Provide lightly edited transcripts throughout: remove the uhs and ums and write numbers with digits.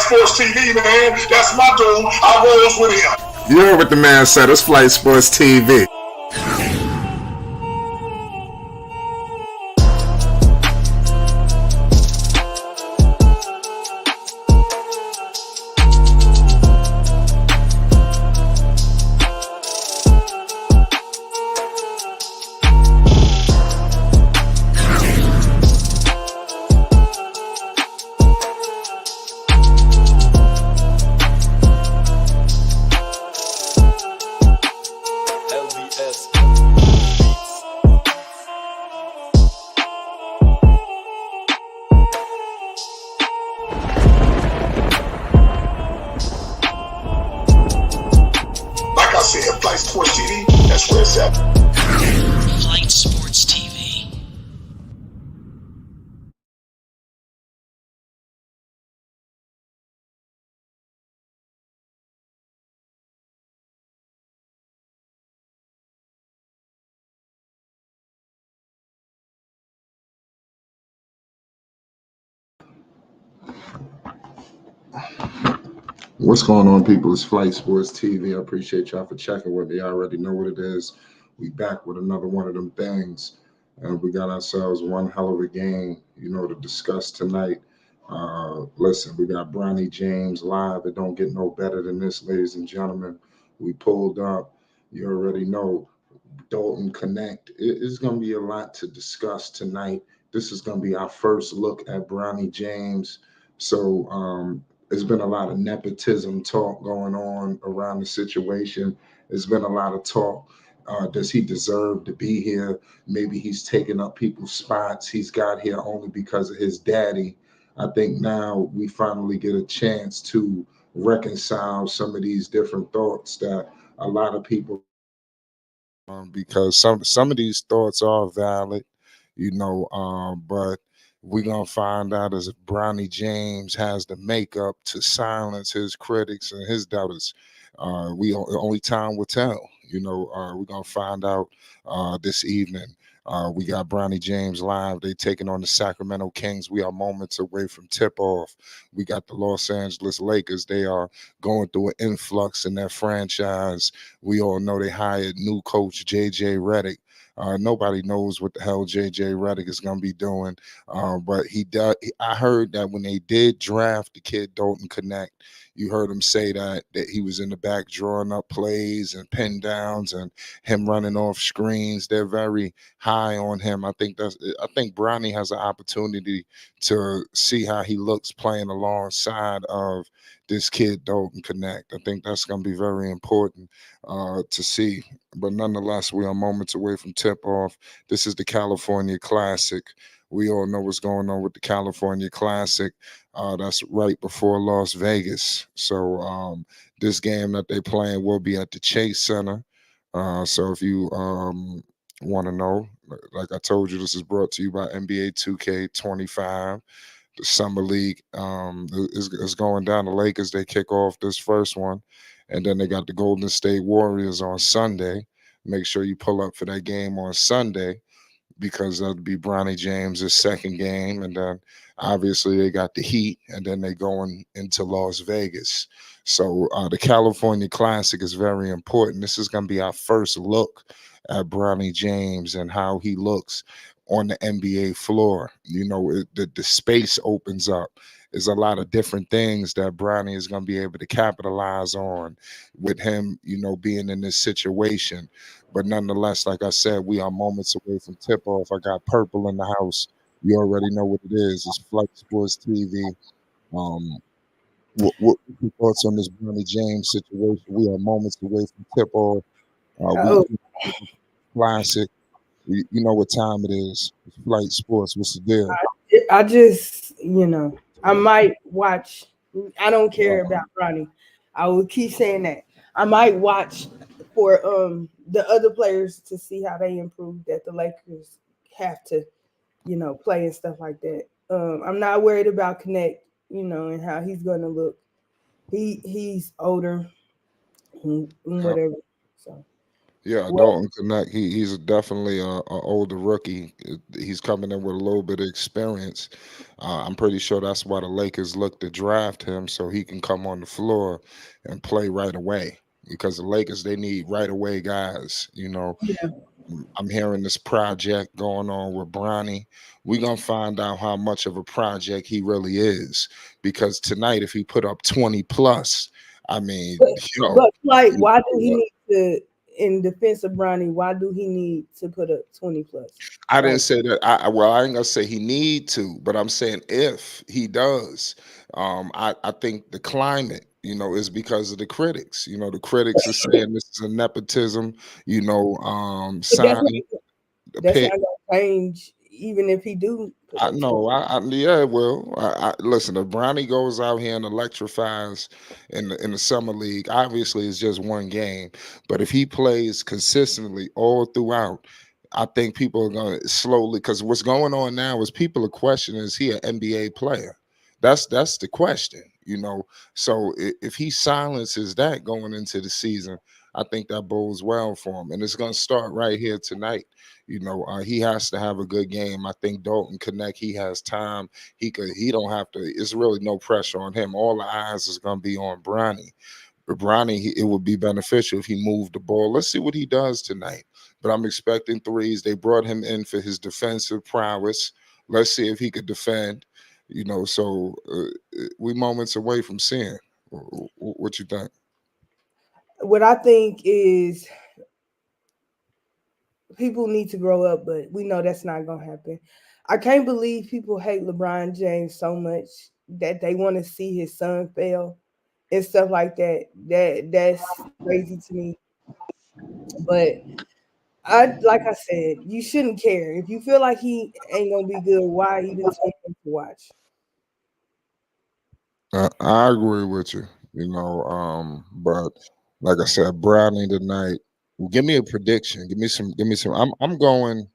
Sports TV, man. That's my dude. I rolls with him. You heard what the man said. It's Flight Sports TV. Flight Sports TV, that's where it's at. Flight Sports TV. What's going on, people? It's Flight Sports TV. I appreciate y'all for checking with me. I already know what it is. We back with another one of them things. We got ourselves one hell of a game, to discuss tonight. Listen, we got Bronny James live. It don't get no better than this, ladies and gentlemen. We pulled up. You already know. Dalton Connect. It's going to be a lot to discuss tonight. This is going to be our first look at Bronny James. So, there's been a lot of nepotism talk going on around the situation. There's been a lot of talk. Does he deserve to be here? Maybe he's taking up people's spots. He's got here only because of his daddy. I think now we finally get a chance to reconcile some of these different thoughts that a lot of people, because some of these thoughts are valid, but we're going to find out as if Bronny James has the makeup to silence his critics and his doubters. Only time will tell. We're going to find out this evening. We got Bronny James live. They taking on the Sacramento Kings. We are moments away from tip-off. We got the Los Angeles Lakers. They are going through an influx in their franchise. We all know they hired new coach J.J. Redick. Nobody knows what the hell J.J. Redick is going to be doing, but he does. I heard that when they did draft the kid Dalton Connect, you heard him say that he was in the back drawing up plays and pin downs and him running off screens. They're very high on him. I think Bronny has an opportunity to see how he looks playing alongside of this kid Dalton Connect. I think that's going to be very important to see. But nonetheless, we are moments away from tip-off. This is the California Classic. We all know what's going on with the California Classic. That's right before Las Vegas. So this game that they're playing will be at the Chase Center. So if you want to know, like I told you, this is brought to you by NBA 2K25. The Summer League is going down. The Lakers, they kick off this first one. And then they got the Golden State Warriors on Sunday. Make sure you pull up for that game on Sunday because that'll be Bronny James' second game. And then obviously they got the Heat, and then they going into Las Vegas. So the California Classic is very important. This is going to be our first look at Bronny James and how he looks on the NBA floor. The space opens up. There's a lot of different things that Bronny is going to be able to capitalize on with him, being in this situation. But nonetheless, like I said, we are moments away from tip-off. I got Purple in the house. You already know what it is. It's Flight Sports TV. What your thoughts on this Bronny James situation? We are moments away from tip-off. Classic. You know what time it is. It's Flight Sports. What's the deal? I just, I might watch. I don't care about Bronny. I will keep saying that. I might watch for the other players to see how they improve, that the Lakers have to, play and stuff like that. I'm not worried about Connect, and how he's going to look. He's older and whatever. So Yeah, What? Dalton Connect. He's definitely a older rookie. He's coming in with a little bit of experience. I'm pretty sure that's why the Lakers look to draft him so he can come on the floor and play right away. Because the Lakers they need right away guys. Yeah, I'm hearing this project going on with Bronny. We're gonna find out how much of a project he really is. Because tonight, if he put up 20 plus, I mean, but yo, like, you why do he know, need to in defense of Bronny? Why do he need to put up 20 plus? I didn't Like, say that. Well, I ain't gonna say he need to, but I'm saying if he does, I think the climate, is because of the critics. The critics are saying this is a nepotism. but Signing the that's not pick. gonna change even if he do put I up 20. know. Yeah, well, listen. If Bronny goes out here and electrifies in the summer league, obviously it's just one game. But if he plays consistently all throughout, I think people are going to slowly. Because what's going on now is people are questioning: is he an NBA player? That's the question. So if he silences that going into the season, I think that bodes well for him, and it's going to start right here tonight. He has to have a good game. I think Dalton Connect. He has time. He could. He don't have to. It's really no pressure on him. All the eyes is going to be on Bronny. But Bronny, it would be beneficial if he moved the ball. Let's see what he does tonight. But I'm expecting threes. They brought him in for his defensive prowess. Let's see if he could defend. So we moments away from seeing. What you think? What I think is people need to grow up, but we know that's not gonna happen. I can't believe people hate LeBron James so much that they want to see his son fail and stuff like that. That's crazy to me. But I like I said, you shouldn't care. If you feel like he ain't gonna be good, why even tell him to watch? I agree with you. But like I said, Brownie tonight. Well, give me a prediction. Give me some. Give me some. I'm going.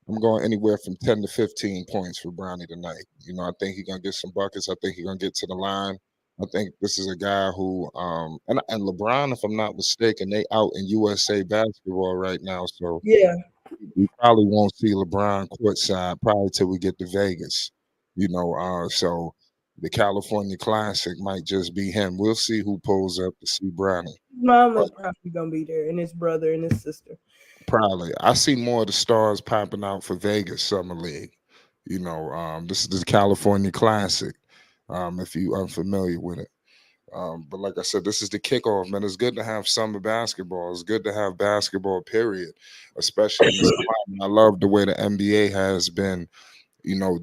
I'm going anywhere from 10 to 15 points for Brownie tonight. I think he's gonna get some buckets. I think he's gonna get to the line. I think this is a guy who and LeBron, if I'm not mistaken, they out in USA basketball right now. So Yeah, we probably won't see LeBron courtside probably till we get to Vegas. So the California Classic might just be him. We'll see who pulls up to see Brownie. his mama's probably gonna be there, and his brother and his sister. Probably. I see more of the stars popping out for Vegas Summer League. This is the California Classic. If you unfamiliar with it. But like I said, this is the kickoff, man. It's good to have summer basketball. It's good to have basketball, period, especially in this climate. I love the way the NBA has been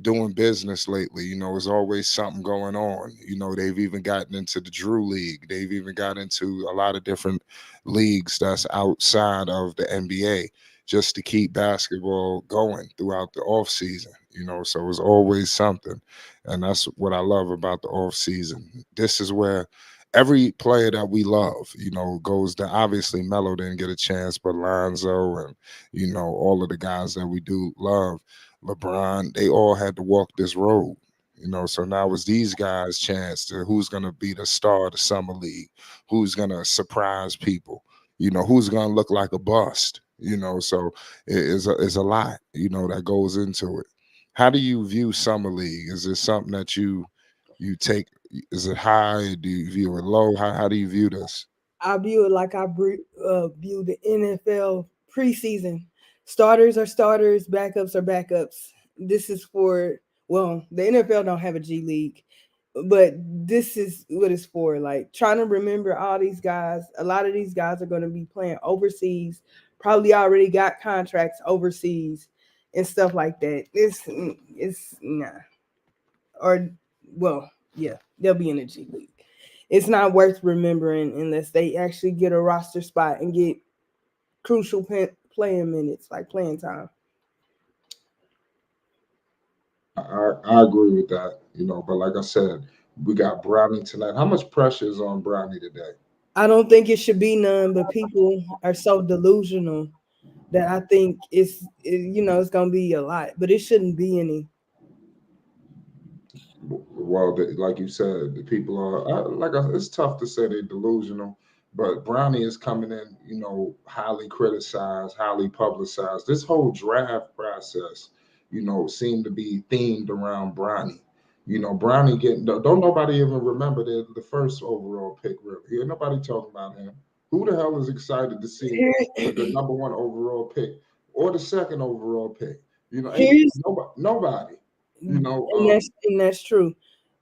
doing business lately. There's always something going on. They've even gotten into the Drew League. They've even got into a lot of different leagues that's outside of the NBA just to keep basketball going throughout the off season. So it's always something. And that's what I love about the off season. This is where every player that we love, goes to obviously Melo didn't get a chance, but Lonzo and, all of the guys that we do love LeBron, they all had to walk this road. So now it's these guys' chance to who's gonna be the star of the summer league, who's gonna surprise people, who's gonna look like a bust. So it's a lot, that goes into it. How do you view summer league? Is it something that you take? Is it high? Do you view it low? How do you view this? I view it like I view the NFL preseason. Starters are starters, backups are backups. This is for the NFL don't have a G League, but this is what it's for. Like trying to remember all these guys. A lot of these guys are going to be playing overseas. Probably already got contracts overseas and stuff like that. It's nah. Or yeah, they'll be in the G League. It's not worth remembering unless they actually get a roster spot and get crucial playing minutes, like playing time. I agree with that, but like I said, we got Brownie tonight. How much pressure is on Brownie today? I don't think it should be none, but people are so delusional that I think it's gonna be a lot, but it shouldn't be any. Well, like you said, the people are it's tough to say they're delusional, But Bronny is coming in, highly criticized, highly publicized. This whole draft process, seemed to be themed around Bronny. Bronny getting, don't nobody even remember the first overall pick, really. Ain't nobody talking about him. Who the hell is excited to see the number one overall pick or the second overall pick? Ain't nobody. And that's true.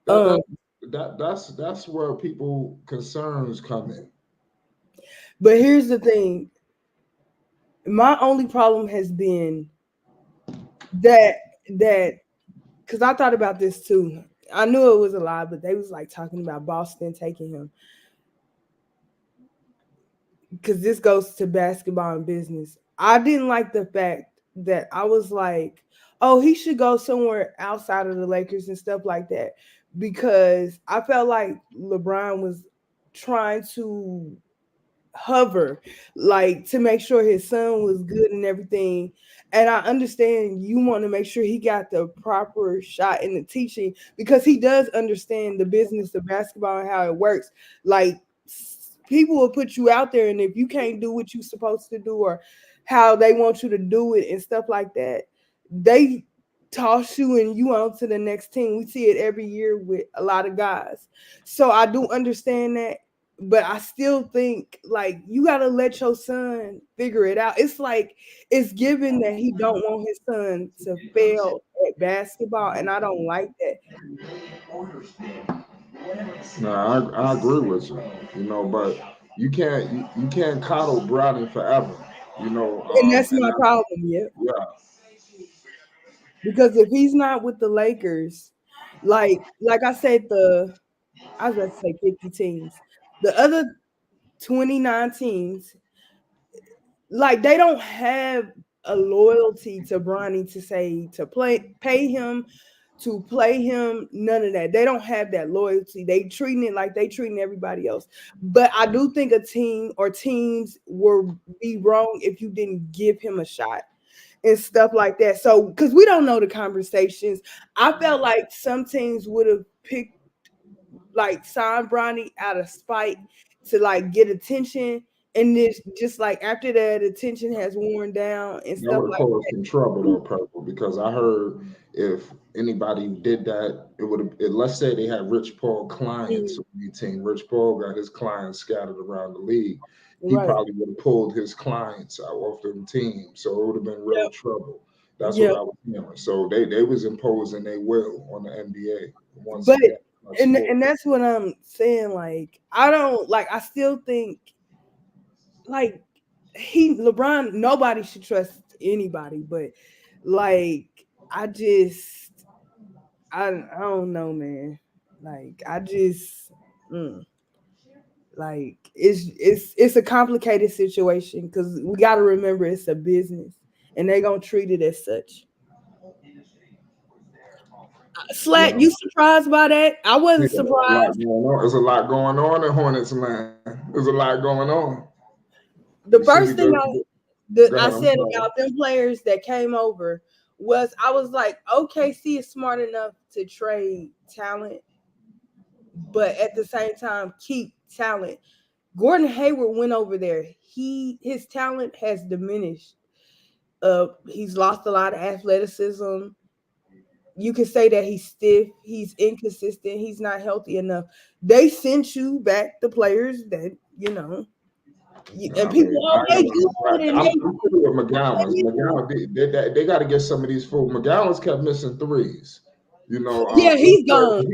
That's where people concerns come in. But here's the thing. My only problem has been that because I thought about this too. I knew it was a lie, but they was like talking about Boston taking him. Because this goes to basketball and business. I didn't like the fact that I was like, oh, he should go somewhere outside of the Lakers and stuff like that. Because I felt like LeBron was trying to hover, like to make sure his son was good and everything. And I understand you want to make sure he got the proper shot in the teaching because he does understand the business of basketball and how it works. Like people will put you out there, and if you can't do what you're supposed to do or how they want you to do it and stuff like that, they toss you and you on to the next team. We see it every year with a lot of guys. So I do understand that, but I still think like you gotta let your son figure it out. It's like it's given that he don't want his son to fail at basketball, and I don't like that. No, I agree with you. But you can't coddle Bronny forever. And that's my problem, yeah. Yeah. Because if he's not with the Lakers, like I said, I was about to say 50 teams. The other 29 teams, like they don't have a loyalty to Bronny to say to pay him to play him, none of that. They don't have that loyalty. They treating it like they treating everybody else. But I do think a team or teams will be wrong if you didn't give him a shot and stuff like that. So because we don't know the conversations, I felt like some teams would have picked like signed Bronny out of spite to like get attention. And this just like after that attention has worn down and That stuff would like cause some trouble though, Purple, because I heard if anybody did that, it would have. Let's say they had Rich Paul clients that. on the team. Rich Paul got his clients scattered around the league. He Right. probably would have pulled his clients out off the team, so it would have been real Yep. trouble. That's what Yep. I was hearing. So they was imposing their will on the NBA once But again. and that's what I'm saying. Like I don't like. I still think like LeBron. Nobody should trust anybody, but like I don't know, man. Like I just like it's a complicated situation because we got to remember it's a business and they're gonna treat it as such. Slack, Yeah. you surprised by that? I Yeah, wasn't there's a lot surprised. going on. There's a lot going on in Hornets land. There's a lot going on. The You see first thing go I ahead, I'm said sorry. about them players that came over was I was like, OKC is smart enough to trade talent, but at the same time keep talent. Gordon Hayward went over there. His talent has diminished. He's lost a lot of athleticism. You can say that he's stiff, he's inconsistent, he's not healthy enough. They sent you back the players that and I people, mean, oh, they good and I'm they cool with McGowan's. McGowan, they got to get some of these full. McGowan's kept missing threes. yeah, he's gone.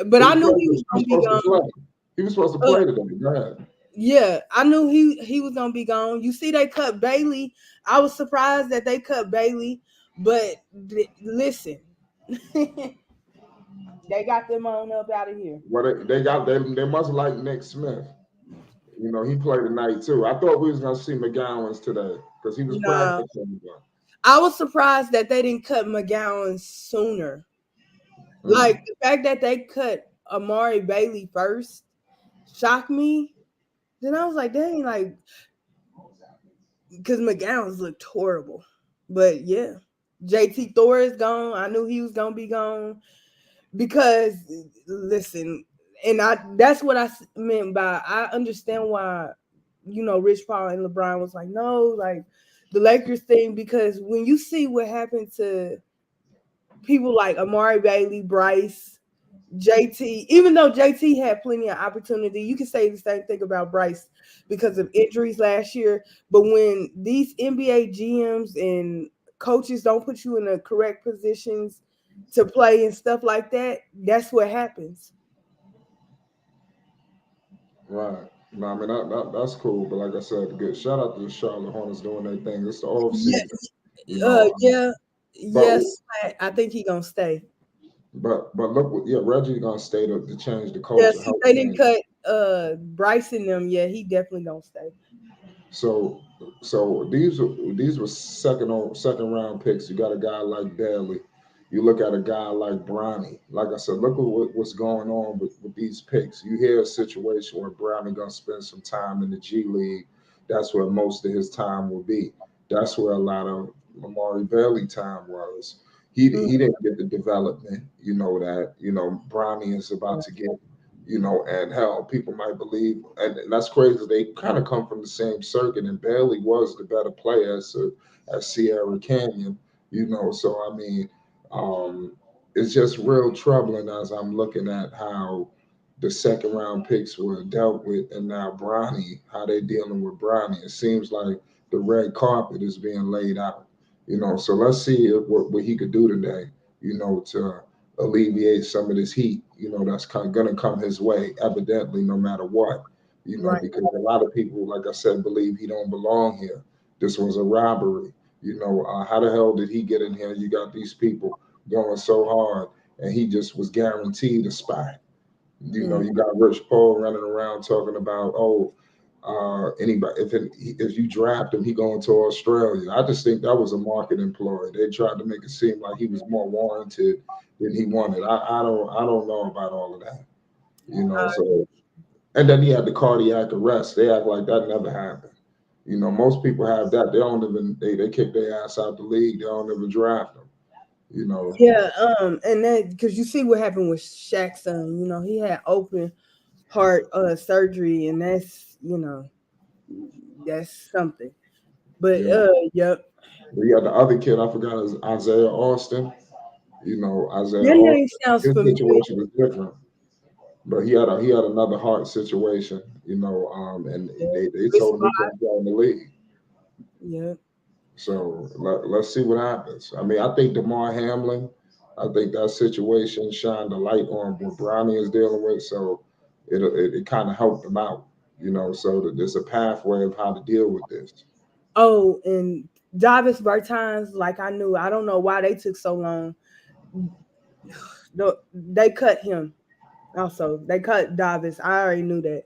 But He I was knew he was gonna be supposed to gone. play. He was supposed to Uh, play today. Go ahead. yeah, I knew he was gonna be gone. You see, they cut Bailey. I was surprised that they cut Bailey, but listen, they got them on up out of here. Well, they got them. They must like Nick Smith. He played tonight too. I thought we was gonna see McGowan's today because he was Nah, practicing. I was surprised that they didn't cut McGowan sooner. Like the fact that they cut Amari Bailey first shocked me. Then I was like, dang, like, because McGowan's looked horrible. But yeah, JT Thor is gone. I knew he was gonna be gone because listen, and that's what I meant by I understand why, Rich Paul and LeBron was like, no, like the Lakers thing, because when you see what happened to people like Amari Bailey, Bryce, JT, even though JT had plenty of opportunity, you can say the same thing about Bryce because of injuries last year. But when these NBA GMs and coaches don't put you in the correct positions to play and stuff like that, that's what happens. Right. No, I mean that's cool. But like I said, good shout out to the Charlotte Hornets doing their thing. It's the off Yeah, season, you know. yeah, But yes. I think he gonna stay. but look, yeah, Reggie gonna stay to change the Yeah, culture, since help they didn't change. cut Bryce in them, yeah, he definitely gonna stay. So these were second round picks. You got a guy like Bailey. You look at a guy like Bronny. Like I said, look at what's going on with these picks. You hear a situation where Bronny gonna spend some time in the G League. That's where most of his time will be. That's where a lot of Amari Bailey time was. He didn't get the development. You know that. Bronny is about to get. And hell, people might believe, and that's crazy. They kind of come from the same circuit, and Bailey was the better player as Sierra Canyon. So I mean, um, it's just real troubling as I'm looking at how the second round picks were dealt with, and now Bronny, how they dealing with Bronny. It seems like the red carpet is being laid out. So let's see what he could do today. To alleviate some of this heat, that's kind of going to come his way, evidently, no matter what, Right. because a lot of people, like I said, believe he don't belong here. This was a robbery. How the hell did he get in here? You got these people going so hard, and he just was guaranteed a spot. Mm. You got Rich Paul running around talking about, anybody if you draft him, he going to Australia. I just think that was a marketing ploy. They tried to make it seem like he was more warranted than he wanted. I don't know about all of that. So and then he had the cardiac arrest. They act like that never happened. Most people have that. They don't even they kick their ass out the league. They don't even draft them. You know. Yeah, and then because you see what happened with Shaq's son, he had open heart surgery, and that's something. But Yeah. yep, But yeah, the other kid I forgot is Isaiah Austin. Isaiah your name Austin. sounds His familiar. situation was different, but he had another heart situation. And Yeah, they Chris told him he couldn't go in the league. Yeah, So let's see what happens. I mean, I think DeMar Hamlin, I think that situation shined a light on what Bronny is dealing with. So it kind of helped him out. So that there's a pathway of how to deal with this. Oh, and Davis Bertans, like I knew. I don't know why they took so long. They cut him. Also, they cut Davis. I already knew that.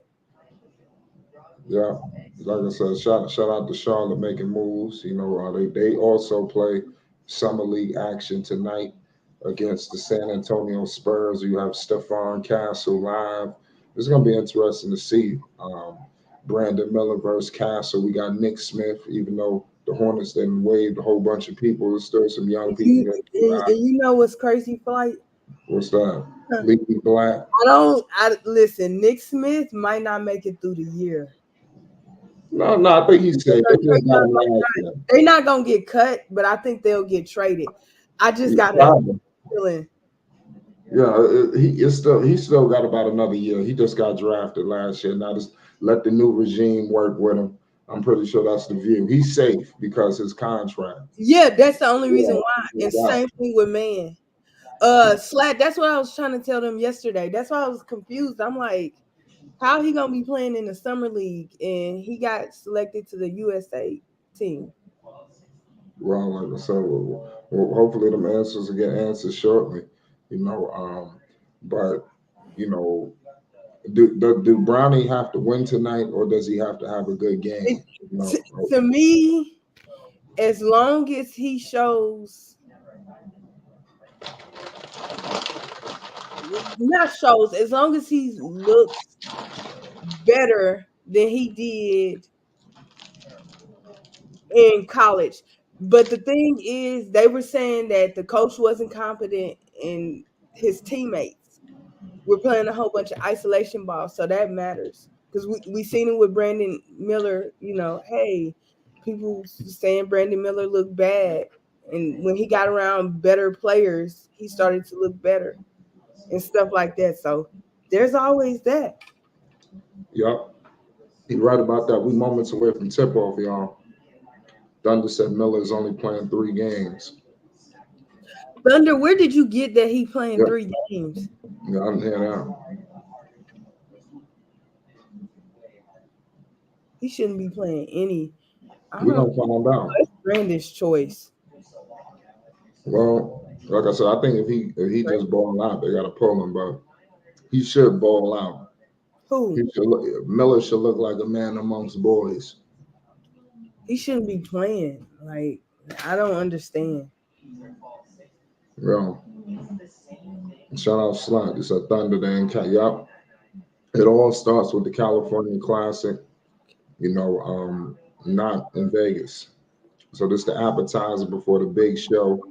Yeah, like I said, shout out to Charlotte making moves. They also play summer league action tonight against the San Antonio Spurs. You have Stephon Castle live. It's gonna be interesting to see. Brandon Miller versus Castle. We got Nick Smith. Even though the Hornets didn't waive a whole bunch of people, there's still some young people You getting and, live. and you know what's crazy, Flight? What's that? Huh. Leaky Black. I don't. I listen. Nick Smith might not make it through the year. No, no, I think he's safe. They just got him last year. They're not gonna get cut, but I think they'll get traded. I just got a Probably. feeling. Yeah, he still got about another year. He just got drafted last year. Now just let the new regime work with him. I'm pretty sure that's the view. He's safe because his contract. Yeah, that's the only reason Yeah, why. And yeah, same thing with man. Slat. That's what I was trying to tell them yesterday. That's why I was confused. I'm like, how he gonna be playing in the summer league and he got selected to the USA team? well, like I said, hopefully them answers will get answered shortly. But you know, do Brownie have to win tonight, or does he have to have a good It, game? to, to me, as long as he shows, not shows, as long as he looks better than he did in college. But the thing is, they were saying that the coach wasn't competent in his teammates. we're playing a whole bunch of isolation ball, so that matters. Because we seen it with Brandon Miller, hey, people saying Brandon Miller looked bad. And when he got around better players, he started to look better and stuff like that. So there's always that. Yup. You're right about that. We moments away from tip off, y'all. Thunder said Miller is only playing 3 games. Thunder, where did you get that he playing Yep. 3 games? Yeah, I didn't hear that. He shouldn't be playing any. I We're don't gonna find out. It's Brandon's choice. Well, like I said, I think if he just ball out, they gotta pull him, but he should ball out. Who? Miller should look like a man amongst boys. He shouldn't be playing. Like, I don't understand. Yeah. Shout out Slot. It's a Thunder Day in Yup. It all starts with the California Classic, not in Vegas. So this the appetizer before the big show.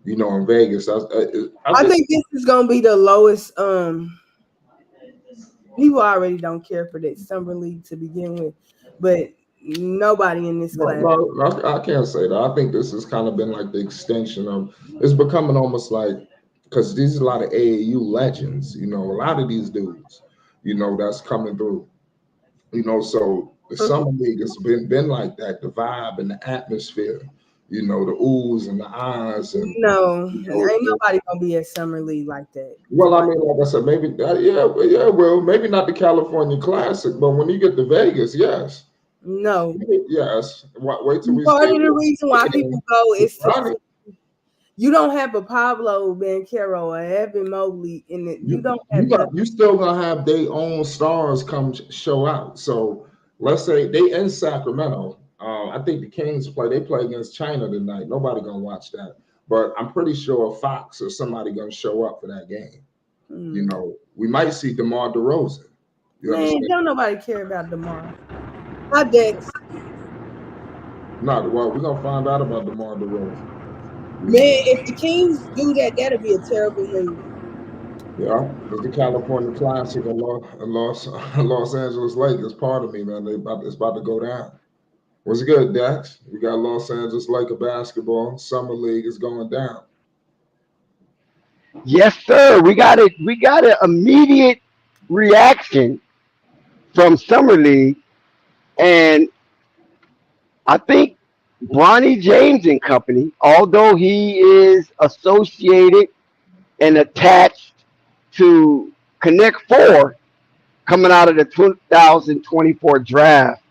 In Vegas. I think this is gonna be the lowest. People already don't care for that summer league to begin with, but nobody in this class. No, I can't say that. I think this has kind of been like the extension of. It's becoming almost like because these are a lot of AAU legends. A lot of these dudes. That's coming through. So the summer league has been like that. The vibe and the atmosphere. The oohs and the ahs and ain't nobody gonna be at summer league like that. Well, I mean, like I said, maybe well, maybe not the California Classic, but when you get to Vegas, yes. No. Yes. Wait till we Part see of the reason why people go is you don't have a Pablo Banchero or Evan Mobley in it. You don't have you still gonna have their own stars come show out. So let's say they in Sacramento. I think the Kings play against China tonight. Nobody gonna watch that. But I'm pretty sure Fox or somebody gonna show up for that game. We might see DeMar DeRozan. Man, don't nobody care about DeMar. Hi, Dex. No, well, we're gonna find out about DeMar DeRozan. Man, if the Kings do that, that'll be a terrible move. Yeah, it's the California Classic and Los Angeles Lakers. Part of me, man. It's about to go down. What's good, Dax? We got Los Angeles Lakers basketball. Summer League is going down. Yes, sir. We got it. We got an immediate reaction from Summer League, and I think Bronny James and company, although he is associated and attached to Connect Four coming out of the 2024 draft,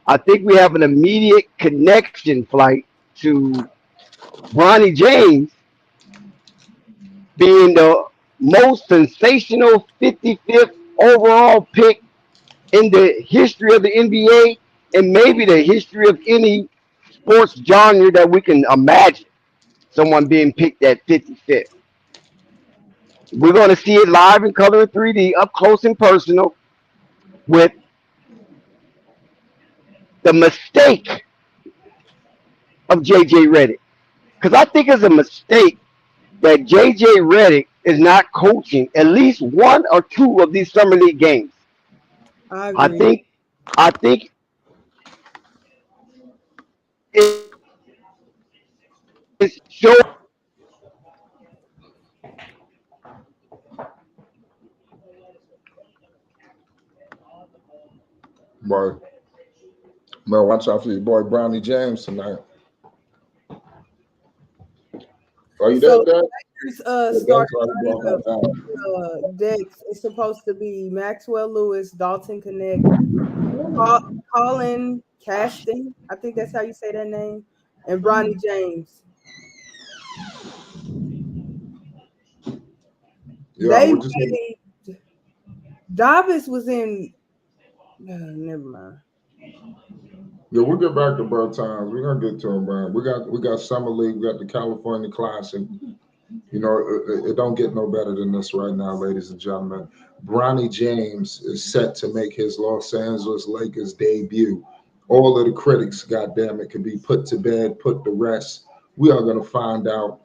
I think we have an immediate connection flight to Bronny James being the most sensational 55th overall pick in the history of the NBA and maybe the history of any sports genre that we can imagine someone being picked at 55th. We're going to see it live in color in 3D, up close and personal, with the mistake of JJ Redick. Because I think it's a mistake that JJ Redick is not coaching at least 1 or 2 of these summer league games. I think it's showing. Boy, man, watch out for your boy Bronny James tonight. Are you there, Dad? Dex is supposed to be Maxwell Lewis, Dalton Connect, Colin Caston. I think that's how you say that name, and Bronny James. Yeah, Davis was in. Never mind. Yeah, we'll get back to Bro Times. We're gonna get to him, Brian. We got Summer League, we got the California Classic. It don't get no better than this right now, ladies and gentlemen. Bronny James is set to make his Los Angeles Lakers debut. All of the critics, goddamn it, can be put to bed, put to rest. We are gonna find out.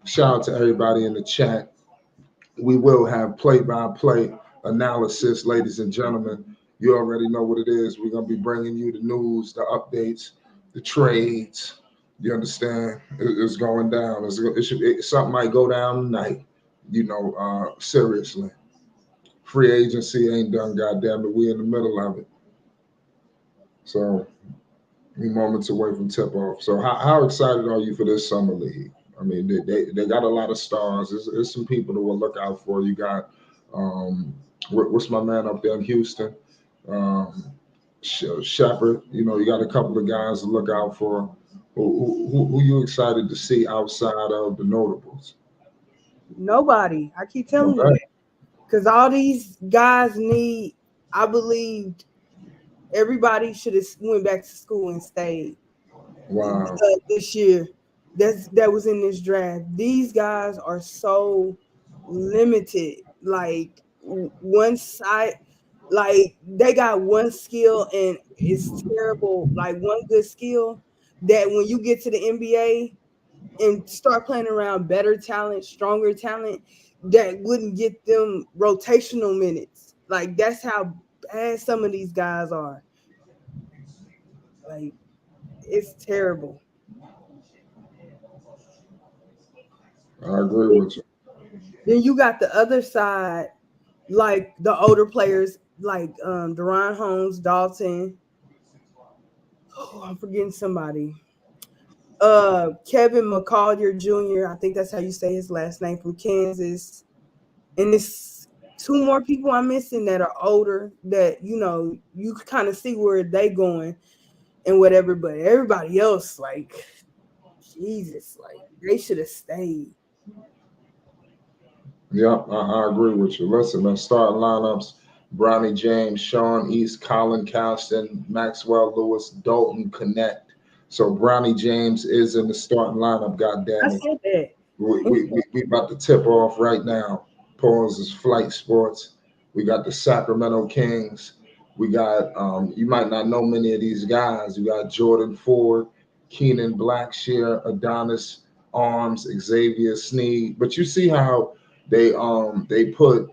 Shout out to everybody in the chat. We will have play-by-play analysis, ladies and gentlemen. You already know what it is. We're going to be bringing you the news, the updates, the trades. You understand? It's going down. Something might go down tonight, seriously. Free agency ain't done, goddamn it. We in the middle of it. So we moments away from tip-off. So how excited are you for this summer league? I mean, they got a lot of stars. There's some people that we'll look out for. You got what's my man up there in Houston? Shepard. You got a couple of guys to look out for. Who you excited to see outside of the notables? Nobody. I keep telling you that. Because all these guys need, I believe, everybody should have went back to school and stayed. Wow. This year, that was in this draft. These guys are so limited. Like one side, like they got one skill and it's terrible. Like one good skill that when you get to the NBA and start playing around better talent, stronger talent, that wouldn't get them rotational minutes. Like that's how bad some of these guys are. Like it's terrible. I agree with you. Then you got the other side, like the older players, like Deron Holmes, Dalton. Oh, I'm forgetting somebody. Kevin McCallier Jr. I think that's how you say his last name, from Kansas. And it's two more people I'm missing that are older that you kind of see where they going and whatever. But everybody else, like Jesus, like they should have stayed. Yeah, I agree with you. Listen, man, starting lineups: Bronny James, Sean East, Colin Cowston, Maxwell Lewis, Dalton Connect. So Bronny James is in the starting lineup. God I damn it. said that. We about to tip off right now. Pause is Flight Sports. We got the Sacramento Kings. We got you might not know many of these guys. You got Jordan Ford, Keenan Blackshear, Adonis Arms, Xavier Sneed. But you see how they put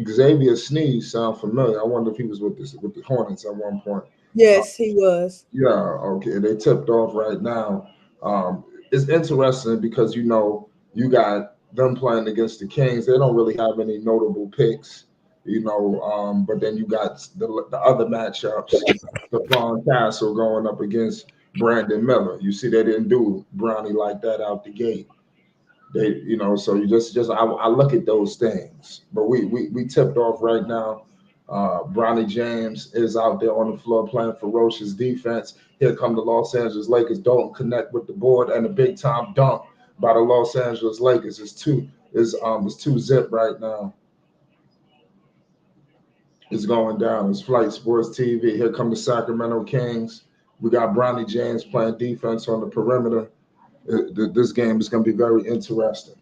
Xavier Sneed sound familiar. I wonder if he was with the Hornets at one point. Yes, he was. Yeah, okay. They tipped off right now. It's interesting because you got them playing against the Kings. They don't really have any notable picks, but then you got the other matchups. Stephon Castle going up against Brandon Miller. You see, they didn't do Bronny like that out the gate. So you I look at those things. But we tipped off right now. Bronny James is out there on the floor playing ferocious defense. Here come the Los Angeles Lakers. Don't connect with the board, and a big time dunk by the Los Angeles Lakers. It's two zip right now. It's going down. It's Flight Sports TV. Here come the Sacramento Kings. We got Bronny James playing defense on the perimeter. This game is going to be very interesting.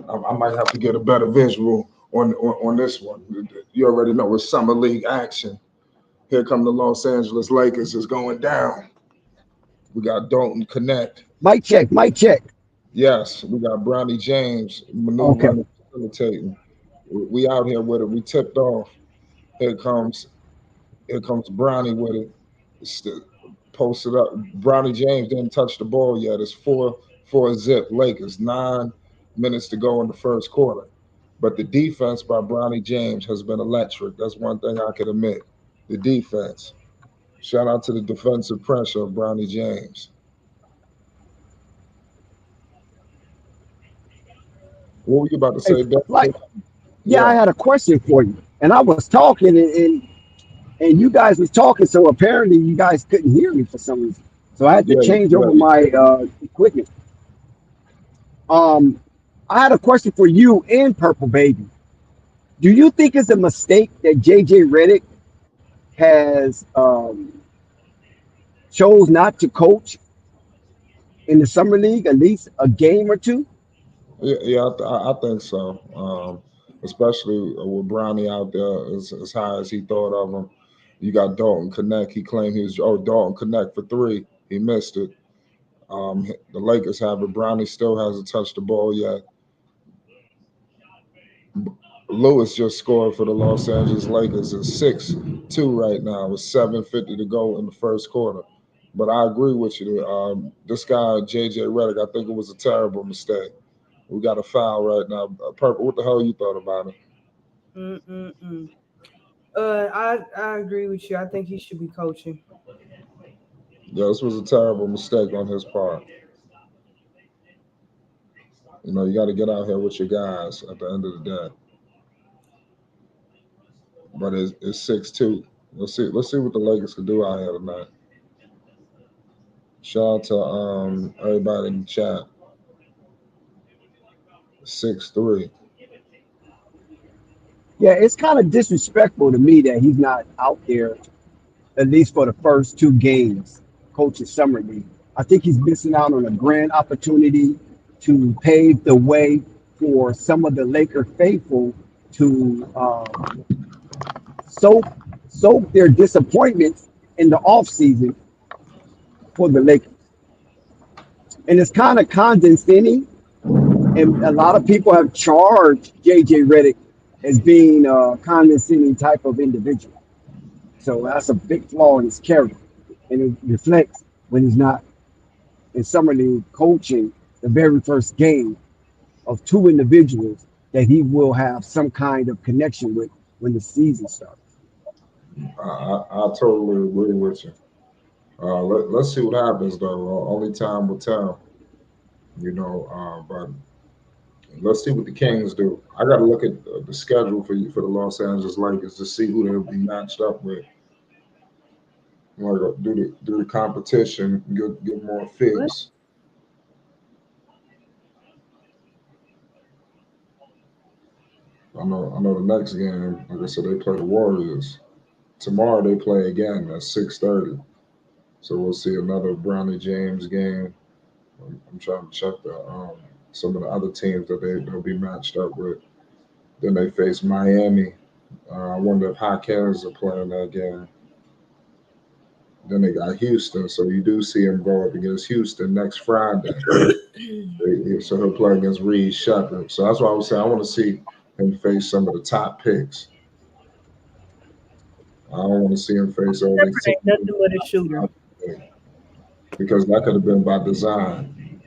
I might have to get a better visual on this one. You already know it's summer league action. Here come the Los Angeles Lakers. It's going down. We got Dalton Connect. Mic check. Mic check. Yes, we got Bronny James maneuvering and facilitating. We out here with it. We tipped off. Here comes Bronny with it. It's posted up. Bronny James didn't touch the ball yet. It's 4-zip Lakers. 9 minutes to go in the first quarter. But the defense by Bronny James has been electric. That's one thing I can admit. The defense. Shout out to the defensive pressure of Bronny James. What were you about to say, Dave? Yeah, I had a question for you. And I was talking and you guys was talking, so apparently you guys couldn't hear me for some reason. So I had to change over my equipment. I had a question for you and Purple Baby. Do you think it's a mistake that JJ Redick has chose not to coach in the summer league at least a game or two? Yeah, I think so. Especially with Bronny out there as high as he thought of him. You got Dalton Connect. He claimed Dalton Connect for 3. He missed it. The Lakers have it. Bronny still hasn't touched the ball yet. Lewis just scored for the Los Angeles Lakers. It's 6-2 right now with 7:50 to go in the first quarter. But I agree with you. This guy, J.J. Redick, I think it was a terrible mistake. We got a foul right now. Purple, what the hell you thought about it? Mm-mm-mm. I agree with you. I think he should be coaching. Yeah, this was a terrible mistake on his part. You got to get out here with your guys at the end of the day. But it's 6-2. Let's see what the Lakers can do out here tonight. Shout out to everybody in the chat. 6-3. Yeah, it's kind of disrespectful to me that he's not out there at least for the first two games coaching summer league. I think he's missing out on a grand opportunity to pave the way for some of the Laker faithful to soak soak their disappointments in the offseason for the Lakers. And it's kind of condescending, and a lot of people have charged JJ Redick as being a condescending type of individual. So that's a big flaw in his character, and it reflects when he's not in summer league coaching the very first game of two individuals that he will have some kind of connection with when the season starts. I totally agree with you. Let's see what happens though. Only time will tell. But let's see what the Kings do. I got to look at the schedule for the Los Angeles Lakers to see who they'll be matched up with. Like do the competition, get more What? fits. I know the next game, like I said, they play the Warriors. Tomorrow they play again at 6:30. So we'll see another Bronny James game. I'm trying to check some of the other teams that they'll be matched up with. Then they face Miami. I wonder if Hawkins are playing that game. Then they got Houston, so you do see him go up against Houston next Friday. So he'll play against Reed Shepard. So that's why I was saying I want to see him face some of the top picks. I don't want to see him face all these Shepard ain't nothing but a shooter. teams because that could have been by design.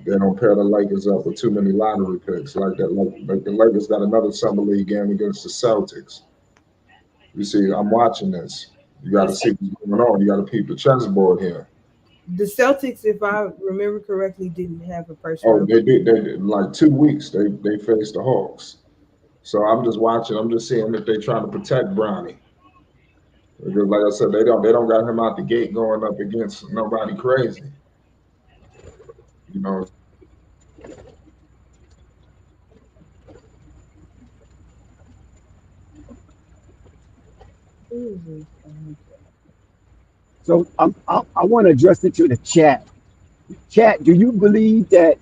They don't pair the Lakers up with too many lottery picks like that. Like the Lakers got another summer league game against the Celtics. You see, I'm watching this. You got to see what's going on. You got to peep the chessboard here. The Celtics, if I remember correctly, didn't have a first Oh, round. they did. They did. Like 2 weeks, they faced the Hawks. So I'm just watching. I'm just seeing if they trying to protect Bronny. Because, like I said, they don't got him out the gate going up against nobody crazy. You know, So I want to address it to the chat. Chat, do you believe that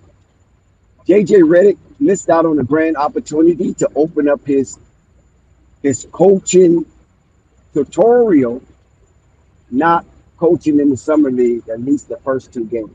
JJ Redick missed out on a grand opportunity to open up his coaching tutorial, not coaching in the summer league at least the first two games?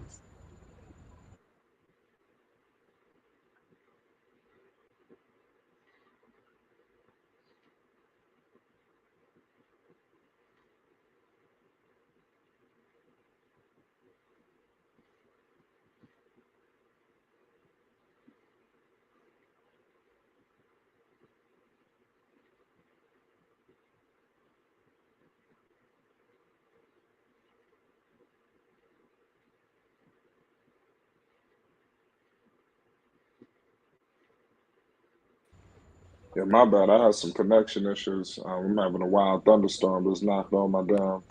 yeah, my bad. I had some connection issues. I'm having a wild thunderstorm that's knocked all my damn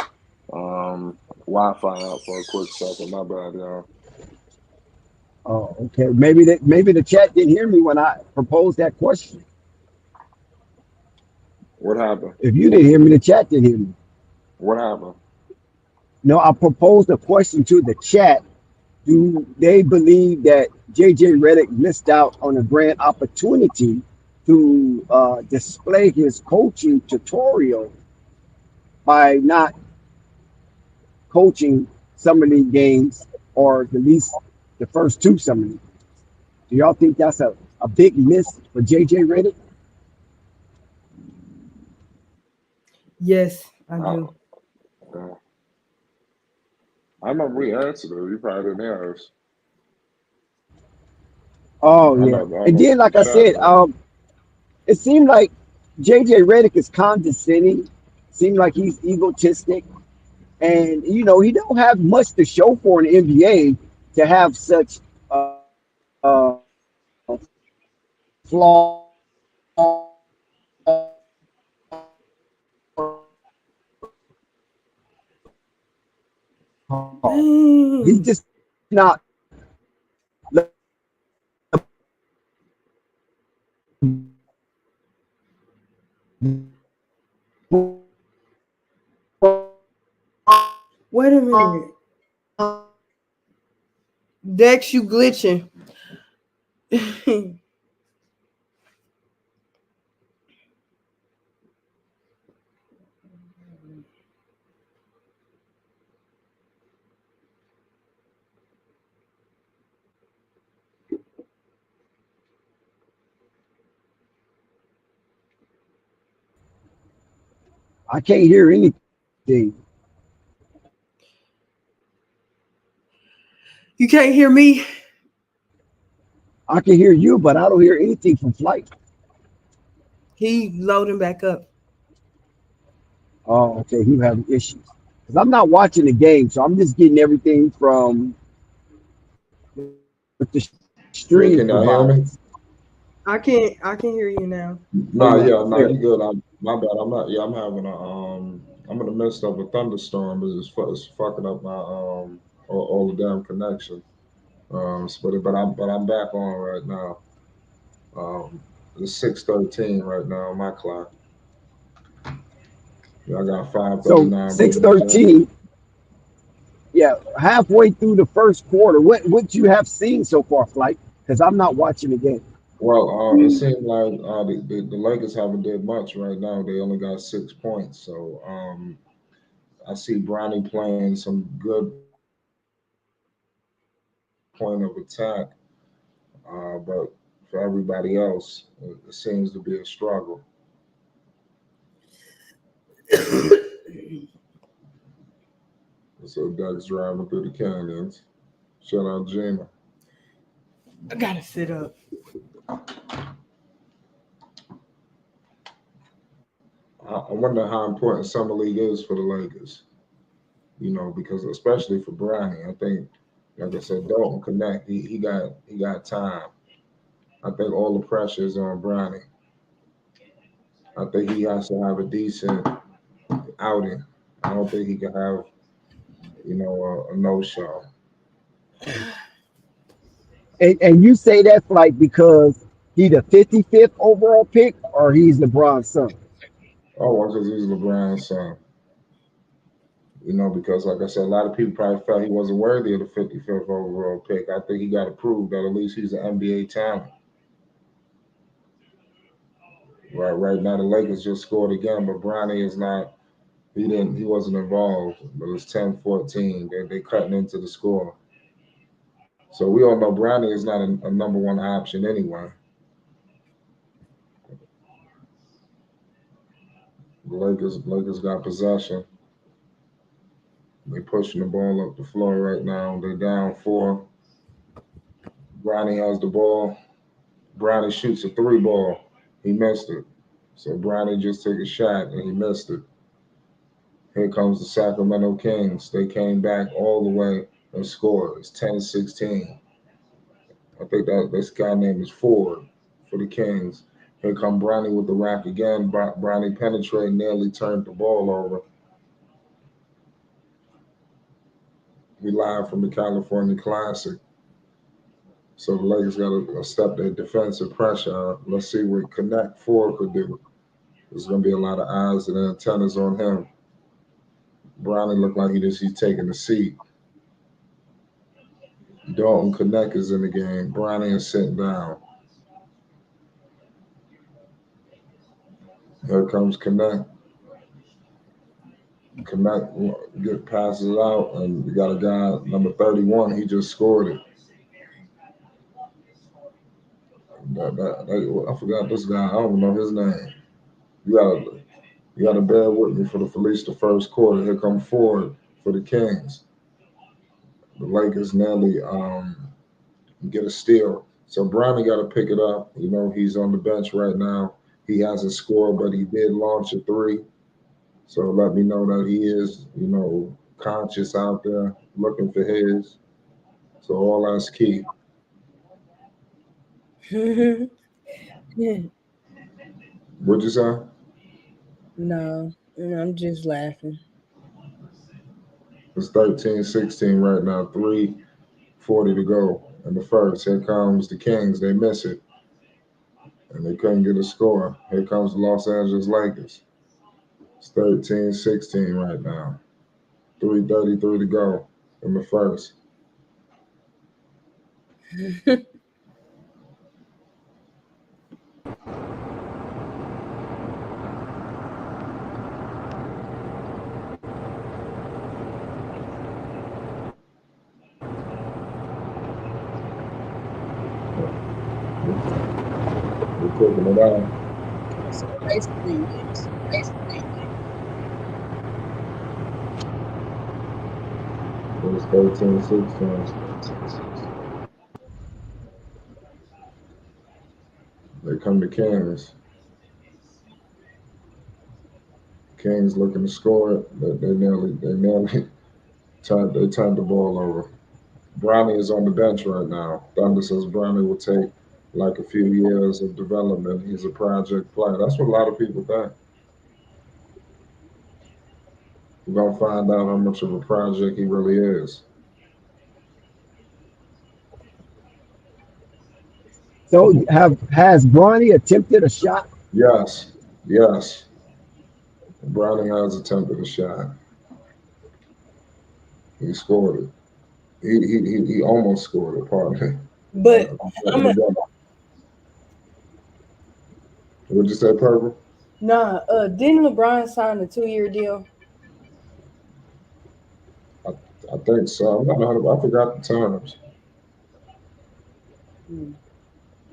Wi-Fi out for a quick second. My bad, y'all. Oh, okay. Maybe the chat didn't hear me when I proposed that question. What happened? If you didn't hear me, the chat didn't hear me. What happened? No, I proposed a question to the chat. Do they believe that JJ Redick missed out on a grand opportunity to display his coaching tutorial by not coaching summer league games or at least the first two summer league? Do y'all think that's a big miss for JJ Redick? Yes, I I, do. uh, I remember we answered it. You probably didn't hear us. Oh I yeah. know. I don't And know if then, you like I chat said, though. it seemed like JJ Redick is condescending. Seemed like he's egotistic, and he don't have much to show for an NBA to have such flaw. He's Dang. just not. Wait a minute. Dex, you glitching. I can't hear anything. You can't hear me? I can hear you, but I don't hear anything from Flight. He loading back up. Oh, okay. You having issues because I'm not watching the game, so I'm just getting everything from what the stream Yeah, can y'all hear provides. me? I can hear you now. Oh Nah, yeah, yeah, nah, clear. you good. My bad. I'm not. Yeah, I'm having I'm in the midst of a thunderstorm. It's fucking up my all the damn connection. But I'm back on right now. It's 6:13 right now on my clock. Yeah, I got So 5:39 six British Jam. thirteen. Yeah, halfway through the first quarter. What you have seen so far, Flight? Because I'm not watching the game. Well, it seems like the Lakers haven't did much right now. They only got 6 points. So I see Bronny playing some good point of attack, but for everybody else, it seems to be a struggle. So Doug's driving through the canyons. Shout out Gina. I gotta sit up. I wonder how important summer league is for the Lakers. Because especially for Bronny, I think, like I said, Dalton Connect, he got time. I think all the pressure is on Bronny. I think he has to have a decent outing. I don't think he can have, a no show. And you say that Flight because he the 55th overall pick or he's LeBron's son. Oh, well, because he's LeBron's son. Because like I said, a lot of people probably felt he wasn't worthy of the 55th overall pick. I think he got to prove that at least he's an NBA talent. Right now, the Lakers just scored again, but Bronny is not. He wasn't involved. But it's 10-14. They cutting into the score. So we all know Bronny is not a number one option anyway. The Lakers got possession. They pushing the ball up the floor right now. They're down four. Bronny has the ball. Bronny shoots a three ball. He missed it. So Bronny just took a shot and he missed it. Here comes the Sacramento Kings. They came back all the way and scored. It's 10-16. I think that this guy name is Ford for the Kings. Here come Bronny with the rack again. Bronny penetrating, nearly turned the ball over. We live from the California Classic. So the Lakers got to step their defensive pressure up. Let's see what Connect Ford could do. There's going to be a lot of eyes and antennas on him. Bronny looked like he's taking the seat. Dalton Connect is in the game. Bronny is sitting down. Here comes Connect. Connect passes out, and we got a guy number 31. He just scored it. I forgot this guy. I don't know his name. You gotta bear with me for the Felice the first quarter. Here come Ford for the Kings. The Lakers nearly get a steal. So Bronny got to pick it up. You know, he's on the bench right now. He hasn't scored, but he did launch a three. So let me know that he is, conscious out there looking for his. So all that's key. What'd you say? No, I'm just laughing. It's 13-16 right now. 3:40 to go in the first. Here comes the Kings. They miss it. And they couldn't get a score. Here comes the Los Angeles Lakers. It's 13-16 right now. 3:33 to go in the first. We're cooking it out. So basically, It's 13-16. They come to Kings. Kings looking to score it, but they nearly turned the ball over. Bronny is on the bench right now. Thunder says Bronny will take like a few years of development. He's a project player. That's what a lot of people think. We're gonna find out how much of a project he really is. So has Bronny attempted a shot? Yes, yes. Bronny has attempted a shot. He scored it. He almost scored it. Pardon me. but I'm a, What'd you say, Purple? nah. Didn't LeBron sign a 2-year deal? I, I think so. I'm not 100. I forgot the terms. Hmm.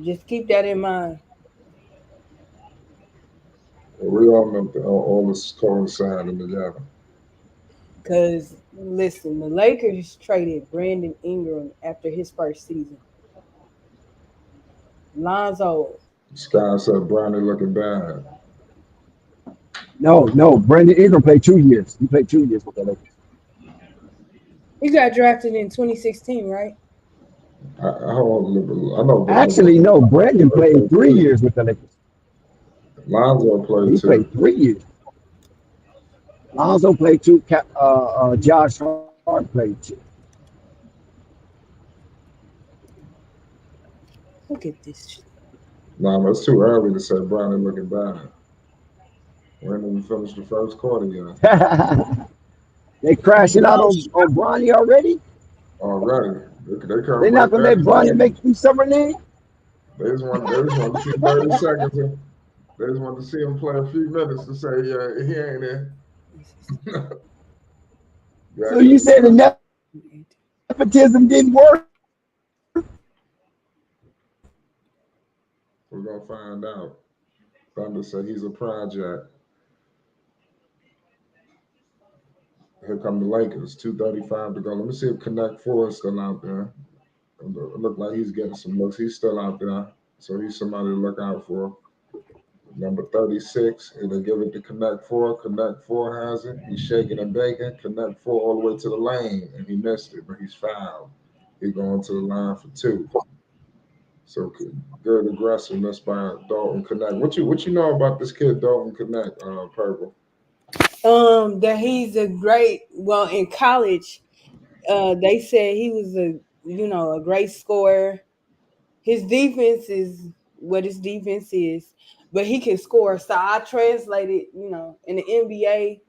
Just keep that in mind. We all know all this coinciding together. Cause listen, the Lakers traded Brandon Ingram after his first season. Lonzo, Sky said Bronny looking bad. No. Brandon Ingram played 2 years. He played 2 years with the Lakers. he got drafted in 2016, right? I know. Actually, no. Brandon played 3 years with the Lakers. Lonzo played He too. played 3 years. Lonzo played two. Josh Hart played two. Look at this. Nah, but it's too early to say Bronny looking bad. We ain't even finished the first quarter yet. They crashing out on Bronny already. Already. They They're come not right gonna there. let Bronny make the summer league. They just want to see 30 seconds. They just want to see him play a few minutes to say, yeah, he ain't there. So you say the nepotism didn't work? We're gonna find out. Thunder said he's a project. Here come the Lakers. 2:35 to go. Let me see if Connect Four is still out there. It look like he's getting some looks. He's still out there, so he's somebody to look out for. Number 36, it'll give it to Connect Four. Connect Four has it. He's shaking and baking. Connect Four all the way to the lane, and he missed it, but he's fouled. He's going to the line for two. So good aggressiveness by Dalton Connect. What you know about this kid Dalton Connect, Purple? That he's a great. Well, in college, they said he was a great scorer. His defense is what his defense is, but he can score. So I translated, in the NBA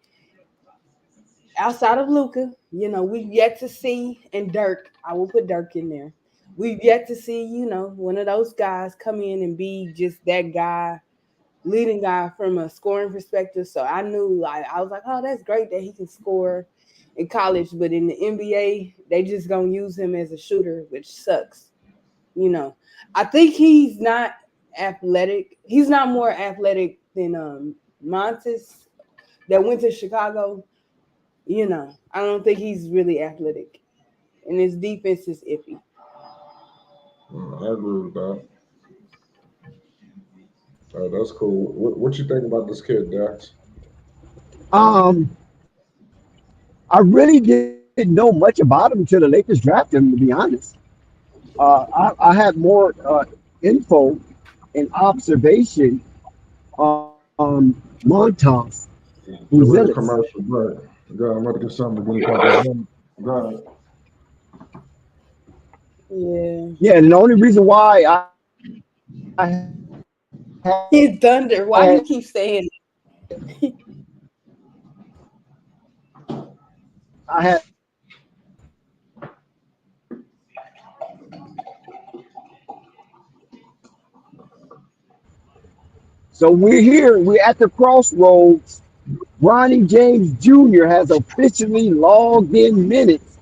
outside of Luca, we've yet to see, and Dirk, I will put Dirk in there. We've yet to see, one of those guys come in and be just that guy, leading guy from a scoring perspective. So I knew, like, I was like, oh, that's great that he can score in college, but in the NBA, they just gonna use him as a shooter, which sucks. You know, I think he's not athletic. He's not more athletic than Montes that went to Chicago. I don't think he's really athletic, and his defense is iffy. I agree with that. That's cool. What you think about this kid, Dax? Um, I really didn't know much about him until the Lakers drafted him. To be honest, I had more info and observation on Montas Get ready to Buzelis. commercial break. God, I'm about to get something to get a couple of them. God, Yeah, Yeah, and the only reason why had he's Thunder. Why you keep saying? I had so we're here. We're at the crossroads. Bronny James Jr. has officially logged in minutes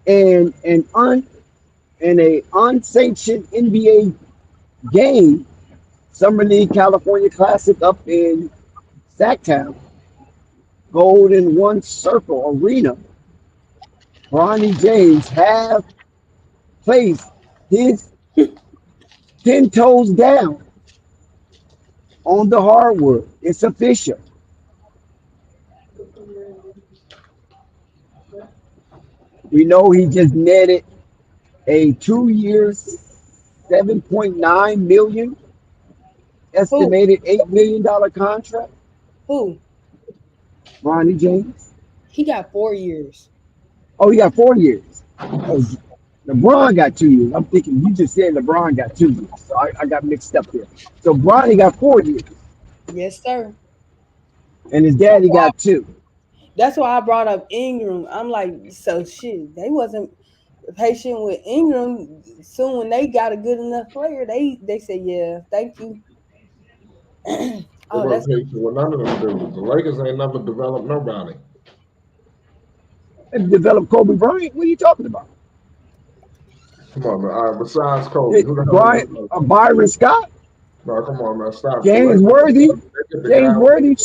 and in a unsanctioned NBA game, Summer League California Classic up in Sacktown, Golden One Circle Arena. Bronny James have placed his 10 toes down on the hardwood. It's official. We know he just netted a 2 years, 7.9 million, Who? estimated $8 million contract. Who? Bronny James. He got 4 years. Oh, he got 4 years. Oh, LeBron got 2 years. I'm thinking you just said LeBron got 2 years. So I got mixed up there. So Bronny got 4 years Yes, sir. and his daddy got two. That's why I brought up Ingram. I'm like, so shit, they wasn't patient with Ingram. Soon when they got a good enough player, they said, yeah, thank you. they Oh, weren't that's patient with none of them dudes. The Lakers ain't never developed nobody. They developed Kobe Bryant. What are you talking about? Come on, man. All right, besides Kobe, who the hell is Bryant, Byron Scott, No, come on, man. Stop. The James Lakers, Worthy, they get the James guy. Worthy.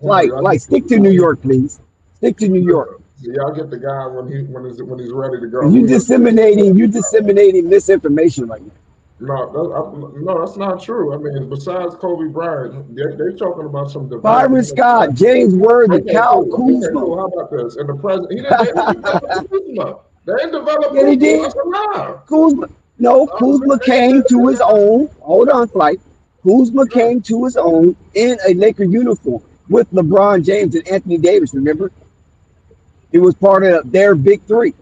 Hold on, y'all Like, get stick to New York, please. Stick to New York. y'all get the guy when he's ready to go. You disseminating misinformation right now. No, that's not true. I mean, besides Kobe Bryant, they're talking about some Byron development. Scott, James Worthy, Okay, Kyle cool. Okay, Kuzma. cool. How about this? And the president, they didn't develop Kuzma. They didn't develop Yeah, they Kuzma. did. That's a lie. Kuzma. No, Kuzma came to his own. Hold on, Flight. Kuzma came to his own in a Laker uniform with LeBron James and Anthony Davis. Remember, he was part of their big three.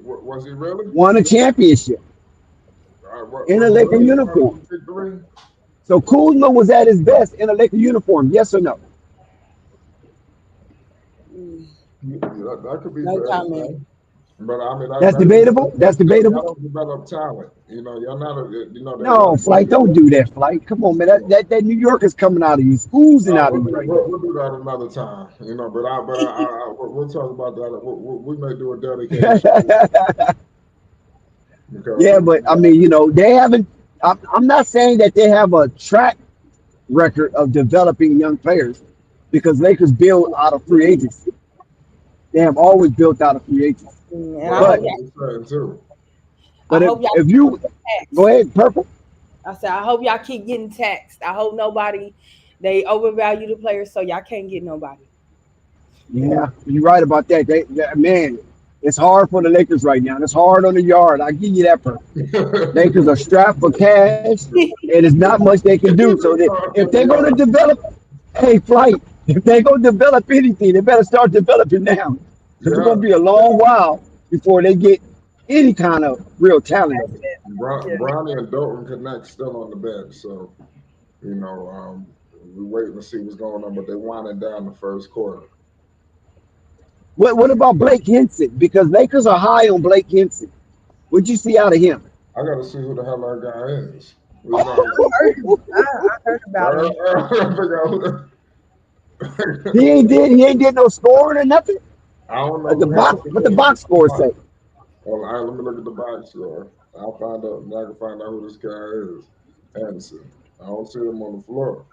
Was he really? Won a championship in a Was he Laker really part of uniform. the big three? So Kuzma was at his best in a Laker uniform. Yes or no? Yeah, that could be no fair to comment. say. But I mean, That's debatable. That's y'all debatable. don't develop talent. Y'all not. No, Flight, don't do that, Flight. Come on, man. That New York is coming out of you, oozing out of you right now. We'll do that another time. We'll talk about that. We may do a dedication. Yeah, but I mean, they haven't. I'm not saying that they have a track record of developing young players because Lakers build out of free agency. They have always built out of free agency. And But I hope y'all if you taxed. go ahead, Purple. I said, I hope y'all keep getting taxed. I hope they overvalue the players so y'all can't get nobody. Yeah, you're right about that. Man, it's hard for the Lakers right now. It's hard on the yard. I give you that, Purple. Lakers are strapped for cash, and there's not much they can do. So if they're going to develop, hey, Flight, if they're going to develop anything, they better start developing now. Because it's going to be a long while before they get any kind of real talent. Bronny and Dalton Connect still on the bench, so we're waiting to see what's going on. But they're winding down the first quarter. What about Blake Henson? Because Lakers are high on Blake Henson. What'd you see out of him? I got to see who the hell that guy is. I heard about him. He ain't did no scoring or nothing. I don't know. What the box score say? Well, let me look at the box score. I'll find out. I can find out who this guy is. Anderson. I don't see him on the floor.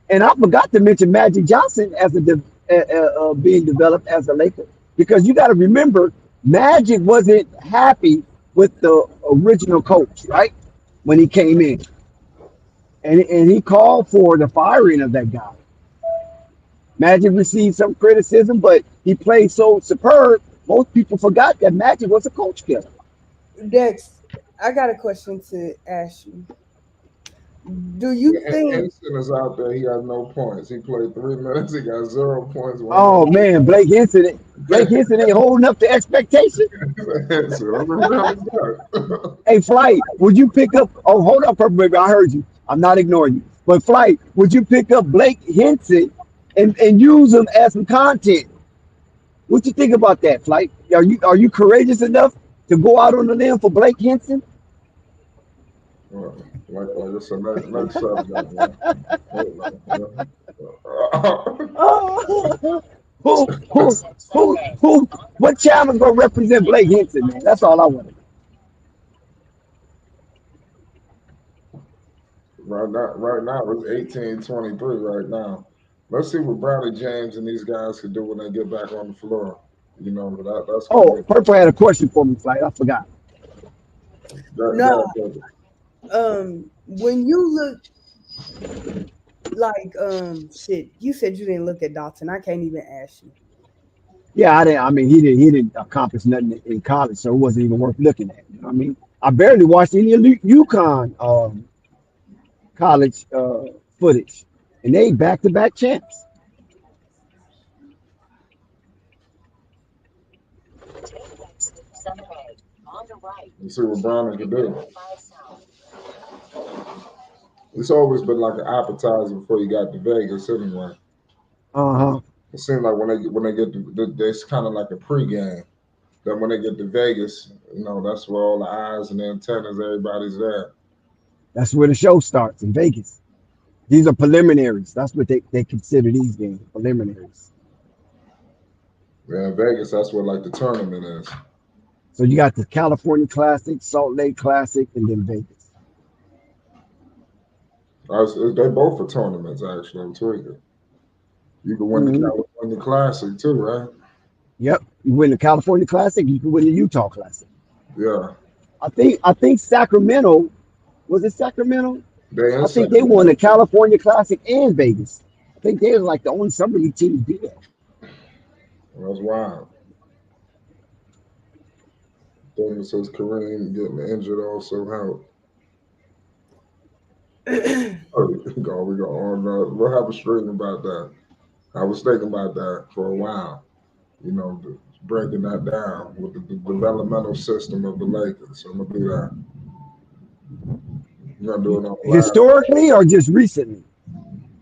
And I forgot to mention Magic Johnson as being developed as a Laker because you got to remember Magic wasn't happy with the original coach, right? When he came in, and he called for the firing of that guy. Magic received some criticism, but he played so superb. Most people forgot that Magic was a coach killer. Dex, I got a question to ask you. Do you think Henson is out there. He got no points. He played 3 minutes. He got 0 points. Oh man, Blake Hinson ain't holding up the expectation. Henson, I don't know what that. Hey, Flight, would you pick up? Oh, hold up, Purple Baby. I heard you. I'm not ignoring you. But Flight, would you pick up Blake Hinson and use him as some content? What you think about that, Flight? Are you courageous enough to go out on the limb for Blake Hinson? Well, like it's a next subject. Man. Who? What channel's gonna represent Blake Hinson, man? That's all I want. Right now, it's 18-23 right now. Let's see what Bronny James and these guys can do when they get back on the floor. You know, that's gonna Oh, Purple had a question for me, Flight. I forgot. no? When you look like shit, you said you didn't look at Dalton. I can't even ask you. Yeah, I didn't. I mean, he didn't accomplish nothing in college, so it wasn't even worth looking at. You know what I mean, I barely watched any of UConn college footage, and they back-to-back champs. Let's see what Bronny can do. It's always been like an appetizer before you got to Vegas, anyway. Uh-huh. It seems like when they get to, it's kind of like a pregame. Then when they get to Vegas, you know, that's where all the eyes and the antennas, everybody's there. That's where the show starts in Vegas. These are preliminaries. That's what they consider these games, preliminaries. Yeah, in Vegas, that's what like the tournament is. So you got the California Classic, Salt Lake Classic, and then Vegas. They both are tournaments, actually. I'm tweaking. You can win the Hmm. California Classic too, right? Yep. You win the California Classic, you can win the Utah Classic. Yeah. I think Sacramento, was it Sacramento? They in I think they Sacramento. won the California Classic and Vegas. I think they were like the only summer league team to do that. That's wild. Then it says Kareem getting injured also helped. Oh, we go on. We'll have a stream about that. I was thinking about that for a while. You know, breaking that down with the developmental system of the Lakers. So I'm gonna do that. I'm gonna do it on live. Historically or just recently?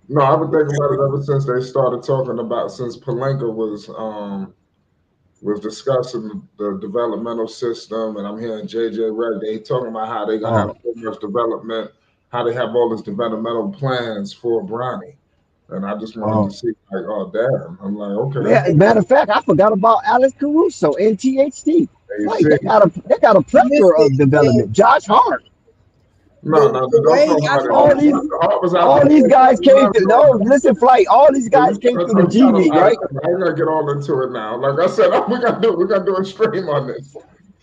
No, I've been thinking about it ever since they started talking about since Palenka was discussing the developmental system, and I'm hearing JJ Redd. They talking about how they're gonna have Oh, so much development, how they have all these developmental plans for Bronny. And I just wanted to oh. see, like, oh damn. I'm like, okay. Yeah, matter of fact, I forgot about Alex Caruso and THT. You Like see, they got a plethora Listen, of development. Josh Hart. the don't way talk I about it. All told these Hart was out all there these guys came to no, right now. listen, Flight. All these So guys came through the G League, right? I'm gonna get all into it now. Like I said, we gotta do a stream on this.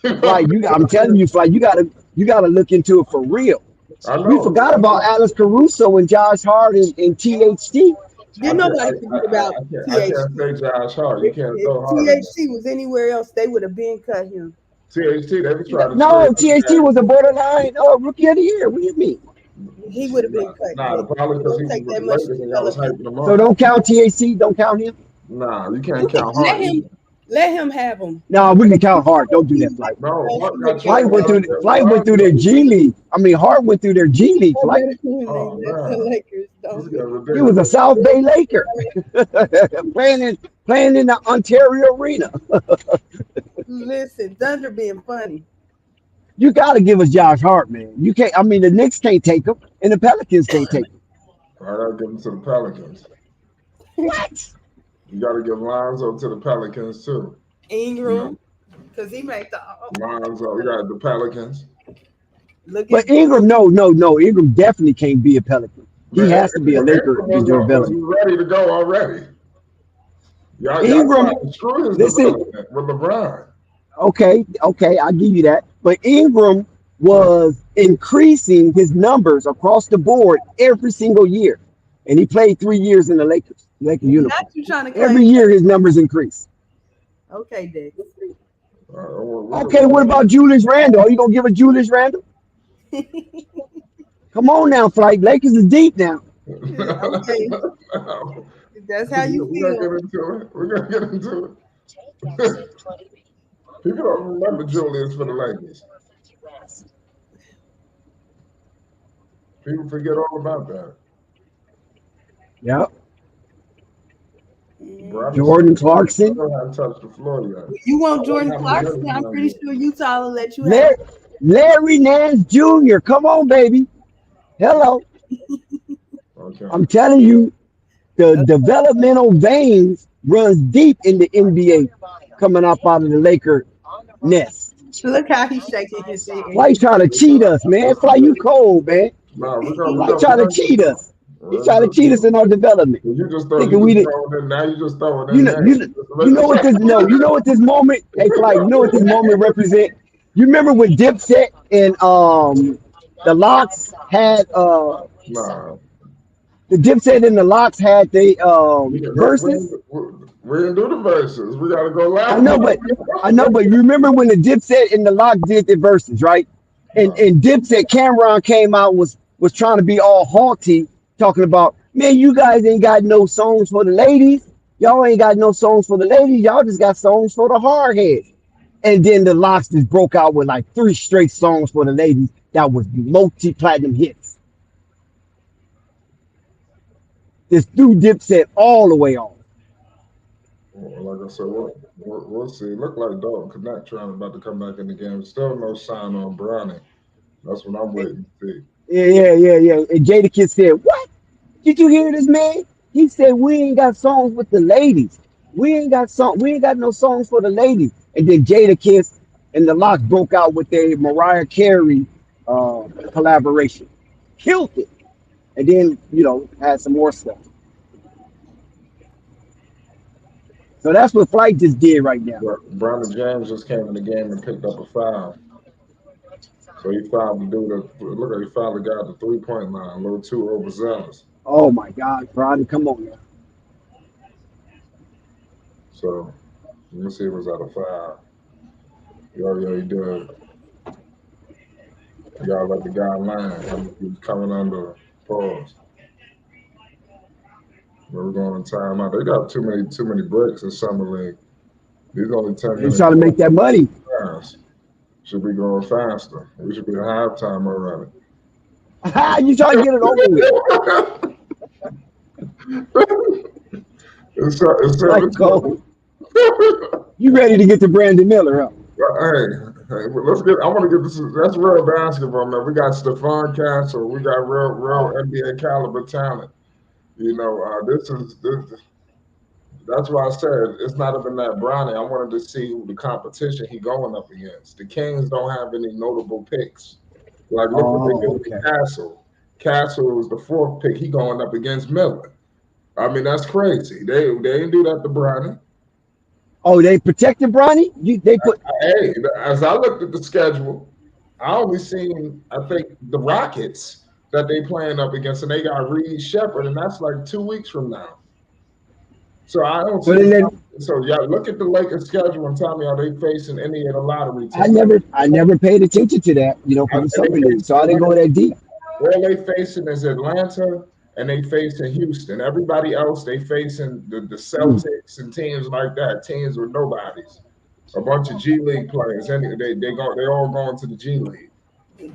You know? Flight, I'm telling you, Flight, you gotta look into it for real. I We know. forgot about Alex Caruso and Josh Hart and THT. did nobody forget about I can't THC. say Josh Hart. You can't If throw Hart in there. THC was anywhere else, they would have been cut him. THT, they was trying to No, trade THT him. was a borderline rookie of the year. What do you mean? He would have been cut. Nah, probably because he Don't was take with that the much Lakers and y'all was development. hyping him So up. don't count THC. Don't count him. Nah, you can't count Let Hart him, either. let him have him. No, we can count Hart. Don't do that, Flight. No, Hart He got would Flight traded went out through. there with Flight went through their Lonzo. G League. I mean, Hart went through their G League. Flight. better than Oh the man, Lakers. this Don't is getting He was a ridiculous. South Bay Laker playing in the Ontario Arena. listen. Thunder being funny. You got to give us Josh Hart, man. You can't. I mean, the Knicks can't take him, and the Pelicans can't take him. I gotta give him to the Pelicans. What? You gotta give Lonzo to the Pelicans too. You know, Ingram, because he made the. Lonzo, you got the Pelicans. Look But at Ingram, no. Ingram definitely can't be a Pelican. He Man, has to be a Laker Ingram in was development. ready to go already. Y'all Ingram, tried to screw his listen, development with LeBron. okay, I'll give you that. But Ingram was increasing his numbers across the board every single year. And he played 3 years in the Laker not uniform. you trying to Every claim. year his numbers increase. Okay, Dick. Okay, what about Julius Randle? Are you gonna give a Julius Randle? Come on now, Flight. Lakers is deep now. Okay, that's how you We're feel. gonna get into it. We're gonna get into it. People don't remember Julius for the Lakers. People forget all about that. Yep. Bronny Jordan Clarkson. still haven't touched the floor yet. You want I wonder Jordan how many Clarkson? minutes he's I'm gonna pretty get. sure Utah will let you have. Larry Nance Jr. Come on, baby. Hello. Okay. I'm telling you, the developmental veins runs deep in the NBA coming up out of the Laker nest. Look how he's shaking his head. Fly trying to cheat us, man. Fly, you cold, man. No, Fly trying to cheat us. He's trying to cheat us in our development. You just throw Thinking we it did. in. Now you just throw it You in know, there. you know what this you know what this moment, hey Fly, you know what this moment represent? You remember when Dipset and the Locks had Nah. the Dipset and the Locks had the verses? We didn't do the verses. We gotta go live. I know, but you remember when the Dipset and the Locks did the verses, right? And Dipset Cameron came out was trying to be all haughty, talking about, man, you guys ain't got no songs for the ladies. Y'all ain't got no songs for the ladies. Y'all just got songs for the hard heads. And then the Locks just broke out with like 3 straight songs for the ladies that was multi-platinum hits. This threw Dipset all the way on. Well, like I said, we'll see. Look like Dalton Connect trying about to come back in the game. Still no sign on Bronny. That's what I'm waiting to see. Yeah. And Jadakiss said, what? Did you hear this, man? He said, we ain't got songs with the ladies. We ain't got no songs for the ladies. And then Jadakiss and the Locks broke out with their Mariah Carey collaboration. Killed it. And then, had some more stuff. So that's what Flight just did right now. Bronny James just came in the game and picked up a foul. So he fouled the dude. Look like he fouled the guy at the 3-point line. A little too overzealous. Oh my God, Bronny, come on now. So let me see if it was out of foul. Yo, he did. You gotta let the guy land. He was coming under pause. We're going in timeout. They got too many breaks in summer league. These only 10 minutes. They're trying to make that money. Should be going faster. We should be at halftime already. You trying to get it over with. It's like cold. You ready to get to Brandon Miller, huh? Hey, let's get. I want to get this. That's real basketball, man. We got Stephon Castle. We got real NBA caliber talent. This. That's why I said it's not even that Bronny. I wanted to see who the competition he going up against. The Kings don't have any notable picks. Like look what they did with Castle. Castle was the 4th pick. He going up against Miller. I mean that's crazy. They didn't do that to Bronny. Oh, they protected Bronny? Hey, as I looked at the schedule, I only seen I think the Rockets that they playing up against, and they got Reed Shepherd, and that's like 2 weeks from now. So I don't see. So yeah, look at the Lakers schedule and tell me are they facing any of the lottery teams? I never paid attention to that, so I didn't go that deep. All they facing is Atlanta and they facing Houston. Everybody else they facing the Celtics and teams like that, teams with nobodies. A bunch of G League players. They all going to the G League.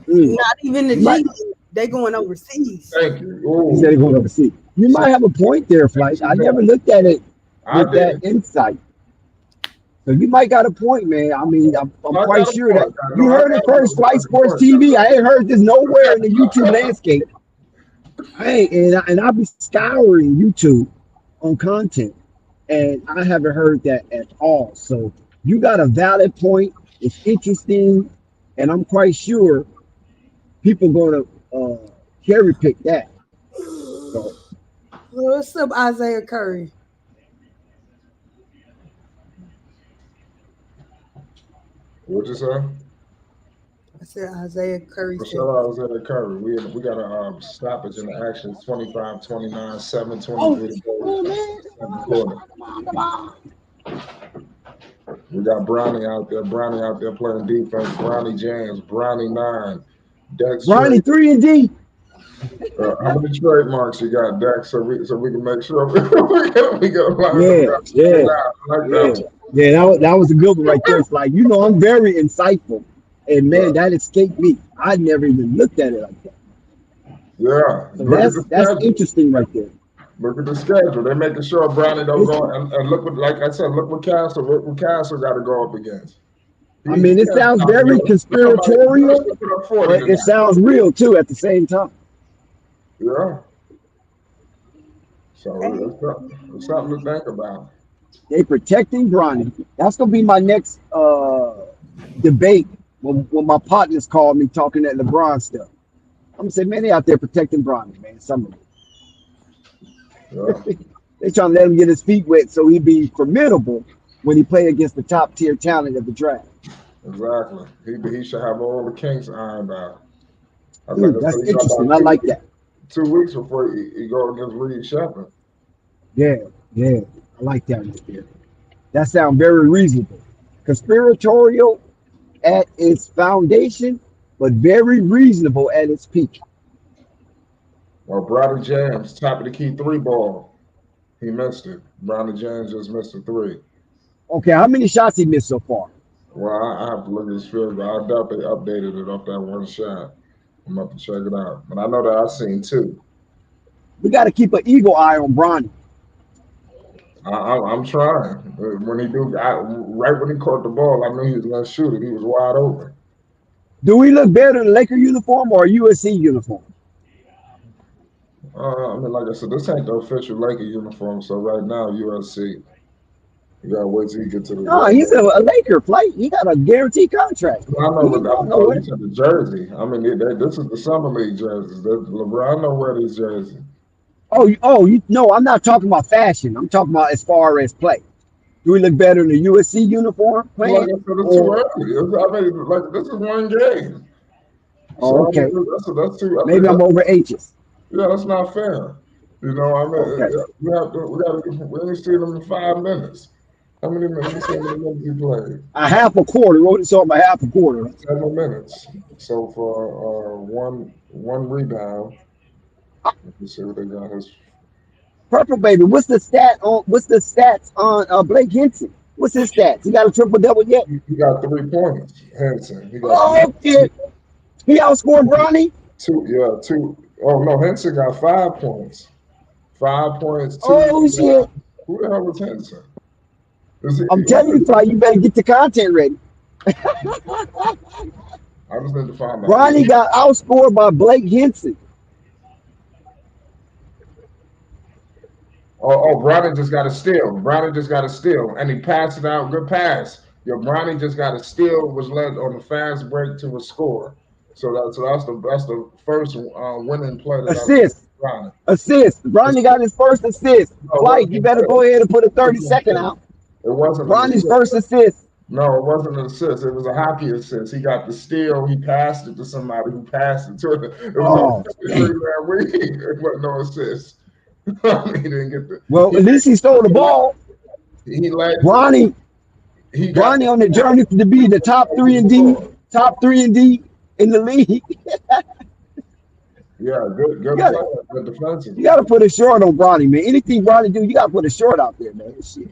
Not even the G League. They going overseas. Thank you. He said they're going overseas. You might have a point there, Flight. I never looked at it with that insight. So you might got a point, man. I mean, I'm quite sure that you heard it first, Flight Sports TV. I ain't heard this nowhere in the YouTube landscape. And I'll be scouring YouTube on content, and I haven't heard that at all. So you got a valid point. It's interesting, and I'm quite sure people going to cherry pick that. So, What's up, Isaiah Curry? What'd you say? I said Isaiah Curry Well, said. shout out to Curry. We got a stoppage in the action. 25-29, 7:23 oh, to go. oh man, Second quarter. We got Bronny out there playing defense. Bronny James, Bronny 9, Dex Bronny Trade. 3 and D. How many trademarks you got, Dex, so we can make sure we get a lot of them Yeah, guys yeah, straight out. I like yeah, that one. yeah. That was a good one right there. It's like, I'm very insightful, and man, that escaped me. I never even looked at it like that. Yeah, So look at the that's schedule. interesting right there. Look at the schedule. They're making sure Bronny don't It's, go and look what, like I said, look what Castle got to go up against. I He mean, it can't sounds stop very you. Somebody conspiratorial, put up 40 but it tonight. sounds real too at the same time. Yeah. So it's something to think about. They protecting Bronny. That's gonna be my next debate when my partners call me talking that LeBron stuff. I'm gonna say, man, they out there protecting Bronny, man. Some of them. Yeah. They trying to let him get his feet wet so he be formidable when he play against the top tier talent of the draft. Exactly. He should have all the kinks ironed out. Like I said, That's he got interesting. about I like that. 2 weeks before he go against Reed Shepard. Yeah, yeah. I like that right there. That sounds very reasonable. Conspiratorial at its foundation, but very reasonable at its peak. Well, Bronny James, top of the key 3-ball. He missed it. Bronny James just missed a 3. Okay, how many shots he missed so far? Well, I have to look at his field goal. I doubt they updated it off that one shot. I'm about to check it out. But I know that I've seen 2. We got to keep an eagle eye on Bronny. I'm trying. When right when he caught the ball, I knew he was going to shoot it. He was wide open. Do we look better in a Laker uniform or a USC uniform? I mean, like I said, this ain't the official Laker uniform. So right now, USC. You gotta wait till you get to the. No, he's a Laker play. He got a guaranteed contract. I know, He but ain't going nowhere. you said the jersey. I mean, this is the summer league jerseys. LeBron, I know where these jerseys. No, I'm not talking about fashion. I'm talking about as far as play. Do we look better in the USC uniform playing? Like I said, it's too early. I mean, like this is one game. So Okay. I mean, that's too. Maybe I'm over H's. Yeah, that's not fair. You know, I mean, Okay. we only see them in 5 minutes. How many minutes? How many minutes he played? A half a quarter. Wrote it on my half a quarter. 7 minutes. So for one rebound. Let me see what they got his. Purple baby. What's the stats on Blake Henson? What's his stats? He got a triple double yet? He got 3 points. Henson. He outscored Bronny? 2. Oh no, Henson got 5 points. 5 points. 2. Oh shit! Who the hell was Henson? I'm telling you, you better get the content ready. I just need to find out. Bronny got outscored by Blake Henson. Oh, Bronny just got a steal. And he passed it out. Good pass. Bronny just got a steal, was led on the fast break to a score. So that's the first winning play. Assist. Bronny got his first assist. White, you better go ahead and put a 30-second out. It wasn't Bronny's first assist. No, it wasn't an assist. It was a hockey assist. He got the steal. He passed it to somebody who passed it to him. It was it wasn't no assist. He didn't get the. Well, at least he stole the ball. He led Bronny on the journey to be the top 3 and D in the league. Yeah, good defensive. You got to put a short on Bronny, man. Anything Bronny do, you got to put a short out there, man. Shit.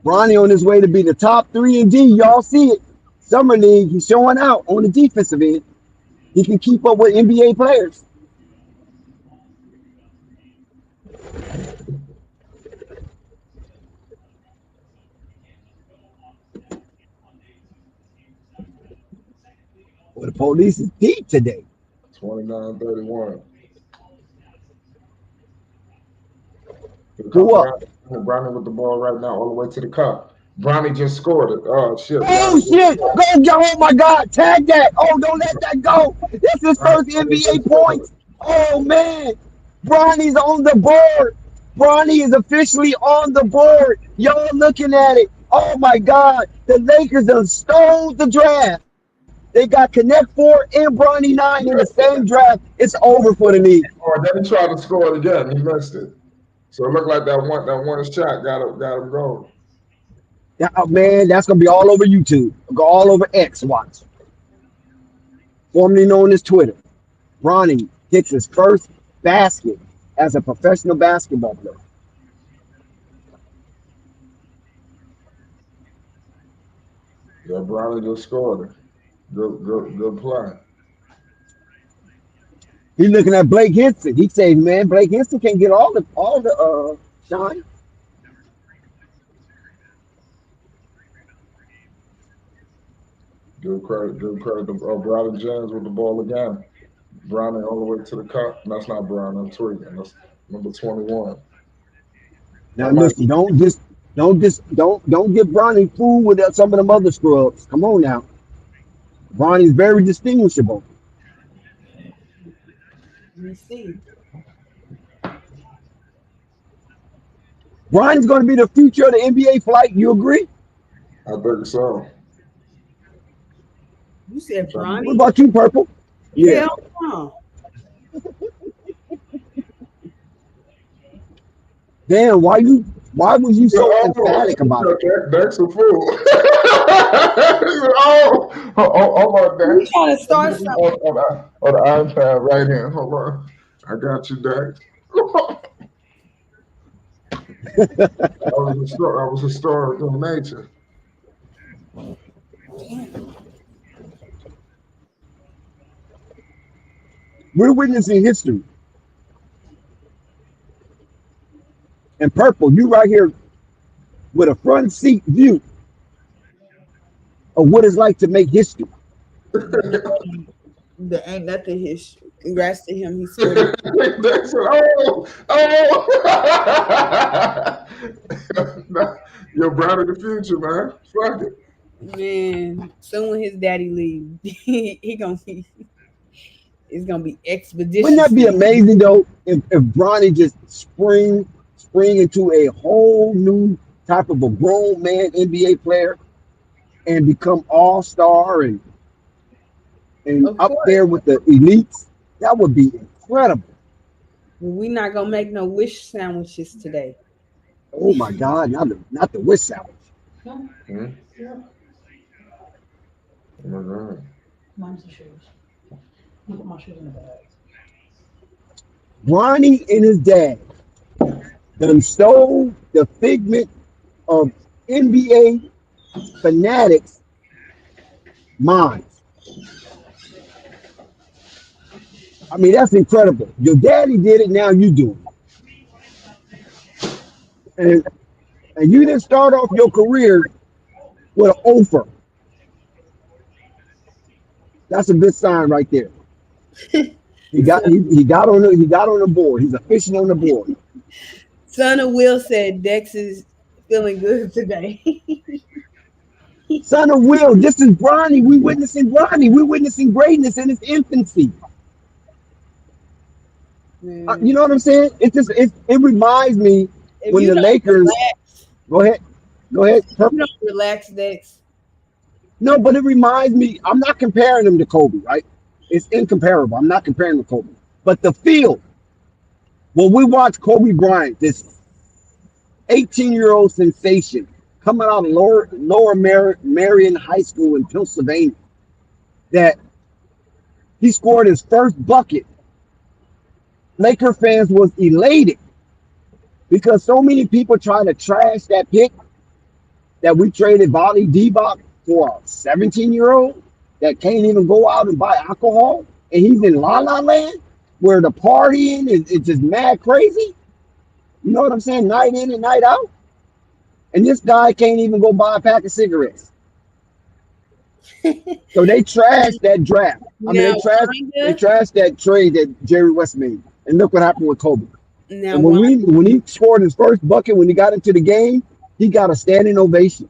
Bronny on his way to be the top 3 and D. Y'all see it. Summer League, he's showing out on the defensive end. He can keep up with NBA players. Well, the police is deep today. 29-31. Go up. Bronny with the ball right now, all the way to the cup. Bronny just scored it. Oh shit! Oh shit! Go! Oh my God! Tag that! Oh, don't let that go! That's his first NBA points. Oh man, Bronny's on the board. Bronny is officially on the board. Y'all looking at it? Oh my God! The Lakers have stole the draft. They got Connect 4 and Bronny 9 in the same draft. It's over for the league. Oh, then he tried to score it again. He missed it. So it looked like that one shot got him going. Man, that's gonna be all over YouTube. Go all over X. Watch. Formerly known as Twitter. Bronny hits his first basket as a professional basketball player. Yeah, Bronny just scored it. Good play. He's looking at Blake Hinson. He says, "Man, Blake Hinson can't get all the shine." Good credit to Bronny James with the ball again. Bronny all the way to the cup. That's not Bronny. I'm tweaking. That's number 21. Now listen, don't get Bronny fooled with some of them other scrubs. Come on now. Bronny's very distinguishable. We see. Bronny's going to be the future of the NBA flight. You agree? I think so. You said Bronny? What about you, Purple? Yeah. Hell Damn, why was you so emphatic about it? That's a fool. Hold on, Dex. You trying to start something? On the iPad right here. Hold on. I got you, Dex. I was historical in nature. We're witnessing history. And Purple, you right here with a front seat view of what it's like to make history. There ain't nothing history. Congrats to him. He scored. That's You're proud of the future, man. Fuck it. Man, soon when his daddy leaves, he gonna be. It's gonna be expeditious. Wouldn't that be amazing though? If Bronny just spring into a whole new type of a grown man NBA player and become all-star and up there with the elites, that would be incredible. We're not gonna make no wish sandwiches today. Oh my God, not the wish sandwich. Hmm? Yeah. Oh my God. Mine's the shoes. You put my shoes in the bag. Bronny and his dad done stole the figment of NBA fanatics' minds. I mean, that's incredible. Your daddy did it, now you do it. And you didn't start off your career with an offer. That's a good sign right there. He got on the board. He's officially on the board. Son of Will said Dex is feeling good today. Son of Will, this is Bronny. We witnessing Bronny. We're witnessing greatness in its infancy. You know what I'm saying? It reminds me when the Lakers. Go ahead. You don't relax, Dex. No, but it reminds me. I'm not comparing him to Kobe, right? It's incomparable. I'm not comparing him to Kobe. But the field, when we watch Kobe Bryant, this 18-year-old sensation coming out of Lower Marion High School in Pennsylvania, that he scored his first bucket. Laker fans was elated because so many people try to trash that pick that we traded Volley Divac for a 17-year-old that can't even go out and buy alcohol, and he's in La La Land where the partying is just mad crazy. You know what I'm saying? Night in and night out. And this guy can't even go buy a pack of cigarettes. So they trashed that draft. I mean, they trashed that trade that Jerry West made. And look what happened with Kobe. Now, and when he scored his first bucket, when he got into the game, he got a standing ovation.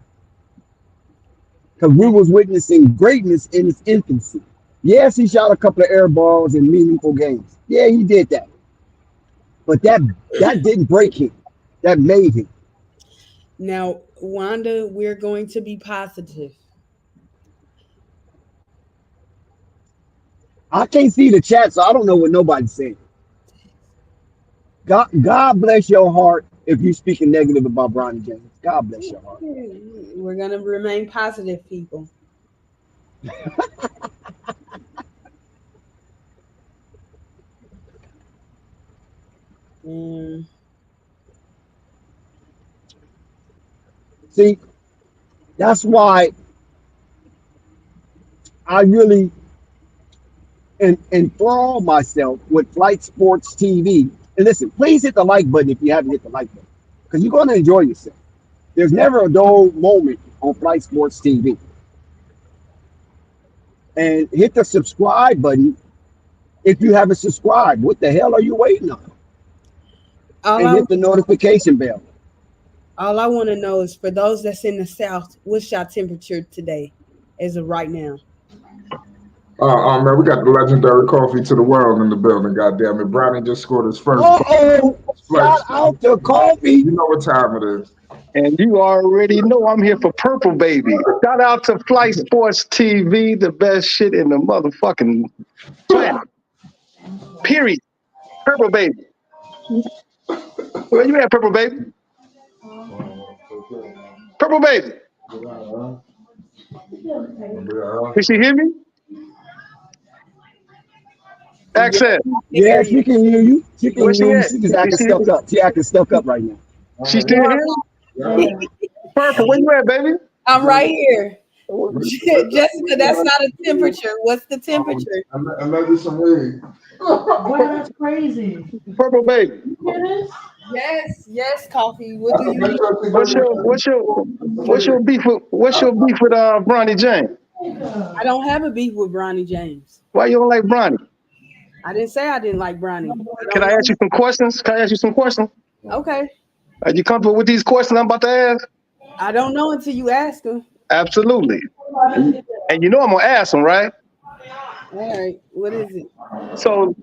because we was witnessing greatness in its infancy. Yes, he shot a couple of air balls in meaningful games. Yeah, he did that. But that didn't break him. That made him. Now, Wanda, we're going to be positive. I can't see the chat, so I don't know what nobody's saying. God bless your heart if you're speaking negative about Bronny James. God bless your heart. We're gonna remain positive, people. Mm, See, that's why I really enthrall myself with Flight Sports TV. And listen, please hit the like button if you haven't hit the like button, because you're going to enjoy yourself. There's never a dull moment on Flight Sports TV. And hit the subscribe button if you haven't subscribed. What the hell are you waiting on? And hit the notification bell. all I want to know is, for those that's in the South, what's your temperature today as of right now? Man, we got the legendary coffee to the world in the building. Goddamn it, Bronny just scored his first. Shout out to coffee. You know what time it is. And you already know I'm here for Purple Baby. Shout out to Flight Sports TV, the best shit in the motherfucking planet. Period. Purple Baby. Where you at, Purple Baby? Purple Baby. Did she hear me? Access. Yeah, she can hear you. She can Where's she hear you. at? She just acting stuck up. She acting stuck up right now. She still here? Purple, where you at, baby? I'm right here. Jessica, that's not a temperature. What's the temperature? I'm maybe some weed. Boy, that's crazy. Purple Baby. You hear this? Yes, coffee. What do you need? What's your beef with Bronny James? I don't have a beef with Bronny James. Why you don't like Bronny? I didn't say I didn't like Bronny. Can I ask you some questions? Okay. Are you comfortable with these questions I'm about to ask? I don't know until you ask them. Absolutely. And you know I'm gonna ask them, right? All right. What is it? So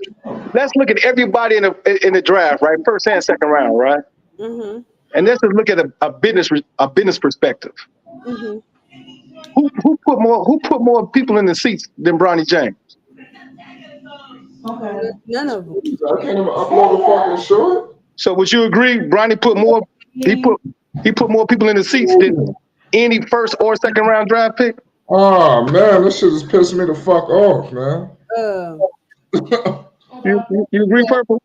let's look at everybody in the draft, right? First and second round, right? Mm-hmm. And let's just look at a business perspective. Mm-hmm. Who put more people in the seats than Bronny James? Okay. None of them. I can't even upload a fucking short. So would you agree Bronny put more? He put more people in the seats than any first or second round draft pick. Oh man, this shit is pissing me the fuck off, man. You agree, Purple?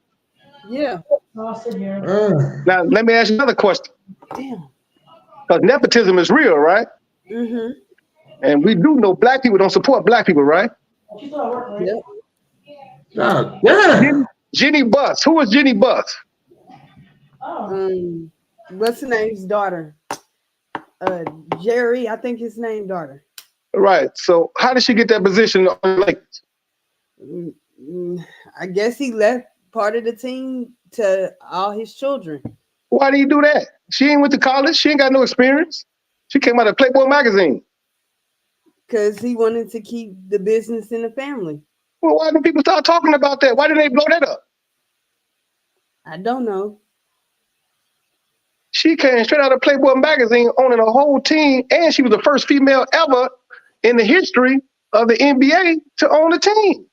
Yeah. I'll sit here. Now let me ask you another question. Damn. Because nepotism is real, right? Mm-hmm. And we do know black people don't support black people, right? She's still at work, right? Yep. God damn. Jenny Buss. Who is Jenny Buss? Oh. What's the name's daughter? Jerry, I think his name daughter. Right. So how did she get that position on the Lakers? I guess he left part of the team to all his children. Why do you do that? She ain't went to college. She ain't got no experience. She came out of Playboy magazine. Because he wanted to keep the business in the family. Well, why didn't people start talking about that? Why didn't they blow that up? I don't know. She came straight out of Playboy magazine owning a whole team, and she was the first female ever in the history of the NBA to own a team.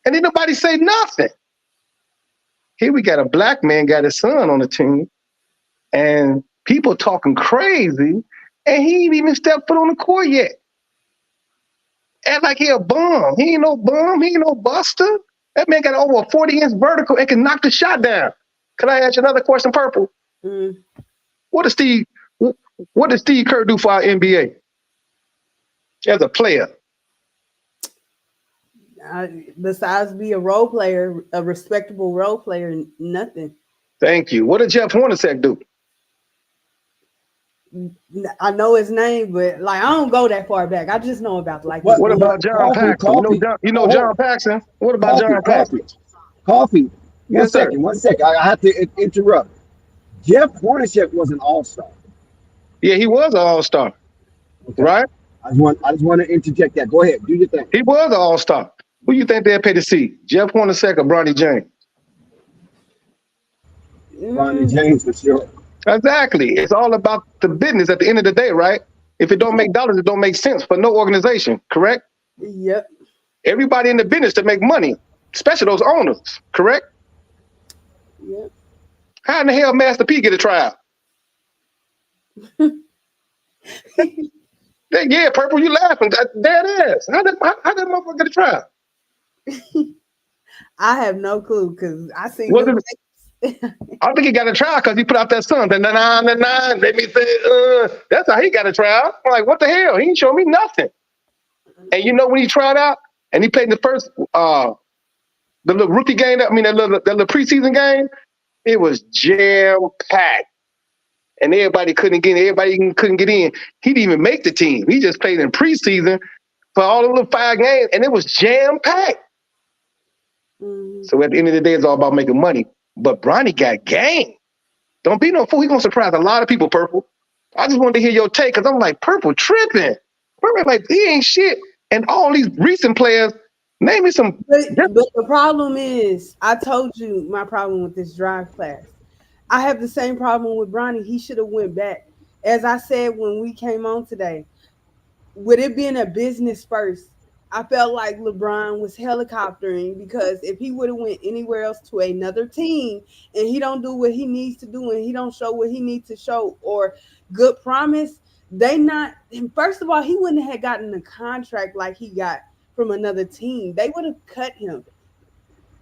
And didn't nobody say nothing. Here we got a black man got his son on the team, and people talking crazy, and he ain't even stepped foot on the court yet. Act like he a bum. He ain't no bum. He ain't no buster. That man got over a 40-inch vertical and can knock the shot down. Can I ask you another question, Purple? What does Steve Kerr do for our NBA as a player? Besides be a role player, a respectable role player, nothing. Thank you. What did Jeff Hornacek do? I know his name, but like I don't go that far back. I just know about like. What about John Paxson? You know John Paxson? What about John Paxson? Coffee. Yes, sir. One second. I have to interrupt. Jeff Hornacek was an all-star. Yeah, he was an all-star. Okay. right? I just want to interject that. Go ahead, do your thing. He was an all-star. Who you think they'll pay to see? Jeff Hornacek or Bronny James? Bronny James for sure. Exactly. It's all about the business at the end of the day, right? If it don't make dollars, it don't make sense for no organization, correct? Yep. Everybody in the business to make money, especially those owners, correct? Yep. How in the hell Master P get a tryout? Yeah, Purple, you laughing. Dead ass. How that motherfucker get a tryout? I have no clue because I see. I think he got a tryout because he put out that song. Let me say, that's how he got a tryout. I'm like, what the hell? He ain't show me nothing. And you know when he tried out and he played in the first the little rookie game, that little preseason game, it was jam-packed. And everybody couldn't get in. He didn't even make the team. He just played in preseason for all the little 5 games, and it was jam-packed. Mm-hmm. So at the end of the day, it's all about making money. But Bronny got game. Don't be no fool. He's going to surprise a lot of people, Purple. I just wanted to hear your take because I'm like, Purple tripping. Purple like, he ain't shit. And all these recent players, name me some. But the problem is, I told you my problem with this drive class. I have the same problem with Bronny. He should have went back. As I said when we came on today, with it being a business first, I felt like LeBron was helicoptering because if he would have went anywhere else to another team and he don't do what he needs to do and he don't show what he needs to show or good promise, first of all, he wouldn't have gotten a contract like he got from another team. They would have cut him.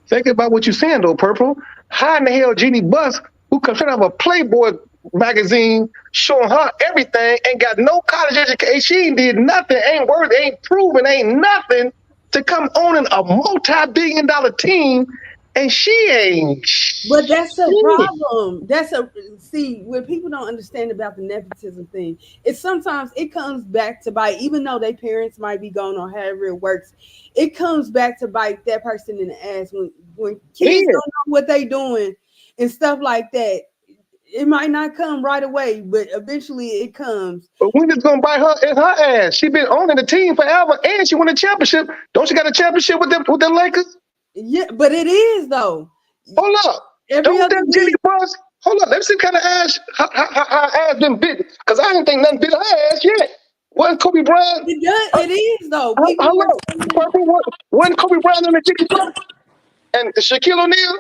Think about what you're saying, though, Purple. How in the hell Jeannie Buss, who comes out of a Playboy magazine showing her everything, ain't got no college education, she ain't did nothing, ain't worth, ain't proven, ain't nothing, to come owning a multi-billion-dollar team, and she ain't. But that's a problem. See, what people don't understand about the nepotism thing is sometimes it comes back to bite, even though their parents might be gone or however it works, it comes back to bite that person in the ass when kids don't know what they doing and stuff like that. It might not come right away, but eventually it comes. But when it's gonna bite her in her ass? She been owning the team forever, and she won a championship. Don't she got a championship with the Lakers? Yeah, but it is though. Hold up. Don't that Jeannie Buss? Hold up. Let me see what kind of ass her ass been bit. Because I didn't think nothing bit her ass yet. Wasn't Kobe Bryant? It is though. Wasn't Kobe Bryant on the Jeannie Buss? And Shaquille O'Neal?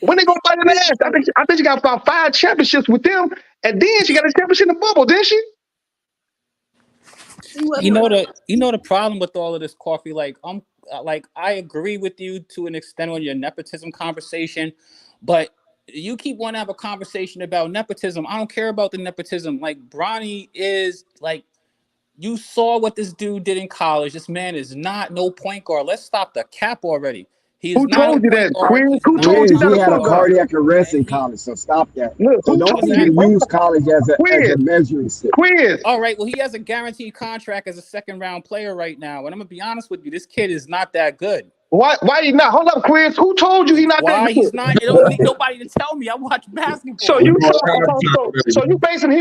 When they gonna fight in the ass? I think she got about 5 championships with them, and then she got a championship in the bubble, didn't she? You know the problem with all of this, Coffee. Like I agree with you to an extent on your nepotism conversation, but you keep wanting to have a conversation about nepotism. I don't care about the nepotism. Like Bronny is like, you saw what this dude did in college. This man is not no point guard. Let's stop the cap already. Who told you that, Quinn? Who told you that? He had a cardiac arrest in college, so stop that. Look, so don't even use college as a measuring stick. Quiz. All right, well, he has a guaranteed contract as a second-round player right now, and I'm gonna be honest with you, this kid is not that good. Why he not? Hold up, Quiz. Who told you he not that good? Why he's not? It don't need nobody to tell me. I watch basketball. So you basing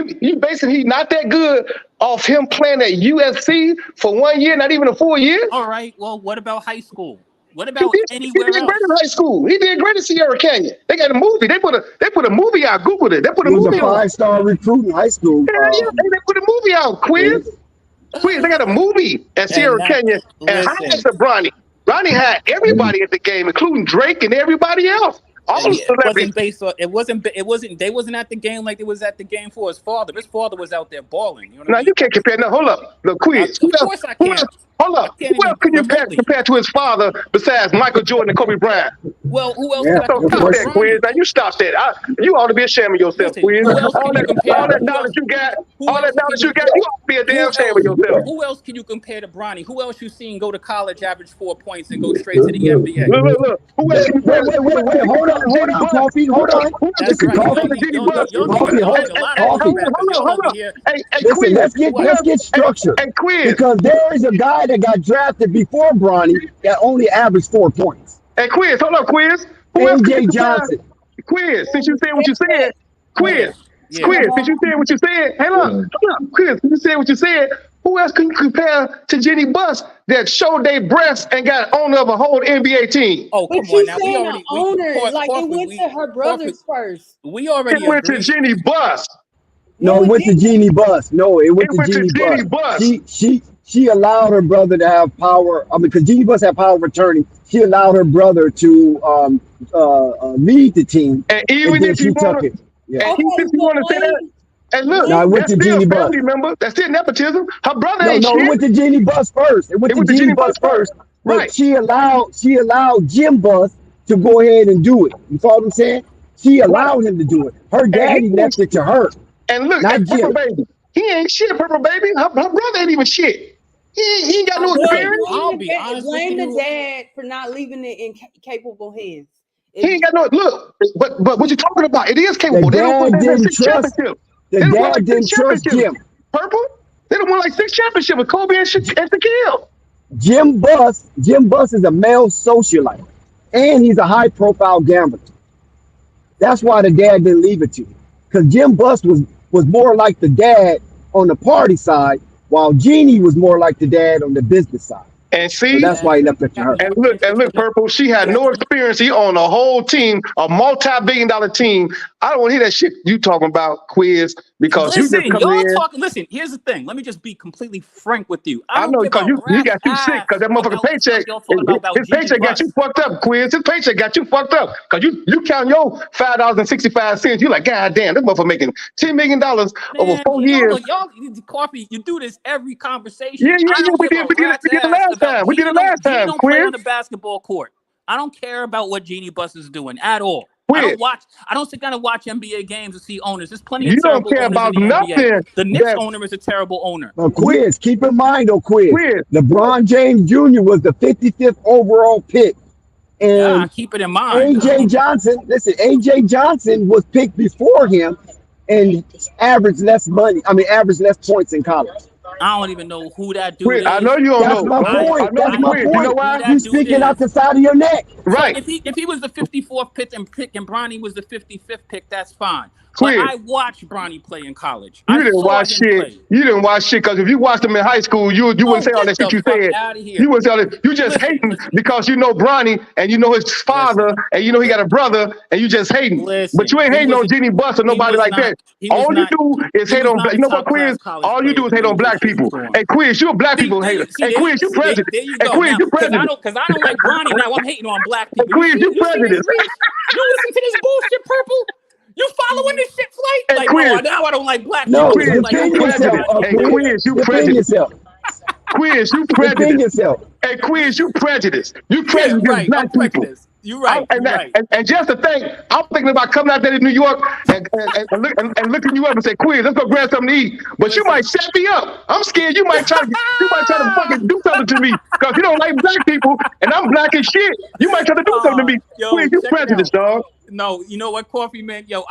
he not that good off him playing at USC for 1 year, not even a full year? All right, well, what about high school? What about anywhere else? He did great in high school. He did great in Sierra Canyon. They got a movie. They put a movie out. Googled it. They put a movie out. He was a 5-star recruit in high school. Yeah, they put a movie out. Quiz. They got a movie at Sierra Canyon. And how is the Bronny? Bronny had everybody at the game, including Drake and everybody else. It wasn't they wasn't at the game like it was at the game for his father. His father was out there balling. You know what I mean? You can't compare. No, hold up. Look, Quiz. Of course I can. Hold up. Who else can you compare to his father besides Michael Jordan and Kobe Bryant? Well, who else? Stop that, Quiz. Now you stop that. You ought to be ashamed of yourself, Quiz. All that knowledge you got, you ought to be a damn shame of yourself. Who else can you compare to Bronny? Who else you seen go to college, average 4 points, and go straight to the NBA? Look. Who else? Wait. Hold on, Coffee. Hold on. That's right. Listen, let's get structured. Because there is a guy that got drafted before Bronny that only averaged 4 points. Hey, Quiz, hold up, Quiz. AJ Johnson. Quiz, since you said what you said, Quiz. Yeah. Quiz, did you say what you said? Hey, look, Quiz, you said what you said. Who else can you compare to Jenny Buss that showed their breasts and got owner of a whole NBA team? Oh, But come you on now. saying the owner, like it went to her Corford, brothers first. we It already went to agreed. Jenny Buss. No, it went to Jeannie Buss. No, it went It to went to Jeannie Jenny Buss. Buss. She allowed her brother to have power. I mean, because Jeannie Buss had power of attorney. She allowed her brother to lead the team, And and even then if you she took want it. to, Yeah. and even if you want to say that, and look, No, it went that's to still Jeannie a Buss. family member. That's still nepotism. Her brother No, ain't no, shit. it went to Jeannie Buss first. It went to Jeannie Buss first. But Right. she allowed Jim Buss to go ahead and do it. You follow what I'm saying? She allowed him to do it. Her daddy left it to her. And look, not and Purple Jim. Baby, he ain't shit, Purple Baby. Her brother ain't even shit. He ain't got no experience. I'll be honest with Blame the you. dad for not leaving it in capable hands. He ain't got no look. But what you talking about? It is The capable. They don't win dad like didn't six trust. championships. The They don't win dad like didn't six trust championships. Jim. Purple. They don't win like six championships with Kobe and Shaquille. Jim Buss is a male socialite, and he's a high-profile gambler. That's why the dad didn't leave it to him, because Jim Buss was more like the dad on the party side, while Jeannie was more like the dad on the business side. And So see, that's why he left it to her. and look, Purple. She had no experience. He owned a whole team, a multi-billion-dollar team. I don't want to hear that shit you talking about, Quiz, because you just Listen, coming y'all in. talking. Listen, here's the thing. Let me just be completely frank with you. I I don't know give because a he got rat's you sick ass because that motherfucking about the stuff paycheck, y'all talking about his Gigi paycheck got you Buss. fucked up, Quiz. His paycheck got you fucked up because you count your $5.65. You like, God damn, this motherfucker making $10 million over Man, 4 years. y'all, Coffee, you do this every conversation. Yeah, I don't we give did, a we did it, rat's we did it ass last about time. We did it last Genie time, don't play Quiz. on the basketball court. I don't care about what Genie Buss is doing at all. Quiz. I don't sit down and watch NBA games to see owners. There's plenty You of don't terrible care owners in about the NBA. nothing The Knicks that owner is a terrible owner. Quiz, keep in mind, Quiz, Quiz. LeBron James Jr. was the 55th overall pick. Yeah, And keep it in mind. AJ Johnson was picked before him and averaged less points in college. I don't even know who that dude Quiz. I is. know you don't That's know. my I point. know That's you my Quiz. You know point. why? You speaking out the side of your neck. So Right. if he was the 54th pick and Bronny was the 55th pick, that's fine. But Quiz. I watched Bronny play in college. You I didn't saw watch him shit. play. You didn't watch shit because if you watched him in high school, you wouldn't No, say all get that shit the you fuck said. out of here. You wouldn't say all that. You just Listen, hating listen. because you know Bronny and you know his father Listen. and you know he got a brother and you just hating. Listen, But you ain't he hating on was- Jeannie Buss or he nobody was like not- that. he was All you not- do is he hate was on. not You a know what, top-class Quiz? college All you player do is the hate way on you black just shitting people. on him. Hey, Quiz, you a black people hater. Hey, Quiz, you prejudice. There you Hey, go. Quiz, Now, you because prejudice. I don't like Bronny. Now I'm hating on black Hey, people. Quiz, you You see this, prejudice. Reese? You listen to this bullshit, Purple? You following this shit, Flake? Hey, Like, Quiz. no, now I don't like black No, people. Quiz, Like, you defend I'm yourself. prejudice. Hey, Quiz, Quiz, you defend prejudice. yourself. Quiz, you Defend prejudice. yourself. Hey, Quiz, you prejudice. You yeah, prejudice you're against right. black I'm people. prejudiced. You're right. You're right. And just to think, I'm thinking about coming out there to New York and looking you up and say, Quiz, let's go grab something to eat. But you Listen. might set me up. I'm scared you might try to fucking do something to me because you don't like black people and I'm black as shit. You might try to do something to me. Yo, Quiz, you check it prejudice, out. dog. No, you know what, Coffee Man? Yo,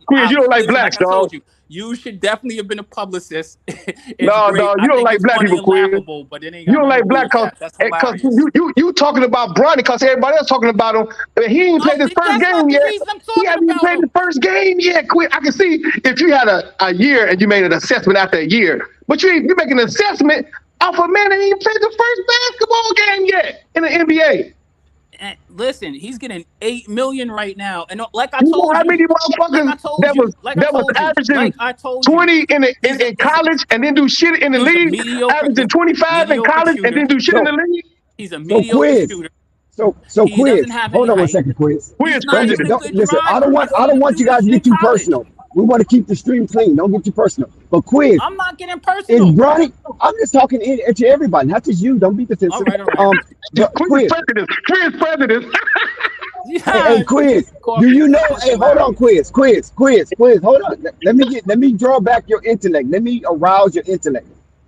Quiz, you don't like listen, blacks, like I told dog. you, you should definitely have been a publicist. It's No, great. dog, I you don't think like it's black funny people, and Quiz. laughable, but it ain't You got don't nothing like to do black with that. That's because hilarious. you talking about Bronny because everybody else talking about him. But he ain't played his first That's not game the yet. reason I'm He talking hasn't even about played him. the first game yet. Quit. I can see if you had a year and you made an assessment after a year, but you're making an assessment off a man that ain't played the first basketball game yet in the NBA. And listen, he's getting $8 million right now, and like I You know told how you, many motherfuckers that was averaging 20 in college and then do shit in the he's a league, mediocre, averaging 25 in college and shooter. then do shit in the league? He's a So mediocre Quiz. shooter. So He Quiz. doesn't have Hold any on one height. second, Quiz. Quiz He's not even prejudice. a good Listen, I driver. don't want you guys to get too personal. We want to keep the stream clean. Don't get too personal. But Quiz, I'm not getting is personal. Bronny? I'm just talking to everybody, not just you. Don't be defensive. All right. But Quiz Quiz. prejudice. Hey, Quiz. Do you know? Hey, hold on, Quiz. Hold on. Let me draw back your intellect. Let me arouse your intellect.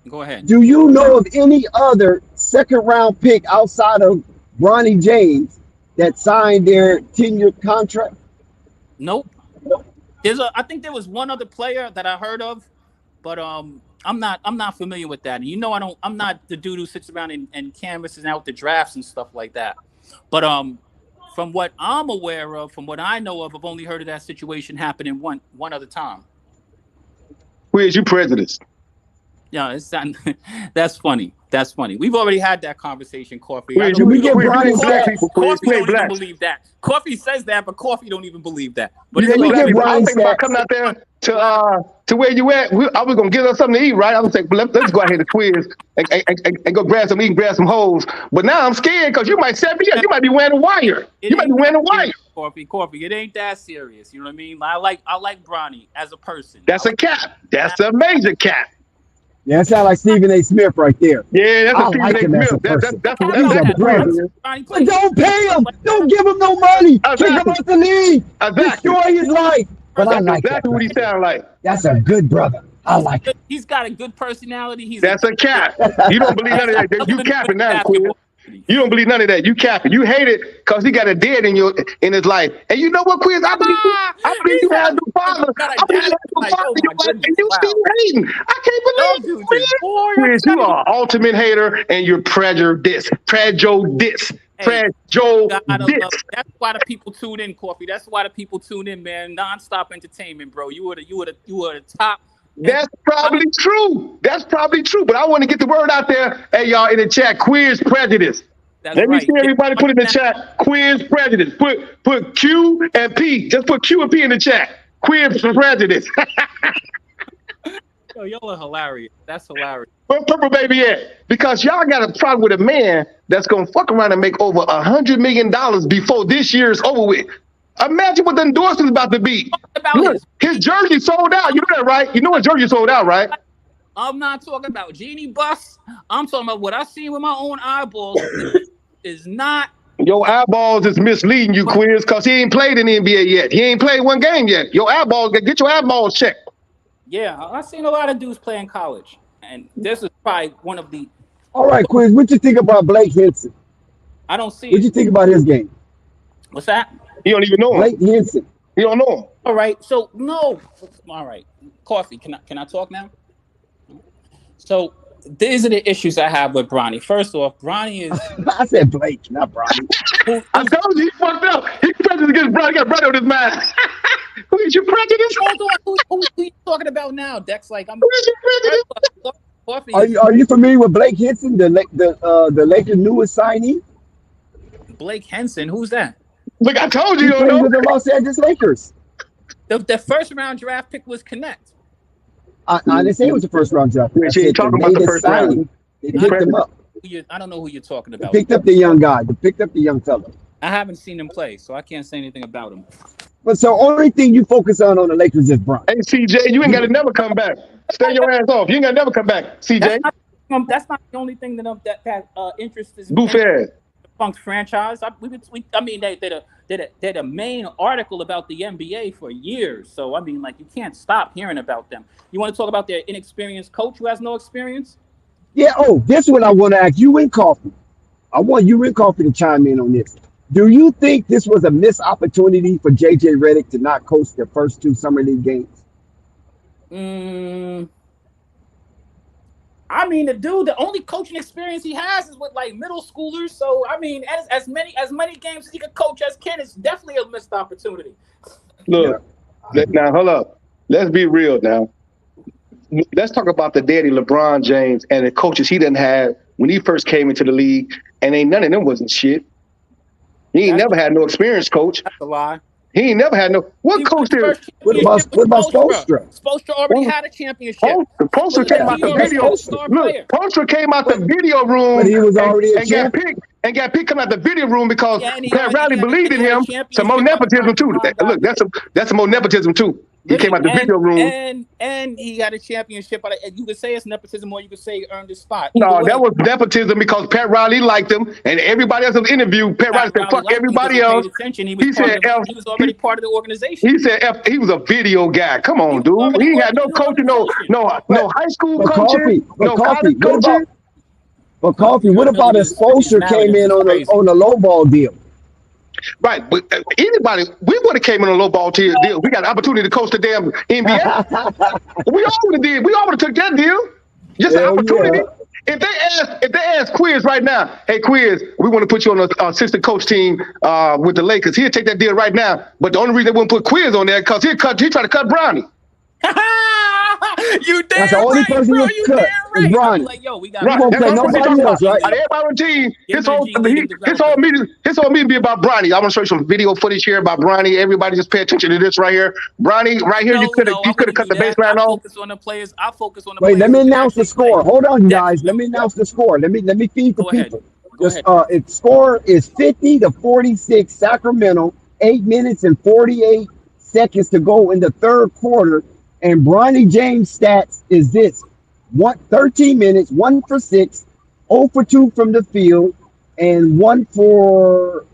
Go ahead. Do you know of any other second round pick outside of Bronny James that signed their 10-year contract? Nope. I think there was one other player that I heard of, but I'm not familiar with that. And you know, I'm not the dude who sits around and canvasses out the drafts and stuff like that. But from what I'm aware of, from what I know of, I've only heard of that situation happening one other time. Quiz, you prejudiced. Yeah, it's not, that's funny. That's funny. We've already had that conversation, Coffee. Quiz, we get Quiz, Bronny you black people, Quiz. Coffee You don't ain't black. even believe that. Coffee says that, but Coffee don't even believe that. But You it's ain't all black get people. I Bronny was thinking about stats. coming out there to where you at. I was gonna get us something to eat, right? I was like, let's go ahead and quiz and go grab some eat and grab some hoes. But now I'm scared because you might set me up. You might be wearing a wire. It You might be ain't wearing a that wire. serious, Coffee. It ain't that serious. You know what I mean? I like Bronny as a person. That's a cap. That's a major cap. Yeah, that sounds like Stephen A. Smith right there. Yeah, that's I a Stephen like A. him as a Smith. person. That's He's a brother. Bronny But plays. don't pay him. Don't give him no money. Kick him Exactly. out the league. Exactly. Destroy his life. But I That's like that. exactly what he brother. sound like. That's a good brother. I like him. He's got a good personality. He's That's a cap. You don't believe none of that. You capping now, Quiz. You don't believe none of that. You capping. You hate it because he got a dead in his life. And you know what, Quiz? I believe you had no father. I believe you had no father in your life, and you still hating. I can't believe it, Quiz. Quiz, you are an ultimate hater, and you're prejudiced. Prejudiced. That's why the people tune in, Coffee. That's why the people tune in, man. Non-stop entertainment, bro. You were the top. That's probably true. That's probably true. But I want to get the word out there. Hey, y'all, in the chat, quiz prejudice. Let me see everybody put in the chat, quiz prejudice. Put Q and P. Just put Q and P in the chat. Quiz prejudice. Yo, y'all are hilarious. That's hilarious. Where Purple Baby at? Because y'all got a problem with a man that's going to fuck around and make over $100 million before this year is over with. Imagine what the endorsement's about to be. Look, his jersey sold out. You know that, right? You know his jersey sold out, right? I'm not talking about Genie Bus. I'm talking about what I seen with my own eyeballs. Is not. Your eyeballs is misleading you, Quiz, because he ain't played in the NBA yet. He ain't played one game yet. Your eyeballs, get your eyeballs checked. Yeah, I've seen a lot of dudes play in college. And this is probably one of the. All right, Quiz, what you think about Blake Henson? I don't see What you think about his game? What's that? You don't even know him. Blake Henson. You don't know him. All right. So, no. All right. Coffee, can I talk now? So, these are the issues I have with Bronny. First off, Bronny is. I said Blake, not Bronny. I told you he fucked up. He prejudiced against Bronny. He got Bronny on his mind. Who is your prejudice? Hold on. Who are you talking about now, Dex? Like, I'm. Who is your prejudice? Coffee. Are you familiar with Blake Henson, the Lakers' newest signee? Blake Henson? Who's that? Look, I told He you. You plays don't with know. the Los Angeles Lakers. The first round draft pick was Connect. I didn't say it was the first round draft. Yeah, she ain't talking about the first round. They picked him up. I don't know who you're talking They about. picked up the young guy. They picked up the young fella. I haven't seen him play, so I can't say anything about him. But so only thing you focus on the Lakers is Bronny. Hey, CJ, you ain't got to never come back. Stay your ass off. You ain't got to never come back, CJ. That's not the only thing that interests me. Goof ass. Punk's franchise. They're the main article about the NBA for years. So I mean, like, you can't stop hearing about them. You want to talk about their inexperienced coach who has no experience? Yeah. Oh, this is what I want to ask you and Coffee. I want you and Coffee to chime in on this. Do you think this was a missed opportunity for JJ Redick to not coach their first two summer league games? I mean, the only coaching experience he has is with like middle schoolers. So I mean, as many games as he could coach as Ken is definitely a missed opportunity. Look, now hold up. Let's be real now. Let's talk about the daddy LeBron James and the coaches he didn't have when he first came into the league, and ain't none of them wasn't shit. He ain't never had no experienced coach. That's a lie. He ain't never had no. What coach did? What about Spoelstra? Spoelstra already had a championship. Poster came out the video. Look, Poster came out the video room. But he was already a got picked coming out the video room because Pat Riley believed in him. Some more nepotism too. Look, that's some more nepotism too. He came out the video room. And he got a championship. You could say it's nepotism or you could say he earned his spot. No, that was nepotism because Pat Riley liked him and everybody else was interviewed. Pat Riley said, fuck everybody else. He said he was already part of the organization. He said he was a video guy. Come on, dude. He ain't had no coaching, no high school coaching, no college coaching. But Coffee, what about if Spoelstra came in on a low ball deal? Right, but anybody, we would have came in a low ball deal. We got an opportunity to coach the damn NBA. We all would have did. We all would have took that deal. Just an opportunity. Yeah. If they ask Quiz right now, hey Quiz, we want to put you on the assistant coach team with the Lakers. He'll take that deal right now. But the only reason they wouldn't put Quiz on there because he tried to cut Bronny. You damn That's the only right, person bro. that's You cut. damn right. Is Bronny. Like, yo, we got. Right. won't That's play what I'm nobody talking else, about. right? Out of everybody on the team, Give him a G League his whole meeting be about Bronny. I'm gonna show you some video footage here about Bronny. Everybody just pay attention to this right here. Bronny, right here, you could have cut the baseline I off. focus on the players. I focus on the Wait, players. let me who can announce the actually play. score. Hold on, you Dex, guys. Let me announce the score. Let me feed the Go ahead. people. Go ahead. Its score is 50-46 Sacramento. 8 minutes and 48 seconds to go in the third quarter. And Bronny James' stats is this: 13 minutes, 1 for 6, 0 for 2 from the field, and 1 for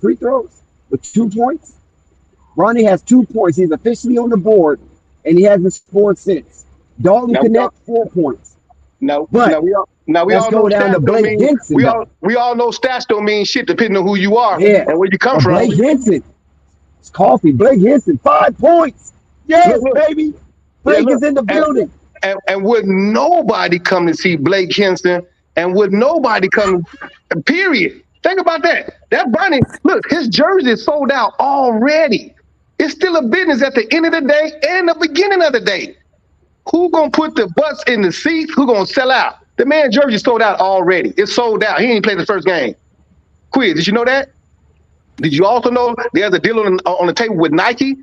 free throws with 2 points. Bronny has 2 points. He's officially on the board, and he hasn't scored since. Dalton Connect 4 points. No, But now we all let's know go down to stats don't Blake mean Henson. we all know stats don't mean shit depending on who you are Yeah. and where you come from. Blake Henson. It's coffee. Blake Henson, 5 points. Yes, Look. baby. Blake is in the building. And would nobody come to see Blake Henson? And would nobody come? Period. Think about that. That Bronny, look, his jersey is sold out already. It's still a business at the end of the day and the beginning of the day. Who gonna put the butts in the seats? Who gonna sell out? The man jersey sold out already. It's sold out. He ain't played the first game. Quiz, did you know that? Did you also know there's a deal on the table with Nike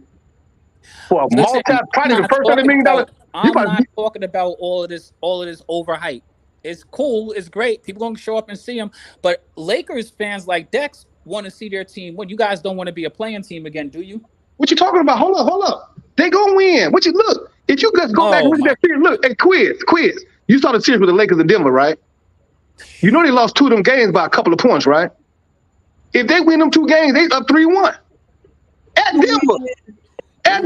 for a probably the first $100 million? I'm not talking about all of this overhype. It's cool, it's great. People gonna show up and see him. But Lakers fans like Dex want to see their team win. You guys don't want to be a playing team again, do you? What you talking about? Hold up. They gonna win. What you look? If you just go back and look at that series, look, hey, quiz. You saw the series with the Lakers in Denver, right? You know they lost 2 of them games by a couple of points, right? If they win them 2 games, they up 3-1. At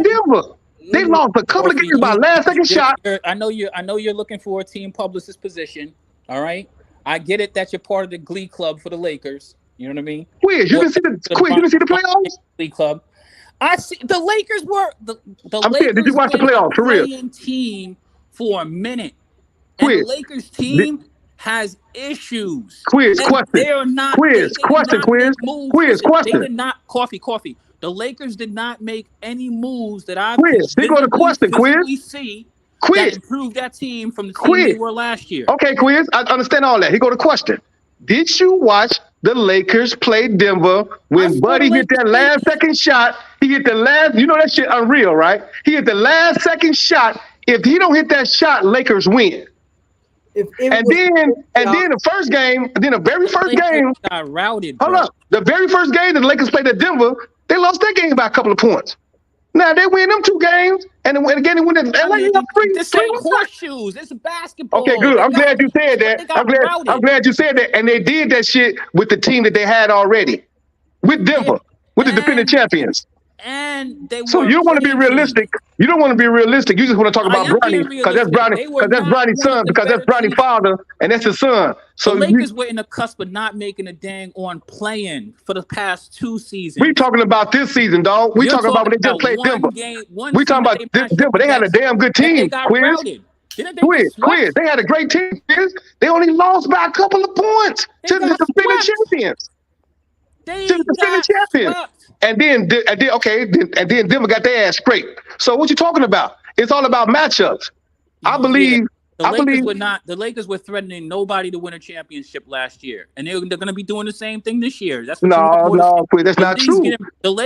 Denver. They lost a couple of games by last second shot. I know you're looking for a team publicist position. All right. I get it that you're part of the Glee Club for the Lakers. You know what I mean? Quiz, you didn't see the playoffs? Glee Club. I see the Lakers were the I'm Lakers. saying, did you watch the playoffs for real? Playing team for a minute. Quiz. And the Lakers team has issues. Quiz, and question. They are not. Quiz, question. They did not. Coffee. The Lakers did not make any moves that I they go to question. Quiz. See Quiz. that improved that team from the team they were last year. Okay, Quiz. I understand all that. Here go to question. Did you watch the Lakers play Denver when Buddy hit that last second shot? He hit the last. You know that shit unreal, right? He hit the last second shot. If he don't hit that shot, Lakers win. And then the first game, the very first game got routed. Hold up. The very first game that the Lakers played at Denver, they lost that game by a couple of points. Now they win them 2 games, and again they win it. This ain't horseshoes. It's basketball. Okay, good. I'm glad you said that. I'm glad you said that. And they did that shit with the team that they had already, with Denver, with the defending champions. And they so you don't want to be realistic. You don't want to be realistic. You just want to talk about Bronny because that's Bronny, because that's Bronny's son, because that's Bronny's father, and that's his son. So the Lakers were in the cusp of not making a dang on playing for the past 2 seasons. We talking about this season, dog. We talking about when they just played Denver. We talking about Denver. They had a damn good team. Quiz. They had a great team. Quiz. They only lost by a couple of points to the defending champions. And then Denver got their ass scraped. So what you talking about? It's all about matchups. I believe the Lakers were threatening nobody to win a championship last year, and they're going to be doing the same thing this year. That's what Quid, that's not true. Since you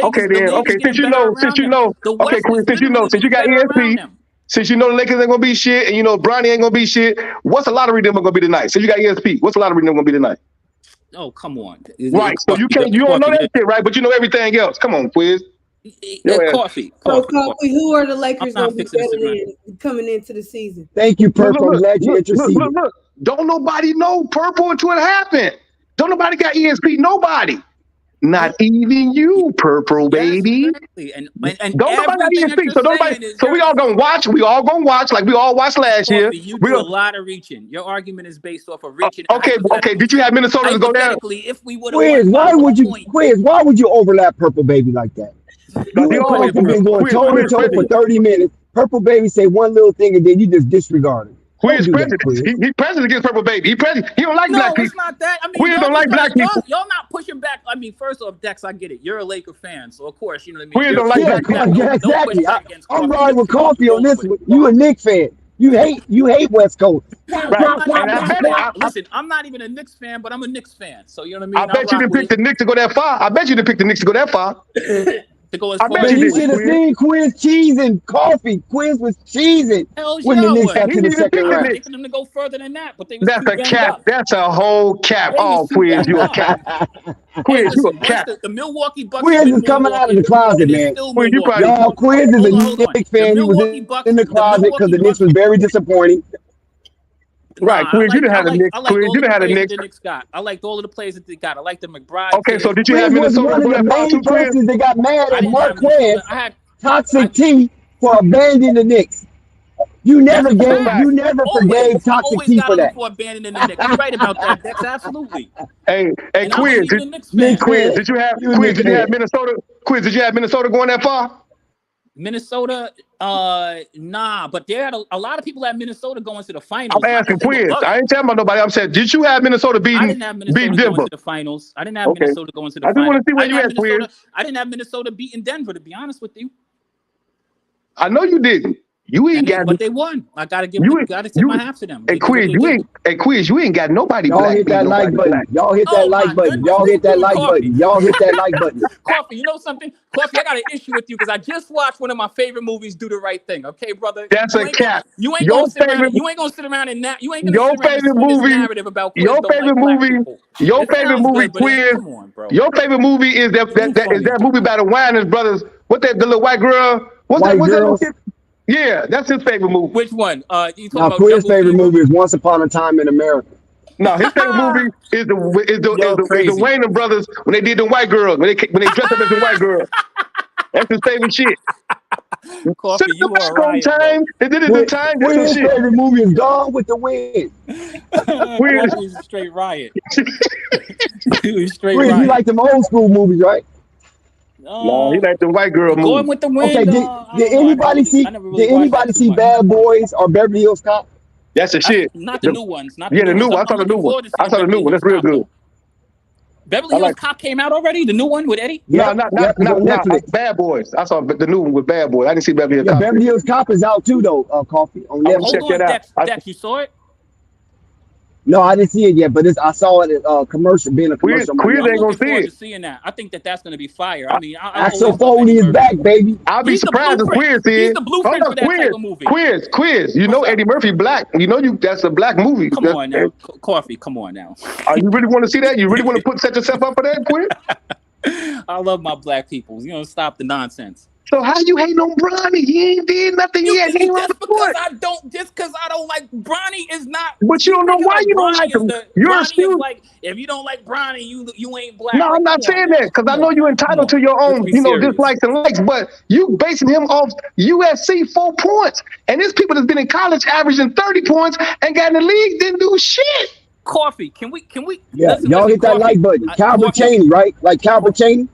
got ESP, since you know the Lakers ain't gonna be shit, and you know Bronny ain't gonna be shit, what's the lottery number gonna be tonight? So you got ESP. What's the lottery number gonna be tonight? Oh, come on. Right. So you don't know that shit, right? But you know everything else. Come on, Quiz. Coffee. Who are the Lakers going to be better coming into the season? Thank you, Purple. I'm glad you interceded. Look. Don't nobody know Purple until it happened. Don't nobody got ESP. Nobody. Not even you, Purple, baby. Exactly. And don't nobody got ESP. So we all gonna watch. We all gonna watch like we all watched last year. You do a lot of reaching. Your argument is based off of reaching. Okay. Did you have Minnesota to go down? If we would Quiz, why would you overlap Purple Baby like that? You and Purple been going toe to toe for 30 minutes. Purple Baby say one little thing and then you just disregard it. Quiz do that, president. Quiz. He president against Purple Baby. He president. He don't like No, black it's people. not that. I mean, Quiz y'all don't like just black people. Y'all not pushing back. I mean, first off, Dex, I get it. You're a Laker fan, so of course, you know what I mean. Quiz don't like Yeah, black people. exactly. pushback against I'm Coffee. riding with You're Coffee on this with one. it. You a Knicks fan. You hate West Coast. Right. I'm And I not- bet listen, I'm not even a Knicks fan, but I'm a Knicks fan. So you know what I mean. I bet you didn't pick the Knicks to go that far. I bet you didn't pick the Knicks to go that far. to go as I far bet Man, as you you did, should have Quiz. seen Quiz cheesing Coffee. Quiz was cheesing Hell when the yeah, Knicks I got was. to the He didn't second pick the round. Knicks. Taking them to go further than that, but they was That's too a banged cap. up. That's a whole cap. They was Oh, too Quiz, banged you a up. cap. Hey, Quiz, you listen, a cap. the Milwaukee Bucks Quiz have is been coming out of the Milwaukee, closet, and it's man. still Quiz, you Milwaukee. probably Y'all, Quiz is Hold a on. Knicks fan. He was in the closet because the Knicks was very disappointing. Right, Nah, Quiz, you done had a Knicks. I like Quiz, all you the done had a players Knicks. that the Knicks got. I liked all of the players that they got. I like the McBride. Okay, so kid. did you have Quiz was Minnesota one of go the that far main too, Quiz? persons that got mad I at didn't have Mark Minnesota. Quinn, Toxic T, for abandoning the Knicks. You never forgave Toxic always T got for on that. for abandoning the Knicks. You're right about that. That's absolutely. Hey, And I Quiz, wasn't even a Knicks fan. Knicks Quiz, fan. did you have You a Quiz? Knicks Did you have fan. Minnesota? Quiz, did you have Minnesota going that far? Minnesota, nah, but there had a lot of people at Minnesota going to the finals. I'm Not asking that they were Quiz. bugging. I ain't talking about nobody. I'm saying, did you have Minnesota I didn't have Minnesota beating going Denver? to the finals. I didn't have Okay. Minnesota going to the I just finals. want to see where I didn't you have at, Quiz. Minnesota. I didn't have Minnesota beating Denver, to be honest with you. I know you didn't. You ain't got. But they won. I gotta give. Gotta tip my hat to them. Hey, Quiz, you ain't. Hey, Quiz, you ain't got nobody Y'all black. hit that beating like nobody button. black. Y'all hit that Oh, like my button. goodness. Y'all hit that Dude, like Coffee. button. Y'all hit that like button. Coffee, you know something? Coffee, I got an issue with you because I just watched one of my favorite movies, Do the Right Thing. Okay, brother. That's a cap. You ain't Your gonna sit around. favorite- You ain't gonna sit around and you ain't gonna Your sit around and favorite spin this movie. narrative about Quiz Your don't favorite like black movie. people. Your It favorite sounds movie, good, but Quiz. come on, bro. Your favorite movie is that movie about the Winans brothers. What that the little white girl? What's White that? girls. Yeah, that's his favorite movie. Which one? You talking Now, about Quiz's Jungle favorite Fever? movie is Once Upon a Time in America. No, his favorite movie is the crazy. Wayne brothers when they did the white girls when they dressed up as the white girls. That's his favorite shit. Coffee, Sit you back are on right. time. They did it in time. That's Quiz's some shit. favorite movie is Gone with the Wind. Coffee is a straight riot. He's straight Quiz, you riot. like them old school movies, right? No, he like the white girl Going movie. with the wind. Okay, did anybody see Bad Boys or Beverly Hills Cop? That's the shit. Not the new ones. Not the Yeah, the new new one. I ones. saw the new one. I saw the new one. That's real good. Beverly Hills Cop came out already. The new one with Eddie. No, Yep, not it's on Netflix. Bad Boys. I saw the new one with Bad Boys. I didn't see Beverly Hills Yeah, Cop. Beverly Hills Cop is out too, though. Coffee on I Netflix. wanna check Hold on, that out. Dex, you saw it? No, I didn't see it yet, but I saw it at commercial, being a commercial. on my Quiz Netflix. ain't gonna Looking forward see to it. seeing that. I think that's going to be fire. I mean, Axel Foley is back, baby. I'll be He's the surprised if blueprint. Quiz is. He's the blueprint for that type of movie. Quiz. You know What's up? Eddie Murphy black. You know that's a black movie. Come on now, Coffee. Come on now. You really want to see that? You really want to set yourself up for that, Quiz? I love my black people. You know, stop the nonsense. So how you hating on Bronny? He ain't did nothing yet. He ain't Just on the because court. I don't like Bronny is not. But you don't know why you don't like him. You're Bronny still. is like, if you don't like Bronny, you ain't black. No, I'm not saying that because I know you're entitled to your own, dislikes and likes. But you basing him off USC 4 points, and there's people that's been in college averaging 30 points and got in the league didn't do shit. Coffee, can we? Yeah, listen, y'all hit that Coffee. like button. Calvert Cheney, right? Like Calvert Cheney.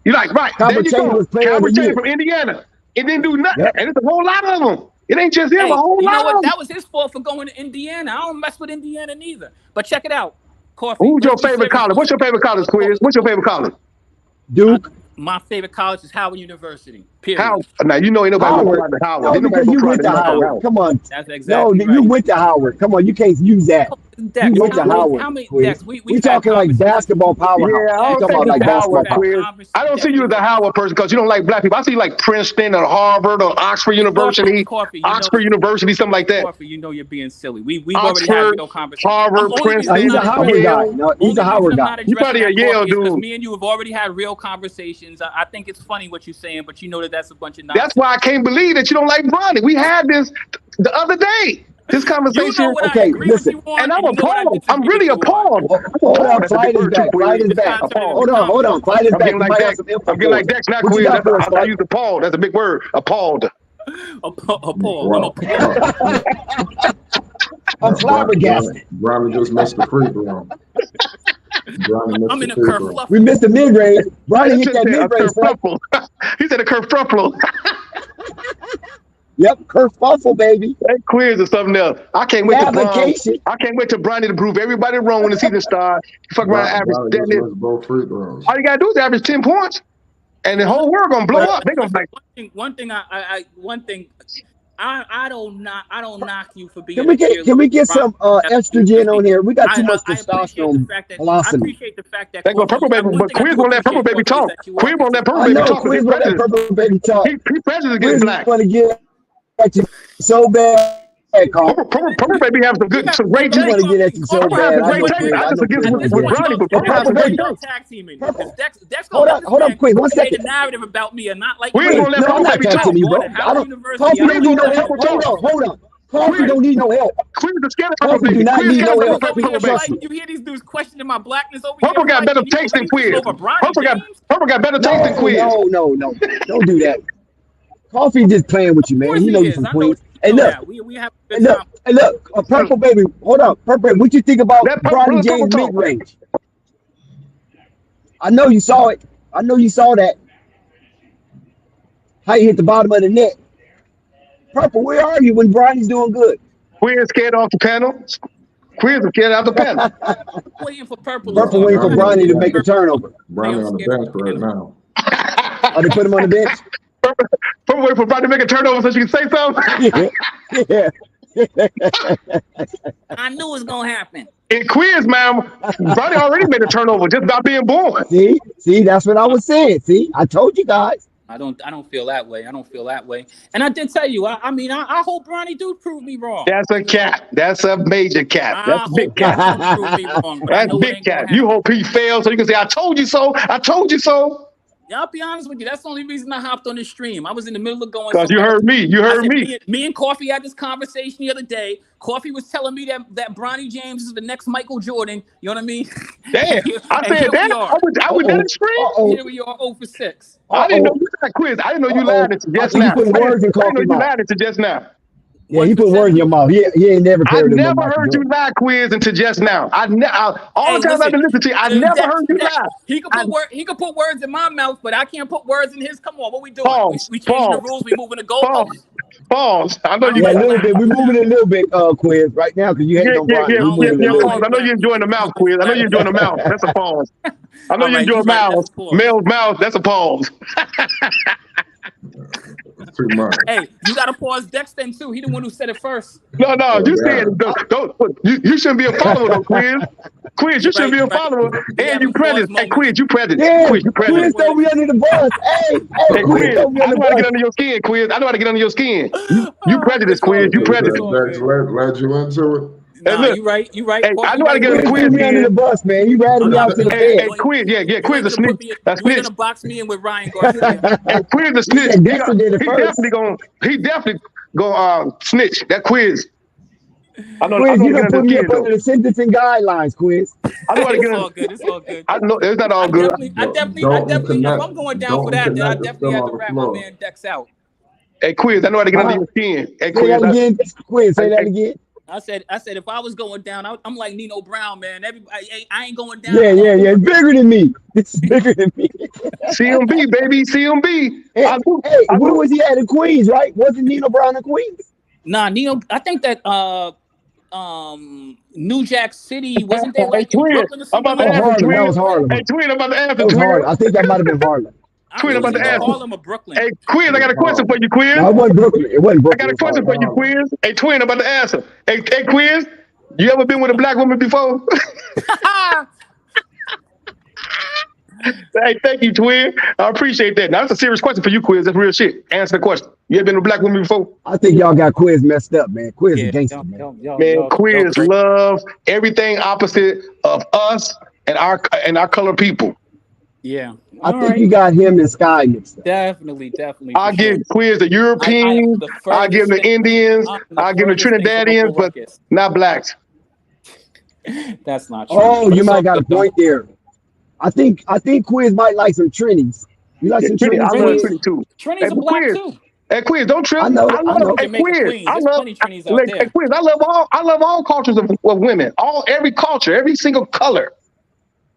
You like right? Calvert Cheney was player of Calvert the Cheney year. from Indiana. It didn't do nothing, Yep. and it's a whole lot of them. It ain't just him. Hey, A whole you lot know of what? them. That was his fault for going to Indiana. I don't mess with Indiana neither. But check it out, Coffee. Who's your let's be favorite serious. college? What's your favorite college, Quiz? What's your favorite college? Duke. My favorite college is Howard University. Period. How? Now you know ain't nobody Howard. going to Howard. No, Ain't nobody because you gonna went try to Howard. Come on. That's No, exactly right. you went to Howard. Come on, you can't use that. Dex, You went to Howard. How many Quiz. Dex? We had talking like conversations. basketball powerhouse. Yeah, I We don't talking think about you're like the basketball Howard, powerhouse. Quiz. I don't see you as a Howard person because you don't like black people. I see you like Princeton or Harvard or Oxford University, Coffee, Oxford University, something like that. Coffee, you know you're being silly. We've already had Oxford, real conversations. Harvard, Princeton. He's a Howard guy. No, he's a Howard guy. You probably a Yale Because dude. me and you have already had real conversations. I think it's funny what you're saying, but you know that's a bunch of nonsense. That's why I can't believe that you don't like Bronny. We had this the other day. This conversation. You know what I Okay, agree listen. with you on, And I'm you know what I appalled. I'm disagree really with you on. appalled. Hold on, That's a Flight big is word, back. too, Flight is Quiz. back. Appalled. Hold on. Flight is I'm back. getting You might have some info I'm getting like for us. Dex, not What you Quiz. got for us, I Flight? use appalled. That's a big word. Appalled. Appalled. I'm appalled. I'm flabbergasted. Bronny just missed the free throw. I'm in a kerfluffle. We missed the mid range. Ronnie hit that He said mid a range. kerfuffle. He said a kerfuffle. Yep, kerfuffle, baby. That quiz is something else. I can't wait to Navigation. Bronny to prove everybody wrong when the season starts. Fuck around average. Just missed both free throws. All you gotta do is average 10 points, and the whole world gonna blow up. They gonna be like, one thing I don't knock you for being. Can we get some estrogen on here? We got too much testosterone I velocity. appreciate the fact that they go Purple Baby, but Quiz won't let Purple Baby talk. Quiz won't let Purple I Baby know talk. Quiz won't let Purple Baby talk. He prejudice against Quiz black. want to get at you so bad, Carl. Purple Baby has some great He want takes. to get at you so Purple has bad. some great takes. I just against with Bronny, but Purple has some great takes. Hold up, quick, 1 second. The narrative about me and not like. Quiz won't let Purple Baby talk. Me, bro. Coffee don't need no help. Hold on. Coffee don't need no help. Quiz is scared of Purple Coffee do Baby. not Quiz need no scared help. of Purple Baby. You hear these dudes questioning my blackness over Purple here? got better taste than Quiz. Purple got better taste than Quiz. No. Don't do that. Coffee just playing with you, man. He knows you from Queens. Hey, look. We have a good time. Hey, look. Purple Baby. Hold up. Purple Baby. What you think about Bronny James Purple mid-range? I know you saw it. I know you saw that. How you hit the bottom of the net. Purple, where are you when Bronny's doing good? Quiz scared off the panel. Quiz is scared off the panel. Waiting for Purple. Purple waiting for Bronny to make a turnover. Bronny on the bench right now. Oh, they put him on the bench? Purple waiting for Bronny to make a turnover so she can say something. Yeah. I knew it was gonna happen. In Quiz, man, Bronny already made a turnover just about being born. See, that's what I was saying. See, I told you guys. I don't feel that way. And I did tell you. I hope Bronny do prove me wrong. That's a cap. That's a major cap. That's a big cap. Prove me wrong, That's big cap. You hope he fails so you can say, "I told you so. I told you so." Yeah, I'll be honest with you. That's the only reason I hopped on this stream. I was in the middle of going. Because you heard me. You heard me. Me and Coffee had this conversation the other day. Coffee was telling me that Bronny James is the next Michael Jordan. You know what I mean? Damn. I said that. I was in the stream. Here we are, 0 for 6. I didn't know you got Quiz. I didn't know you lied into just now. I didn't know you lied into just now. Yeah, you put words in your mouth. He ain't never I never heard you lie, Quiz, until just now. All the times I've been listening to you, I never heard you lie. He could put words in my mouth, but I can't put words in his. Come on, what we doing? We changing the rules. We moving the goalposts. Pause. I know you. Yeah, a little bit. We're moving a little bit, Quiz, right now because you hate no Bronny. Pause. I know you're enjoying the mouth, Quiz. I know you're enjoying the mouth. That's a pause. I know you're enjoying mouths. Male's mouth. That's a pause. Too much. Hey, you gotta pause Dexter too. He the one who said it first. No, you said don't. You shouldn't be a follower, though, Quiz. Quiz, you shouldn't be a follower, and you prejudice. Hey, Quiz, you prejudice. Yeah, Quiz, you prejudice. Quiz throw me under the bus. Hey, Quiz, I know how to get under your skin, Quiz. I know how to get under your skin. You prejudice, Quiz. You prejudice. Led you into it. Nah, you right. Hey, I know how to get under Quiz. Me under the bus, man. You ratted me out to the bed. Hey, Quiz, Quiz a snitch. You're gonna box me in with Ryan Garcia. Hey, Quiz a snitch. He definitely gonna snitch. That Quiz. I know. Quiz, you don't put me up under the sentencing guidelines, Quiz. I know how to get all good. It's all good. I know it's not all good. I definitely. If I'm going down for that, then I definitely have to wrap my man Dex out. Hey, Quiz, I know how to get under your skin. Hey, Quiz, say that again. Quiz, say that again. I said, if I was going down, I'm like Nino Brown, man. Everybody, I ain't going down. Yeah. It's bigger than me. It's bigger than me. CMB, baby, CMB. Hey, where was he at in Queens, right? Wasn't Nino Brown in Queens? Nah, Nino. I think that New Jack City wasn't there like in Brooklyn or something? That was Harlem. Hey, Twin, I'm about to ask you, Twin. I think that might have been Harlem. Twin, I'm about to ask Harlem or Brooklyn. Hey, Quiz, I got a question for you, Quiz. No, it wasn't Brooklyn. I got a question for you, Quiz. Hey, Twin, I'm about to answer. Hey, Quiz, you ever been with a black woman before? Hey, thank you, Twin. I appreciate that. Now, that's a serious question for you, Quiz. That's real shit. Answer the question. You ever been with a black woman before? I think y'all got Quiz messed up, man. Quiz is a gangster, man. Quiz loves everything opposite of us and our color people. Yeah. I think you got him and Sky mixed up. Definitely. I'll give Quiz the Europeans, I'll give them the Indians, I'll give them the Trinidadians, but not blacks. That's not true. Oh, you might got a point there. I think Quiz might like some Trinis. You like some Trinis? I love Trini too. Trini's a black too. Hey, Quiz, don't trip. I know. Hey, Quiz, I love all cultures of women. Every culture, every single color.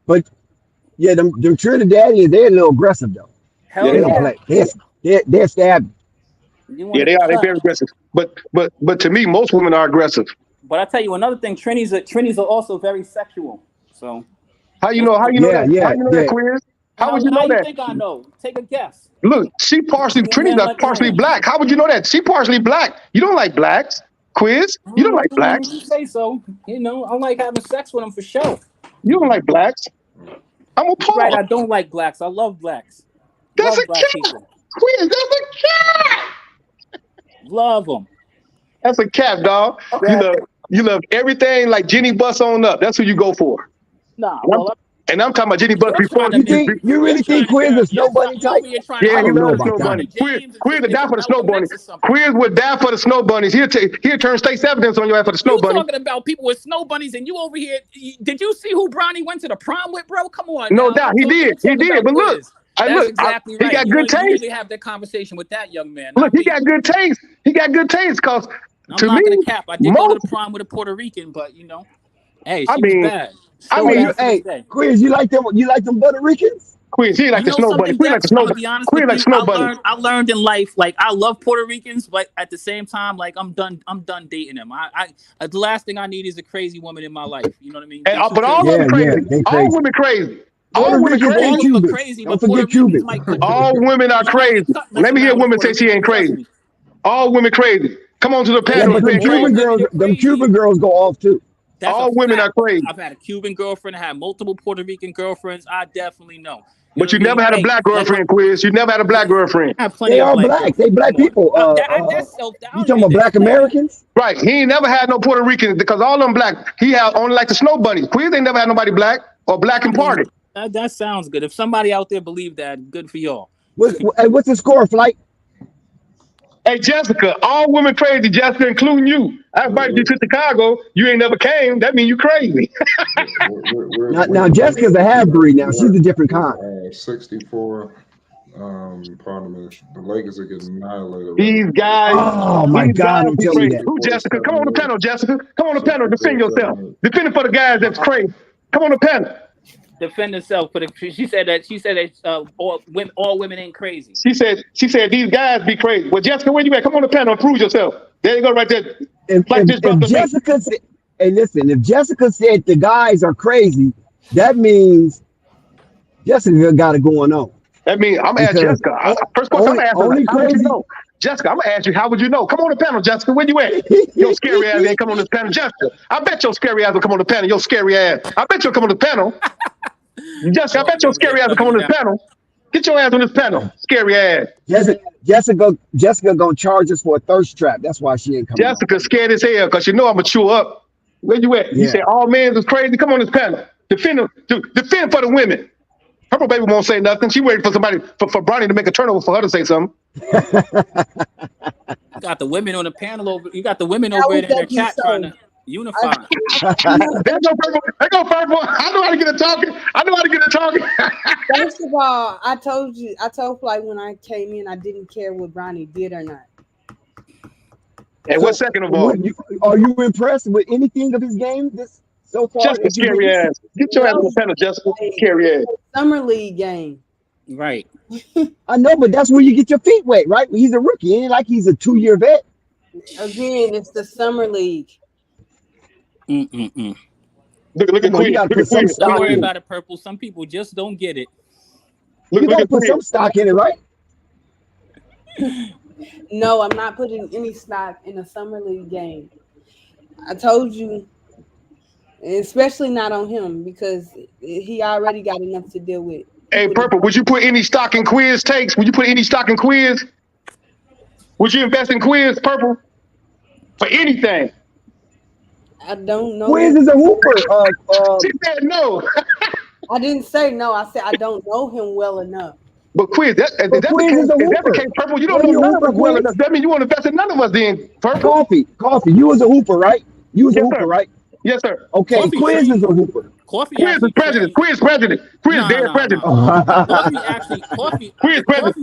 But yeah, them Trinidadians, they're a little aggressive though. Hell they don't play. They're stabbing. Yeah, they are. They're very aggressive. But to me, most women are aggressive. But I tell you another thing, Trinis are also very sexual. So how you know that? How you know that, Quiz? How would you know that? How you think I know? Take a guess. Look, Trini's are partially black. How would you know that? She partially black. You don't like blacks, Quiz. You don't like blacks. You say so. You know, I like having sex with them for sure. You don't like blacks. I'm appalled. Right, I don't like blacks. I love blacks. That's love a cat. Quiz, that's a cat. Love them. That's a cat, dog. Okay. You love everything like Jenny Bus on up. That's who you go for. Nah, and I'm talking about Jenny Bus before. You really think Quiz is Snow Bunny type? Yeah, he loves Snow Bunny. Quiz would die for the Snow Bunny. Quiz would die for the Snow Bunnies. He'll turn state's evidence on your ass for the Snow Bunny. You talking about people with Snow Bunnies and you over here? Did you see who Bronny went to the prom with, bro? Come on. No doubt, he did. But look. That's exactly right. He got good taste. You usually have that conversation with that young man. Look, he got good taste. Because I'm not gonna cap. I did go to the prom with a Puerto Rican, but you know, hey, she was bad. Hey, Quiz, you like them? You like them Puerto Ricans? Quiz, he like the Snow Bunny. Quiz like the Snow Bunny. Quiz like Snow Bunny. I learned in life, like I love Puerto Ricans, but at the same time, like I'm done dating them. The last thing I need is a crazy woman in my life. You know what I mean? But all women crazy. All women crazy. All women crazy. Don't forget Cubans. All women are crazy. Let me hear women say she ain't crazy. All women crazy. Come on to the panel. Yeah, but them Cuban girls go off too. All women are crazy. I've had a Cuban girlfriend. I had multiple Puerto Rican girlfriends. I definitely know. But you never had a black girlfriend, Quiz. You never had a black girlfriend. They are black. They black people. You talking about black Americans? Right. He ain't never had no Puerto Ricans because all them black. He had only like the Snow Bunny. Quiz ain't never had nobody black or black and party. That sounds good. If somebody out there believe that, good for y'all. What's the score, Flight? Hey, Jessica, all women crazy, Jessica, including you. I invited you to Chicago. You ain't never came. That means you crazy. Now, Jessica's a half-breed now. She's a different kind. 64. Pardon me. The Lakers are getting annihilated. These guys. Oh, my God. I'm telling you that. Who, Jessica? Come on the panel, Jessica. Come on the panel. Defend yourself. Defend it for the guys that's crazy. Come on the panel. Defend herself for the. She said that all women ain't crazy. She said these guys be crazy. Well, Jessica, where you at? Come on the panel and prove yourself. There you go, right there. If Jessica said, hey, listen, if Jessica said the guys are crazy, that means Jessica got it going on. That means I'm gonna ask Jessica. First question I'm gonna ask her, how would you know? Jessica, I'm gonna ask you, how would you know? Come on the panel, Jessica. Where you at? Your scary ass ain't come on this panel, Jessica. I bet your scary ass will come on the panel. Your scary ass. I bet you'll come on the panel. Jessica, I bet your scary ass will come on this panel. Get your ass on this panel, scary ass. Jessica gonna charge us for a thirst trap. That's why she ain't coming. Jessica scared as hell because you know I'm gonna chew up. Where you at? You say all men is crazy. Come on this panel. Defend for the women. Purple baby won't say nothing. She waiting for somebody for Bronny to make a turnover for her to say something. You got the women on the panel over. You got the women over there in their chat trying to unify. There go Purple. I know how to get it talking. First of all, I told Flight when I came in, I didn't care what Bronny did or not. And what second of all? Are you impressed with anything of his game so far? Just a scary ass. Get your ass on the panel, Jessica. Scary ass. Summer League game. Right. I know, but that's where you get your feet wet, right? He's a rookie. It ain't like he's a 2-year vet. Again, it's the Summer League. Look at Queen. Don't worry about it, Purple. Some people just don't get it. You gotta put some stock in it, right? No, I'm not putting any stock in a Summer League game. I told you, especially not on him because he already got enough to deal with. Hey, Purple, would you put any stock in Quiz takes? Would you put any stock in Quiz? Would you invest in Quiz, Purple? For anything? I don't know. Quiz is a hooper. She said no. I didn't say no. I said I don't know him well enough. But Quiz, if that's the case, Purple, you don't know none of us well enough. That means you won't invest in none of us then, Purple. Coffee. You was a hooper, right? Right? Yes, sir. Okay, Coffee Quiz is a hooper. Coffee Quiz is president. Quiz president. Quiz dead president. Coffee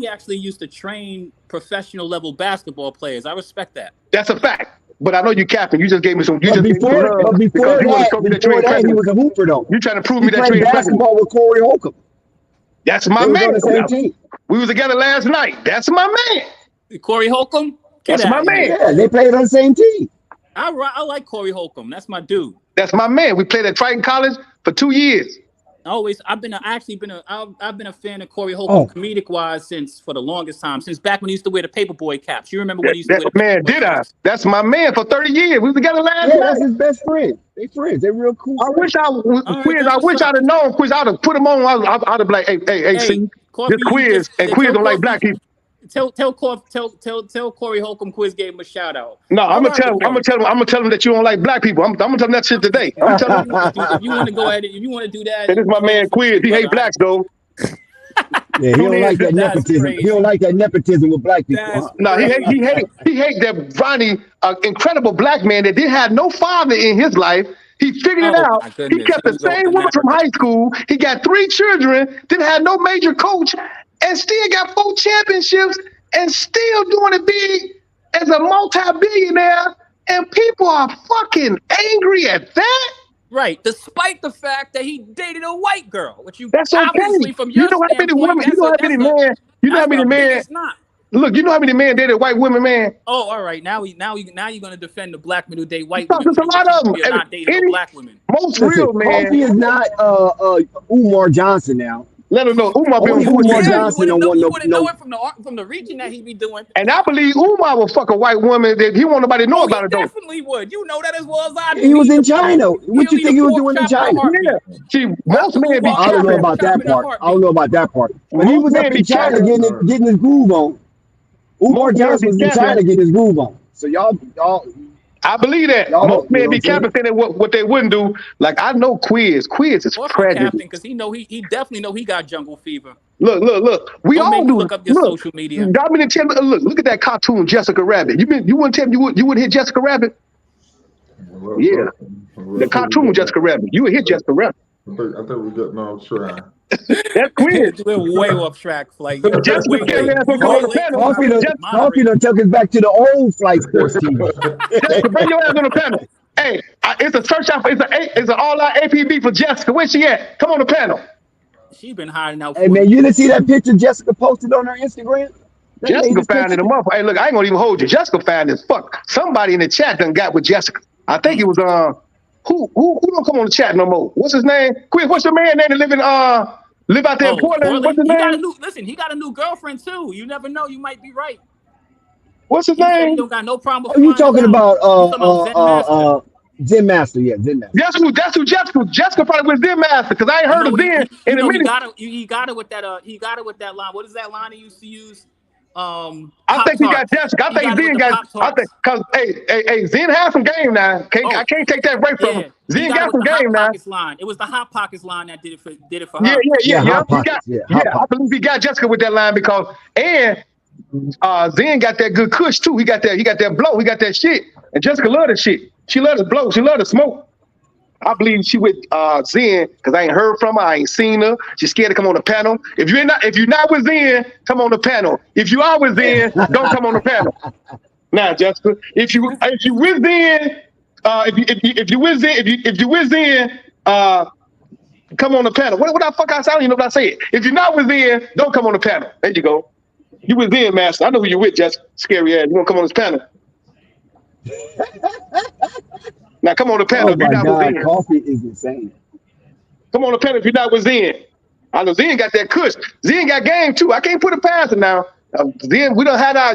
actually used to train professional level basketball players. I respect that. That's a fact. But I know you capping. You just gave me some. Before that, he was a hooper though. You trying to prove me that you ain't basketball with Corey Holcomb. That's my man. We was together last night. That's my man. Corey Holcomb. That's my man. Yeah, they played on the same team. I like Corey Holcomb. That's my dude. That's my man. We played at Triton College for 2 years. I've been a fan of Corey Holcomb comedic wise for the longest time, since back when he used to wear the paperboy caps. You remember when he used to wear the man? Did I? That's my man for 30 years. We was together last night. That's his best friend. They friends. They're real cool. I wish I'd have known Quiz. I'd have put him on. I'd have been like, hey, see, this Quiz and Quiz don't like black people. Tell Corey Holcomb Quiz gave him a shout out. No, I'm gonna tell him that you don't like black people. I'm gonna tell him that shit today. I'm telling him. If you want to go ahead, if you want to do that, this is my man Quiz. He hate blacks though. Yeah, he don't like that nepotism. He don't like that nepotism with black people. No, he hate that Bronny, incredible black man that didn't have no father in his life. He figured it out. He kept the same woman from high school. He got 3 children. Didn't have no major coach. And still got 4 championships and still doing it big as a multi-billionaire. And people are fucking angry at that. Right, despite the fact that he dated a white girl, which that's obviously from your standpoint, you know how many men, look, you know how many men dated white women, man? Oh, all right. Now you're gonna defend the black men who date white women. There's a lot of them. You're not dating no black women. Most real man. Kofi is not Umar Johnson now. Let him know. Umar Johnson don't want you wouldn't know it from the reaching that he be doing. And I believe Umar will fuck a white woman that he want nobody to know about it. He definitely would. You know that as well as I do. He was in China. What you think he was doing in China? Yeah. See, most men be. I don't know about that part. But he was up in China getting his groove on. Umar Johnson was in China getting his groove on. So y'all. I believe that. Most men be capping saying what they wouldn't do. Like, I know Quiz. Quiz is prejudice. Because he definitely know he got jungle fever. Look. We all do. Look up your social media. Look at that cartoon, Jessica Rabbit. You wouldn't tell me you would hit Jessica Rabbit? Yeah. The cartoon Jessica Rabbit. You would hit Jessica Rabbit. I think we're getting off track. That's Quiz. We're way off track. Like, Coffee done took us back to the old flight sports team. Jessica, bring your ass on the panel. Hey, it's a search out. It's an all-out APB for Jessica. Where's she at? Come on the panel. She been hiding out. Hey man, you didn't see that picture Jessica posted on her Instagram? Jessica found it a month. Hey, look, I ain't gonna even hold you. Jessica found this. Fuck. Somebody in the chat done got with Jessica. I think it was who don't come on the chat no more? What's his name? Quick, what's your man name that live out there in Portland? What's his name? He got a new girlfriend too. You never know. You might be right. What's his name? You don't got no problem. Are you talking about Zen Master? Yeah, Zen Master. That's who Jessica probably was Zen Master, because I ain't heard of Zen in a minute. He got it with that line. What is that line he used to use? I think he got Jessica. I think Zen got. I think because hey, Zen has some game now. I can't take that away from him. Zen got some game now. It was the Hot Pockets line that did it for her. Yeah. I believe he got Jessica with that line because Zen got that good kush too. He got that blow. He got that shit. And Jessica love that shit. She love the blow. She love the smoke. I believe she with Zen because I ain't heard from her. I ain't seen her. She's scared to come on the panel. If you're not with Zen, come on the panel. If you are with Zen, don't come on the panel. Now, Jessica, if you with Zen, if you with Zen, come on the panel. What the fuck I don't even know what I said. If you're not with Zen, don't come on the panel. There you go. You with Zen, Master. I know who you with, Jessica. Scary ass. You want to come on this panel? Now come on the panel if you're not with Zen. Coffee is insane. Come on the panel if you're not with Zen. I know Zen got that kush. Zen got game too. I can't put it past him now. Zen, we don't have our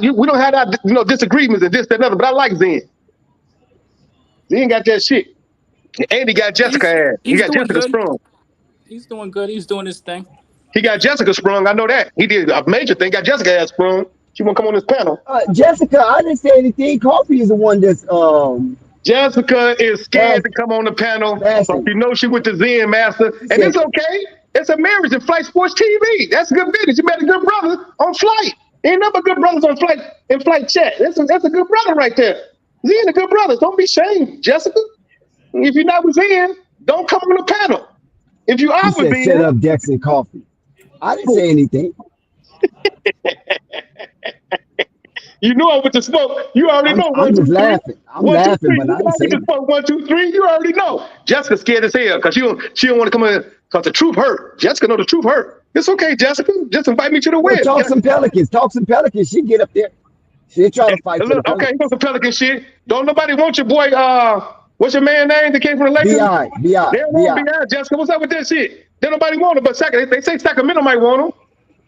disagreements and this, that, and other, but I like Zen. Zen got that shit. And he got Jessica ass. He got Jessica sprung. He's doing good. He's doing his thing. He got Jessica sprung. I know that. He did a major thing. Got Jessica ass sprung. She won't come on this panel. Jessica, I didn't say anything. Coffee is the one that's Jessica is scared to come on the panel. So you know she with the Zen Master. And it's okay. It's a marriage in Flight Sports TV. That's good business. You met a good brother on Flight. Ain't nothing but good brothers on Flight in Flight Chat. That's a good brother right there. Zen a good brother. Don't be ashamed, Jessica. If you're not with Zen, don't come on the panel. If you are with Zen, shut up, Dex and Coffee. I didn't say anything. You know I'm with the smoke. You already know. I'm just laughing. I'm laughing, but I didn't say anything. 1, 2, 3. You already know. Jessica's scared as hell because she don't want to come in because the truth hurt. Jessica know the truth hurt. It's okay, Jessica. Just invite me to the wedding. Talk some Pelicans. She get up there. She trying to fight for the Look, okay, Pelicans. you want some Pelican shit. Don't nobody want your boy, what's your man name that came from the Lakers? They don't want B.I. Jessica. What's up with that shit? They nobody want him, but they say Sacramento might want him.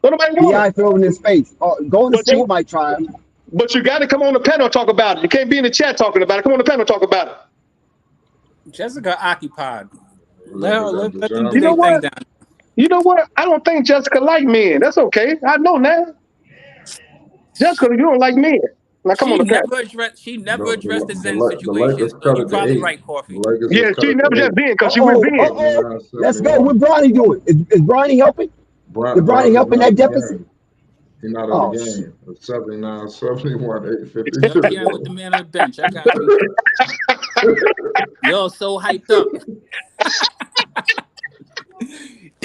Don't nobody want him. B.I. throwing in space. Golden But State you- might try him. But you got to come on the panel and talk about it. You can't be in the chat talking about it. Come on the panel and talk about it. Jessica occupied. Let them do You know their thing what? down. You know what? I don't think Jessica like men. That's okay. I know now. Jessica, you don't like men. Now come on the panel. She never addressed the Zen the situation. Lakers So cut you're it to probably 8. right, Coffee. The Lakers Yeah, just cut she it to never 8. just been because she was being. Let's go. What Bronny doing? Is Bronny helping? Is Bronny helping that deficit? He's not in the game. It's 79, 71, 850. You're dealing with the man on the bench. I got you. You're so hyped up.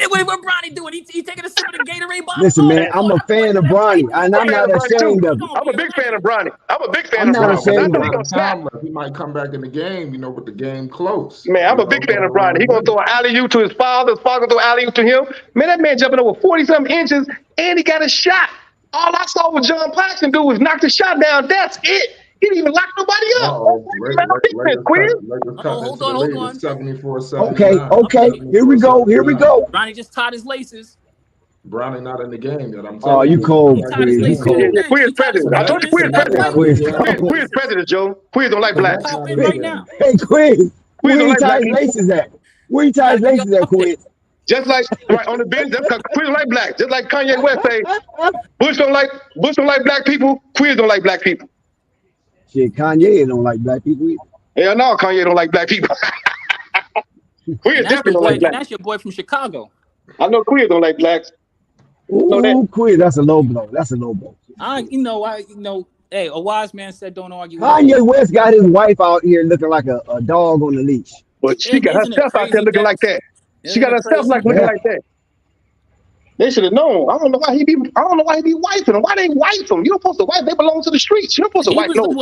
What Bronny doing? He taking a sip of the Gatorade bottle? Listen, man, I'm a fan of Bronny, and I'm not ashamed of it. I'm a big fan of Bronny. I'm a big fan I'm of not Bronny. I ashamed know of he it. gonna snap. He might come back in the game, with the game close. Man, I'm a big fan of Bronny. He gonna throw an alley-oop to his father. His father gonna throw an alley-oop to him. Man, that man jumping over 40-something inches, and he got a shot. All I saw what John Paxson do was knock the shot down. That's it. He didn't even lock nobody up. Hold on. 74-79. Okay. Here we go. Bronny just tied his laces. Bronny not in the game yet. I'm Oh, you cold. Quiz president. I told you Quiz president. Quiz president, Joe. Quiz don't like blacks. Right now. Hey, Quiz. Where don't he like tie black his laces at? Where he tie his laces at, Quiz? Just like right on the bench, that's because Quiz don't like blacks. Just like Kanye West say, Bush don't like black people. Quiz don't like black people. Shit, Kanye don't like black people either. Hell no, Kanye don't like black people. Quiz definitely don't like blacks. That's your boy from Chicago. I know Quiz don't like blacks. Ooh, Quiz, that's a low blow. Hey, a wise man said don't argue. Kanye West got his wife out here looking like a dog on the leash. But she got herself out there looking like that. She got herself looking like that. They should have known. I don't know why he be wiping them. Why they wipe them? You don't supposed to wipe. They belong to the streets. You don't supposed to wipe them.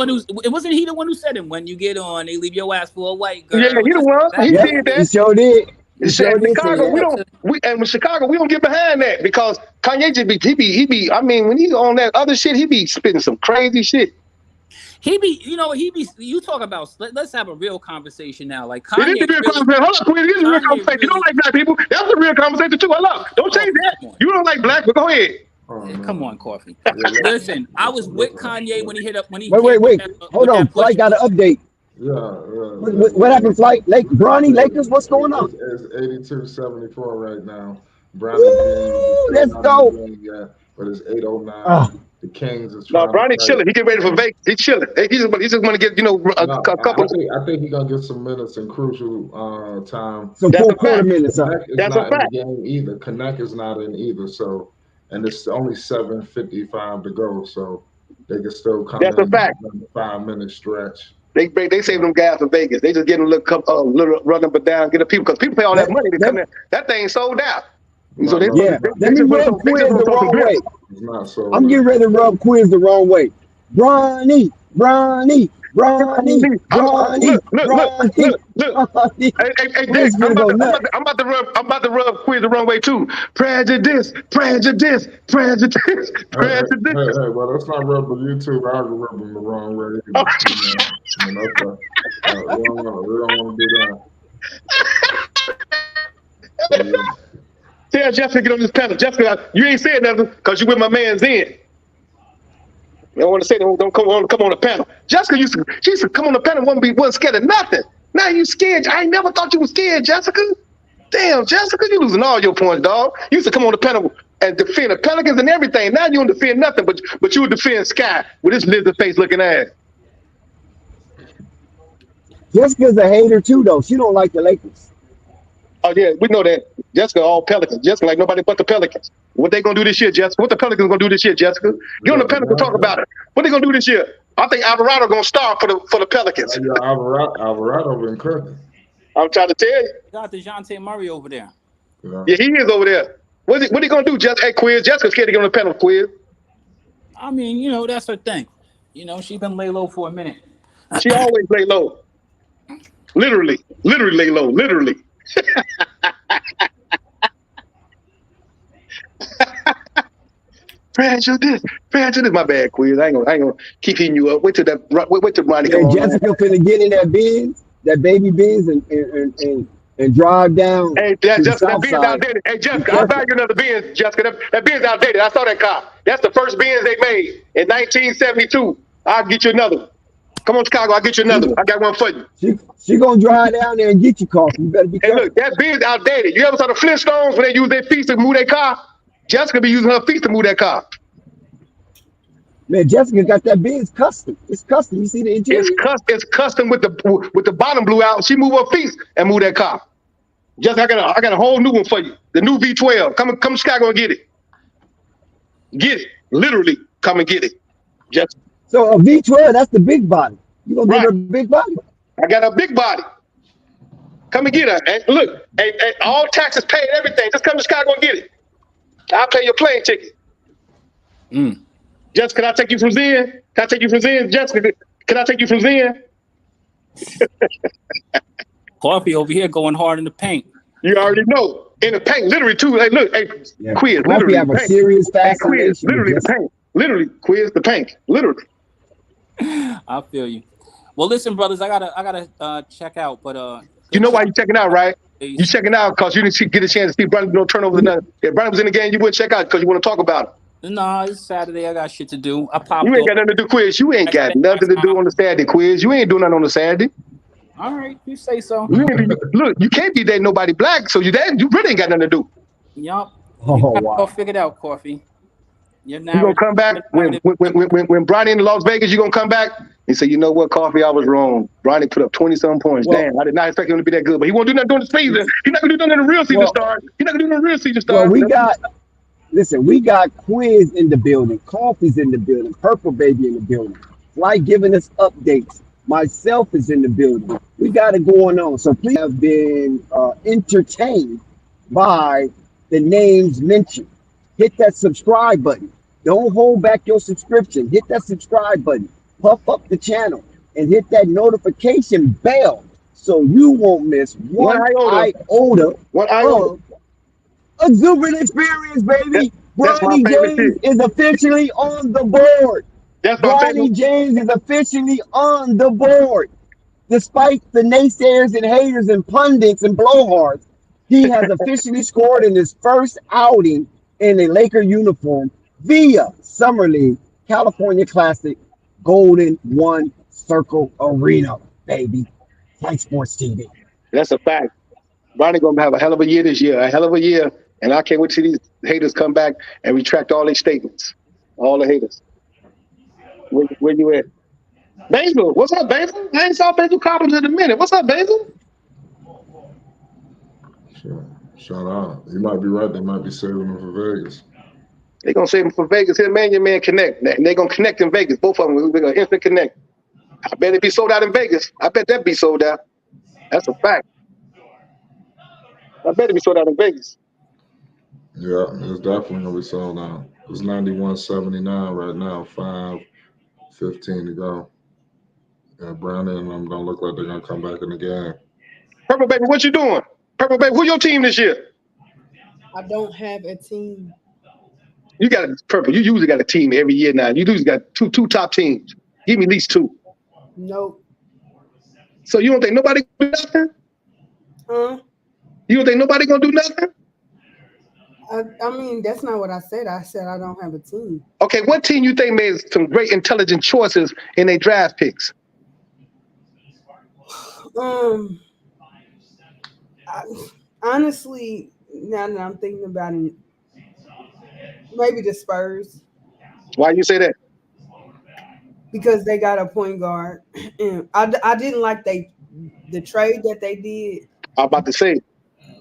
Wasn't he the one who said it? When you get on, they leave your ass for a white girl. Yeah, he the one. He did that. He sure did. In Chicago, with Chicago, we don't get behind that because Kanye just be. I mean, when he on that other shit, he be spitting some crazy shit. You talk about. Let's have a real conversation now. Like Kanye. It is a real conversation. Hold up, Queen. It is a real conversation. You don't like black people. That's a real conversation too. Hold up. Don't change that. You don't like black, but go ahead. Come on, Coffee. Listen, I was with Kanye when he hit up. Wait. Hold on. Flight got an update. Yeah. What happened, Flight? Bronny, Lakers, what's going on? It's 82-74 right now. Let's go. But it's 8:09. The Kings is trying. No, Bronny's chilling. He get ready for Vegas. He's chilling. He just want to get a couple. I think he's gonna get some minutes in crucial time. Some full quarter minutes. That's a fact. In the game either. Connect is not in either. So, and it's only 7:55 to go. So they can still come. That's a fact. 5-minute stretch. They save them guys for Vegas. They just get a little run up and down, get the people because people pay all that money to come in. That thing sold out. So let me rub Quiz the wrong way. It's not so. I'm getting ready to rub Quiz the wrong way. Bronny. Hey, Dick, I'm about to rub Quiz the wrong way too. Prejudice. Hey, well, let's not rub the YouTube algorithm the wrong way. We don't want to do that. Tell Jessica get on this panel. Jessica, you ain't said nothing because you with my man's in. I don't want to say don't come on the panel. Jessica used to come on the panel and wasn't scared of nothing. Now you scared. I ain't never thought you was scared, Jessica. Damn, Jessica, you losing all your points, dog. You used to come on the panel and defend the Pelicans and everything. Now you don't defend nothing, but you would defend Sky with his lizard face looking ass. Jessica's a hater too, though. She don't like the Lakers. Oh yeah, we know that. Jessica all Pelicans. Jessica like nobody but the Pelicans. What they gonna do this year, Jessica? What the Pelicans gonna do this year, Jessica? Get on the Pelicans, talk about it. What they gonna do this year? I think Alvarado gonna start for the Pelicans. Yeah, Alvarado been cooking. I'm trying to tell you. Got DeJounte Murray over there. Yeah, he is over there. What he gonna do, Jessica? Hey, Quiz. Jessica's scared to get on the panel, Quiz. I mean, that's her thing. She's been lay low for a minute. She always lay low. Literally lay low. Literally. Fragile this. My bad, Quiz. I ain't gonna keep hitting you up. Wait till Ronnie come And on. Jessica finna get in that Benz, that baby Benz, and drive down Hey, to the Jessica, that south Benz side. outdated. Hey, Be Jessica, I'll buy careful. you another Benz, Jessica. That Benz outdated. I saw that car. That's the first Benz they made in 1972. I'll get you another one. Come on, Chicago. I'll get you another one. I got one for you. She gonna drive down there and get you coffee. You better be Hey, careful. look, that Benz outdated. You ever saw the Flintstones when they use their feet to move their car? Jessica be using her feet to move that car. Man, Jessica got that Benz custom. It's custom. You see the interior? It's custom with the bottom blew out. She move her feet and move that car. Jessica, I got a whole new one for you. The new V12. Come to Chicago and get it. Get it. Literally, come and get it. Jessica. So a V12, that's the big body. You gonna give her Right. a big body? I got a big body. Come and get her. And look, all taxes paid, everything. Just come to Chicago and get it. I'll pay your plane ticket. Jessica, can I take you from Zen? Can I take you from Zen? Jessica, can I take you from Zen? Coffee over here going hard in the paint. You already know. In the paint, literally too. Hey, look, hey, Yeah. Quiz, Coffee literally. have a paint. serious Hey, Quiz, fascination. literally the Jessica. paint. Literally, Quiz, the paint. Literally. I feel you. Well, listen, brothers, I gotta check out, but You know why you checking out, right? Peace. You checking out because you didn't get a chance to see Bronny no turnovers or nothing. If Bronny was in the game, you wouldn't check out because you want to talk about it. Nah, it's Saturday. I got shit to do. I popped You ain't off. got nothing to do, Quiz. You ain't got nothing to do on the Saturday, Quiz. You ain't doing nothing on the Saturday. All right, you say so. Look, you can't be dating nobody black, so you really ain't got nothing to do. Yup. Oh, You got it wow. all figured out, Coffee. You're You gonna come back when Bronny in Las Vegas. You gonna come back and say, you know what, Coffee, I was wrong. Bronny put up 20-some points. Well- Damn, I did not expect him to be that good, but he won't do nothing during the season. He's not gonna do nothing in the real season Well- start. He's not gonna do nothing in the real season Well, start. we got Quiz in the building, Coffee's in the building, Purple Baby in the building, Flight giving us updates. Myself is in the building. We got it going on. So please have been entertained by the names mentioned. Hit that subscribe button. Don't hold back your subscription. Hit that subscribe button. Puff up the channel and hit that notification bell so you won't miss one iota of exuberant experience, baby. That's my Bronny favorite James shit. is officially on the board. That's my Bronny favorite. James is officially on the board. Despite the naysayers and haters and pundits and blowhards, he has officially scored in his first outing in a Laker uniform via Summer League, California Classic, Golden One Circle Arena, baby. Flight Sports TV. That's a fact. Bronny gonna have a hell of a year this year, a hell of a year, and I can't wait to see these haters come back and retract all their statements. All the haters. Where you at? Basil, what's up, Basil? I ain't saw Basil Cobbins in a minute. What's up, Basil? Sure. Shout out. You might be right. They might be saving them for Vegas. They gonna save him for Vegas. Hit man, your man connect. And they gonna connect in Vegas. Both of them. We're gonna instant connect. I bet it be sold out in Vegas. I bet that be sold out. That's a fact. I bet it be sold out in Vegas. Yeah, it's definitely gonna be sold out. It's 91.79 right now. 5:15 to go. Yeah, Brandon and them don't look like they're gonna come back in the game. Purple Baby, what you doing? Purple Baby, who your team this year? I don't have a team. You got Purple. You usually got a team every year now. You usually got two top teams. Give me at least two. Nope. So you don't think nobody gonna do nothing? Huh? You don't think nobody gonna do nothing? I mean, that's not what I said. I said I don't have a team. Okay, what team you think made some great intelligent choices in their draft picks? Honestly, now that I'm thinking about it, maybe the Spurs, Why you say that? because they got a point guard. And I didn't like the trade that they did, I'm about to say.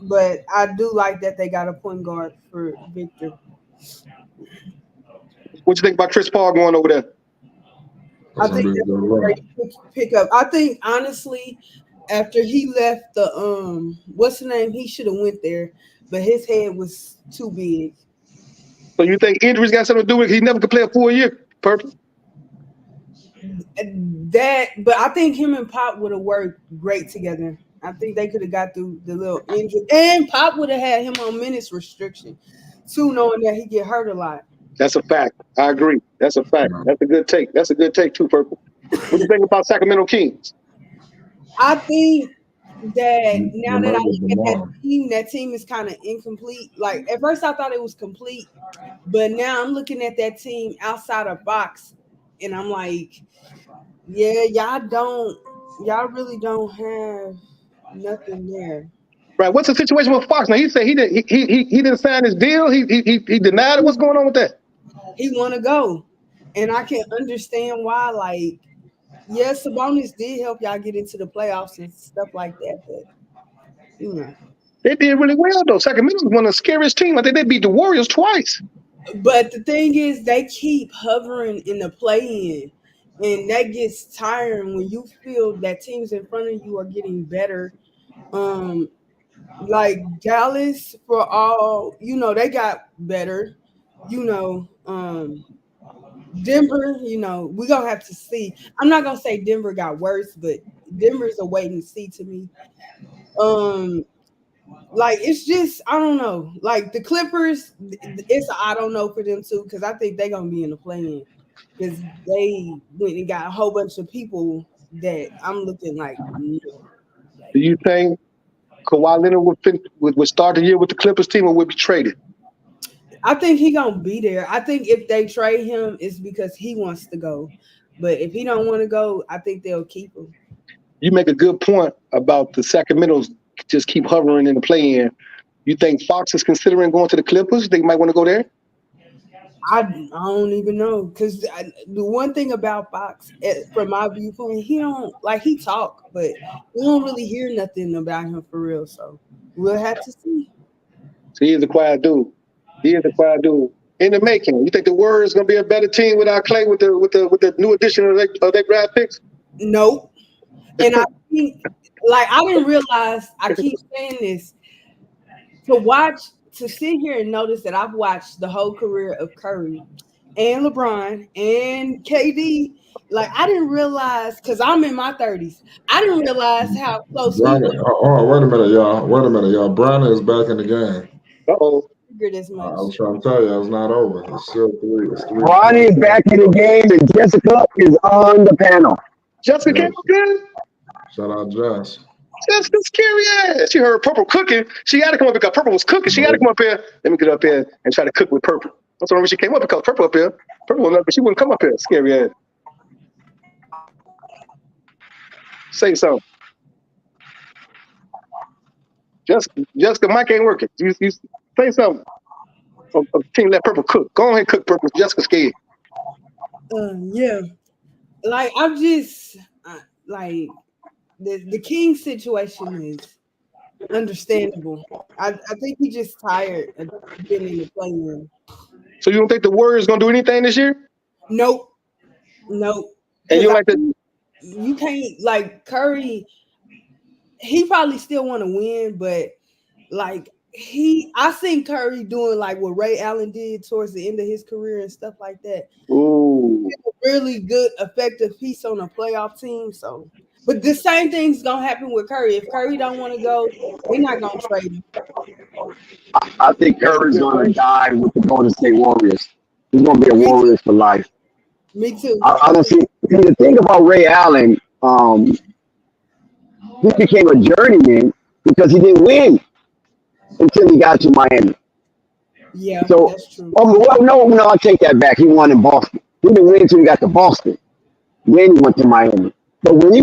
but I do like that they got a point guard for Victor. What you think about Chris Paul going over there? I That's think gonna be a that's good a run. great pickup. I think honestly, after he left the what's the name? He should have went there, but his head was too big. So you think injuries got something to do with it? He never could play a full year? Purple? But I think him and Pop would have worked great together. I think they could have got through the little injury, and Pop would have had him on minutes restriction, too, knowing that he get hurt a lot. That's a fact. I agree. That's a fact. That's a good take. That's a good take too, Purple. What do you think about Sacramento Kings? I think that now that I Remember look at Demar. that team is kind of incomplete. Like at first I thought it was complete, but now I'm looking at that team outside of box, and I'm like, yeah, y'all really don't have nothing there. Right. What's the situation with Fox? Now he said he didn't sign his deal. He denied it. What's going on with that? He want to go, and I can understand why. Like, yes, Sabonis did help y'all get into the playoffs and stuff like that, but you know. They did really well though. Sacramento was one of the scariest teams. I think they beat the Warriors twice. But the thing is, they keep hovering in the play-in, and that gets tiring when you feel that teams in front of you are getting better. Like Dallas, for all they got better. Denver, we're gonna have to see. I'm not gonna say Denver got worse, but Denver's a wait and see to me. Like it's just I don't know. Like the Clippers, it's a I don't know for them too because I think they're gonna be in the play-in because they went and got a whole bunch of people that I'm looking like. No. Do you think Kawhi Leonard would start the year with the Clippers team or would be traded? I think he gonna be there. I think if they trade him, it's because he wants to go. But if he don't want to go, I think they'll keep him. You make a good point about the Sacramento's just keep hovering in the play-in. You think Fox is considering going to the Clippers? You think he might want to go there? I don't even know because the one thing about Fox, from my viewpoint, he talk, but we don't really hear nothing about him for real. So we'll have to see. So he is a quiet dude. In the making, you think the Warriors going to be a better team without Clay with the new addition of their draft picks? Nope. And I think, I didn't realize. I keep saying this to sit here and notice that I've watched the whole career of Curry and LeBron and KD. I didn't realize because I'm in my 30s. I didn't realize how close we were. Wait a minute, y'all. Bronny is back in the game. Uh-oh. As much. I was trying to tell you, it's not over. It's still three. Bronny is back in the game, and Jessica is on the panel. Jessica came up good. Shout out Jess. Jessica's scary ass. She heard Purple cooking. She had to come up because Purple was cooking. She had to come up here. Let me get up here and try to cook with Purple. That's the reason she came up because Purple up here. Purple went up, but she wouldn't come up here. Scary ass. Say something. Jessica, mic ain't working. You say something. Team let Purple cook. Go ahead and cook Purple. Jessica's scared. Yeah. I'm just the King situation is understandable. I think he's just tired of being in the playing room. So you don't think the Warriors gonna do anything this year? Nope. And you like that? You can't Curry. He probably still want to win, but I seen Curry doing what Ray Allen did towards the end of his career and stuff like that. Ooh. A really good, effective piece on a playoff team. So, but the same thing's gonna happen with Curry. If Curry don't want to go, we're not gonna trade him. I think Curry's gonna die with the Golden State Warriors. He's gonna be a Warriors for life. Me too. I don't see the thing about Ray Allen. He became a journeyman because he didn't win until he got to Miami. Yeah, so, that's true. No, I take that back. He won in Boston. He didn't win until he got to Boston. Then he went to Miami. But when he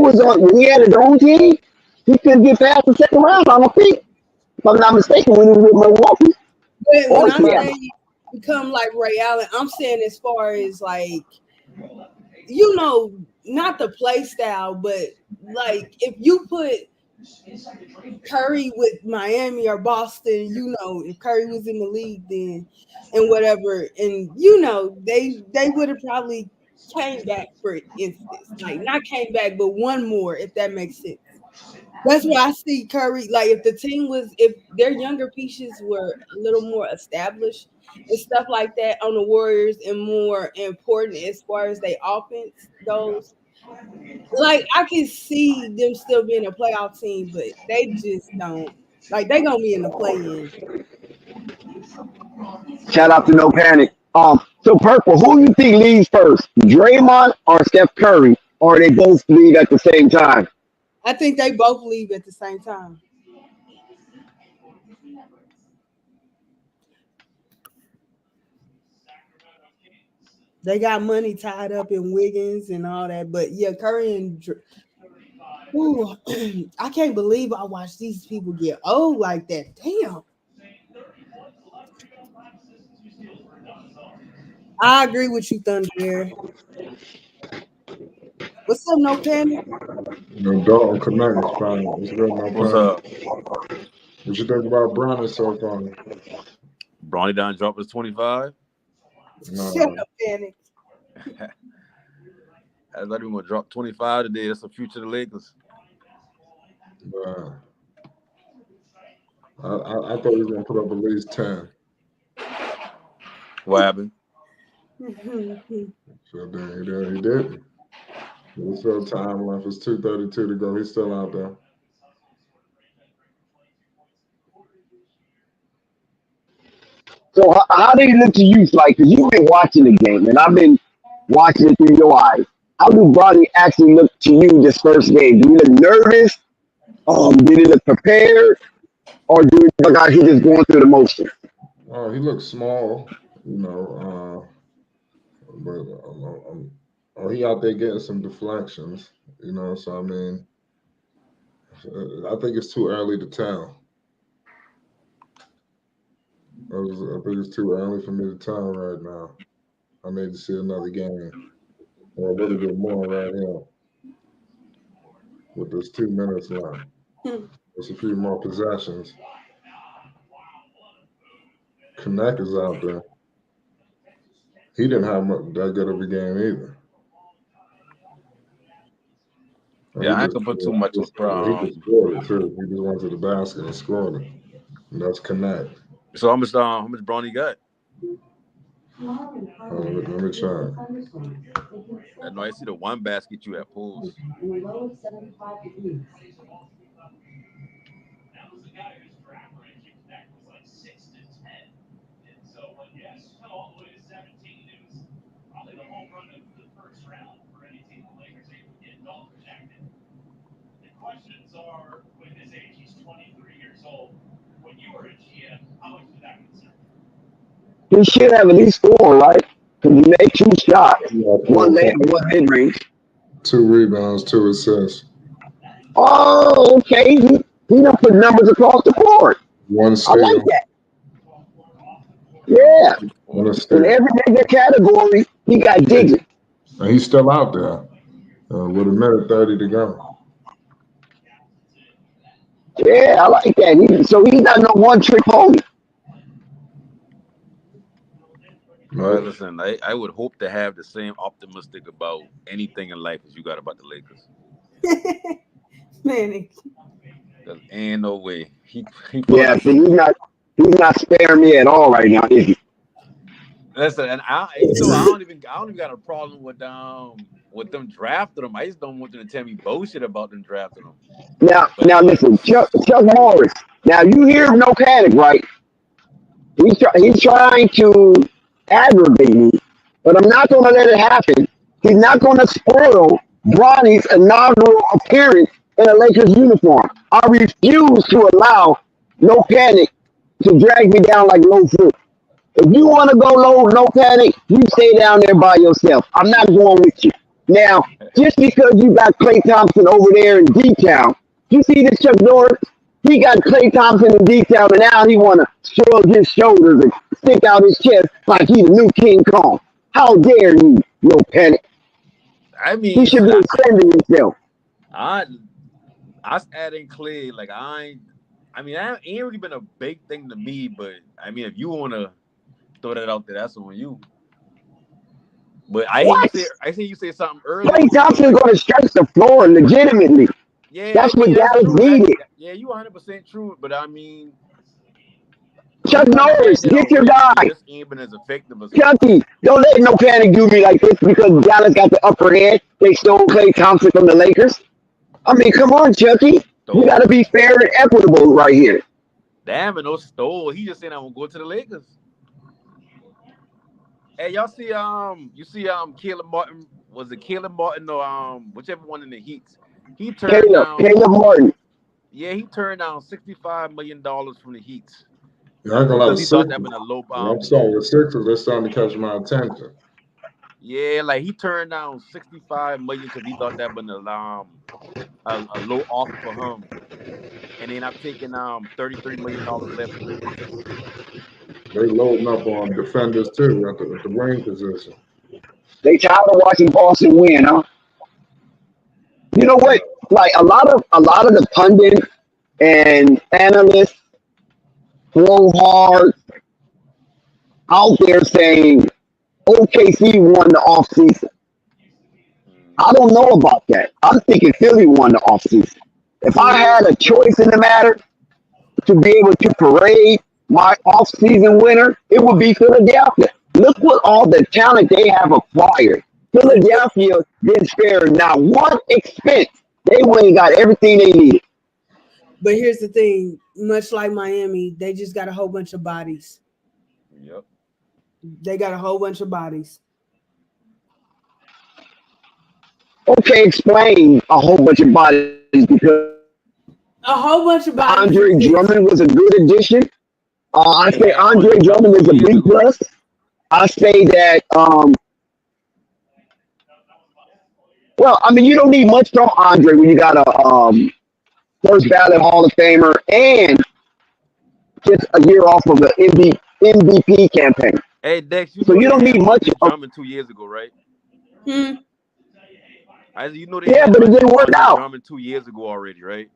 had his own team, he couldn't get past the second round, I don't think. If I'm not mistaken, when he was with Milwaukee. But when I'm saying become like Ray Allen, I'm saying as far as not the play style, but if you put Curry with Miami or Boston, if Curry was in the league then and whatever, and they would have probably came back for instance. Not came back, but one more, if that makes sense. That's why I see Curry, if their younger pieces were a little more established and stuff like that on the Warriors and more important as far as their offense goes, I can see them still being a playoff team, but they just don't. They're going to be in the play-in. Shout out to No Panic. So Purple, who you think leaves first, Draymond or Steph Curry, or they both leave at the same time? I think they both leave at the same time. They got money tied up in Wiggins and all that, but yeah, Curry and ooh, I can't believe I watched these people get old like that. Damn. I agree with you, Thunder. What's up, no panic? Dalton Connect is fine. It's good, no What's problem. up? What you think about Bronny so far? Bronny done dropped his 25. Shut up, panic. I thought he was gonna drop 25 today. That's the future of the Lakers. I thought he was gonna put up at least 10. What happened? So then he did. There's still time left. It's 2:32 to go. He's still out there. So how do you look to you, like, because you've been watching the game, and I've been watching it through your eyes. How do Bronny actually look to you this first game? Do you look nervous? Did he look prepared? Or do you look like he's just going through the motion? He looks small, but he out there getting some deflections, so I mean, I think it's too early to tell. I think it's too early for me to tell right now. I need to see another game or a little bit more right here with this 2 minutes left. There's a few more possessions. Connect is out there. He didn't have that good of a game either. Yeah, I ain't gonna put too much on He just scored it too. He just went to the basket and scored it. And that's Connect. So how much Bronny got? Let me try. I know I see the one basket you at pools. He should have at least 4, right? Because he made 2 shots. One layup, one mid range. 2 rebounds, 2 assists. Oh, okay. He done put numbers across the board. 1 steal. I like that. Yeah. 1 steal. In every major category, he got digits. And he's still out there with 1:30 to go. Yeah, I like that. So he's not no one-trick pony. Well, listen, I would hope to have the same optimistic about anything in life as you got about the Lakers. Man, There ain't no way. Yeah, so he's not sparing me at all right now, is he? Listen, and I don't even got a problem with them drafting them. I just don't want them to tell me bullshit about them drafting them. Now listen, Chuck Morris. Now you hear no panic, right? He's trying to aggravate me, but I'm not going to let it happen. He's not going to spoil Bronny's inaugural appearance in a Lakers uniform. I refuse to allow no panic to drag me down like low fruit. If you want to go low, no panic, you stay down there by yourself. I'm not going with you. Now, just because you got Klay Thompson over there in D-Town, you see this Chuck Norris? He got Klay Thompson in D-Town, and now he want to shrug his shoulders and stick out his chest like he's the new King Kong. How dare you, no panic? I mean, he should be defending himself. I adding Klay, like it ain't really been a big thing to me, but I mean, if you want to throw that out there, that's on you. But I see you say something earlier. Klay Thompson's going to stretch the floor legitimately. Yeah, that's what Dallas needed. Yeah, you 100% true, but I mean, Chuck Norris, get your guy. This ain't been as effective as Chucky, don't let no panic do me like this because Dallas got the upper hand. They stole Klay Thompson from the Lakers. I mean, come on, Chucky. You got to be fair and equitable right here. Damn, and no stole. He just saying I won't go to the Lakers. Hey, y'all see you see Caleb Martin, was it Caleb Martin or whichever one in the Heats? He turned down Caleb Martin. Yeah, he turned down $65 million from the Heats Yeah, I ain't gonna lie, the because he thought that Sixers. been a low When I'm starting with Sixers, they're starting to catch my attention. Yeah, like he turned down $65 million because he thought that been a low offer for him. And then I'm taking $33 million less for the Pacers. They loading up on defenders too at the wing position. They tired of watching Boston win, huh? You know what? Like a lot of the pundits and analysts flow hard out there saying OKC won the offseason. I don't know about that. I'm thinking Philly won the offseason. If I had a choice in the matter to be able to parade my offseason winner, it would be Philadelphia. Look what all the talent they have acquired. Philadelphia didn't spare not one expense. They went and got everything they needed. But here's the thing, much like Miami, they just got a whole bunch of bodies. Yep. They got a whole bunch of bodies. Okay, explain a whole bunch of bodies because A whole bunch of bodies. Andre Drummond was a good addition. I say Andre Drummond is a B plus. I say that well, I mean, you don't need much from Andre when you got a first ballot Hall of Famer and just a year off of the MVP campaign. Hey, Dex, So you don't need much. Drummond 2 years ago, right? You know they Yeah, but it didn't work out. Drummond 2 years ago already, right?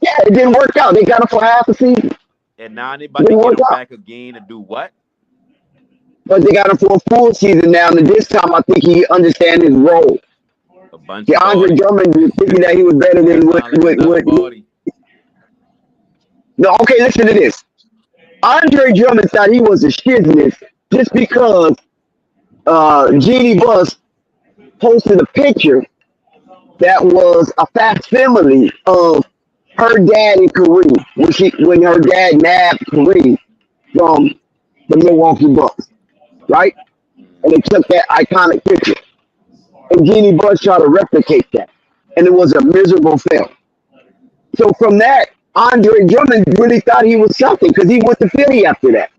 Yeah, it didn't work out. They got him for half a season. And now they about to get him back again to do what? But they got him for a full season now, and this time I think he understands his role. A bunch Yeah, Andre Drummond thinking that he was better than what. No, okay, listen to this. Andre Drummond thought he was a shizness just because Jeannie Buss posted a picture that was a facsimile of her dad and Kareem when her dad nabbed Kareem from the Milwaukee Bucks, right? And they took that iconic picture. And Jeannie Buss tried to replicate that. And it was a miserable film. So from that, Andre Drummond really thought he was something because he went to Philly after that.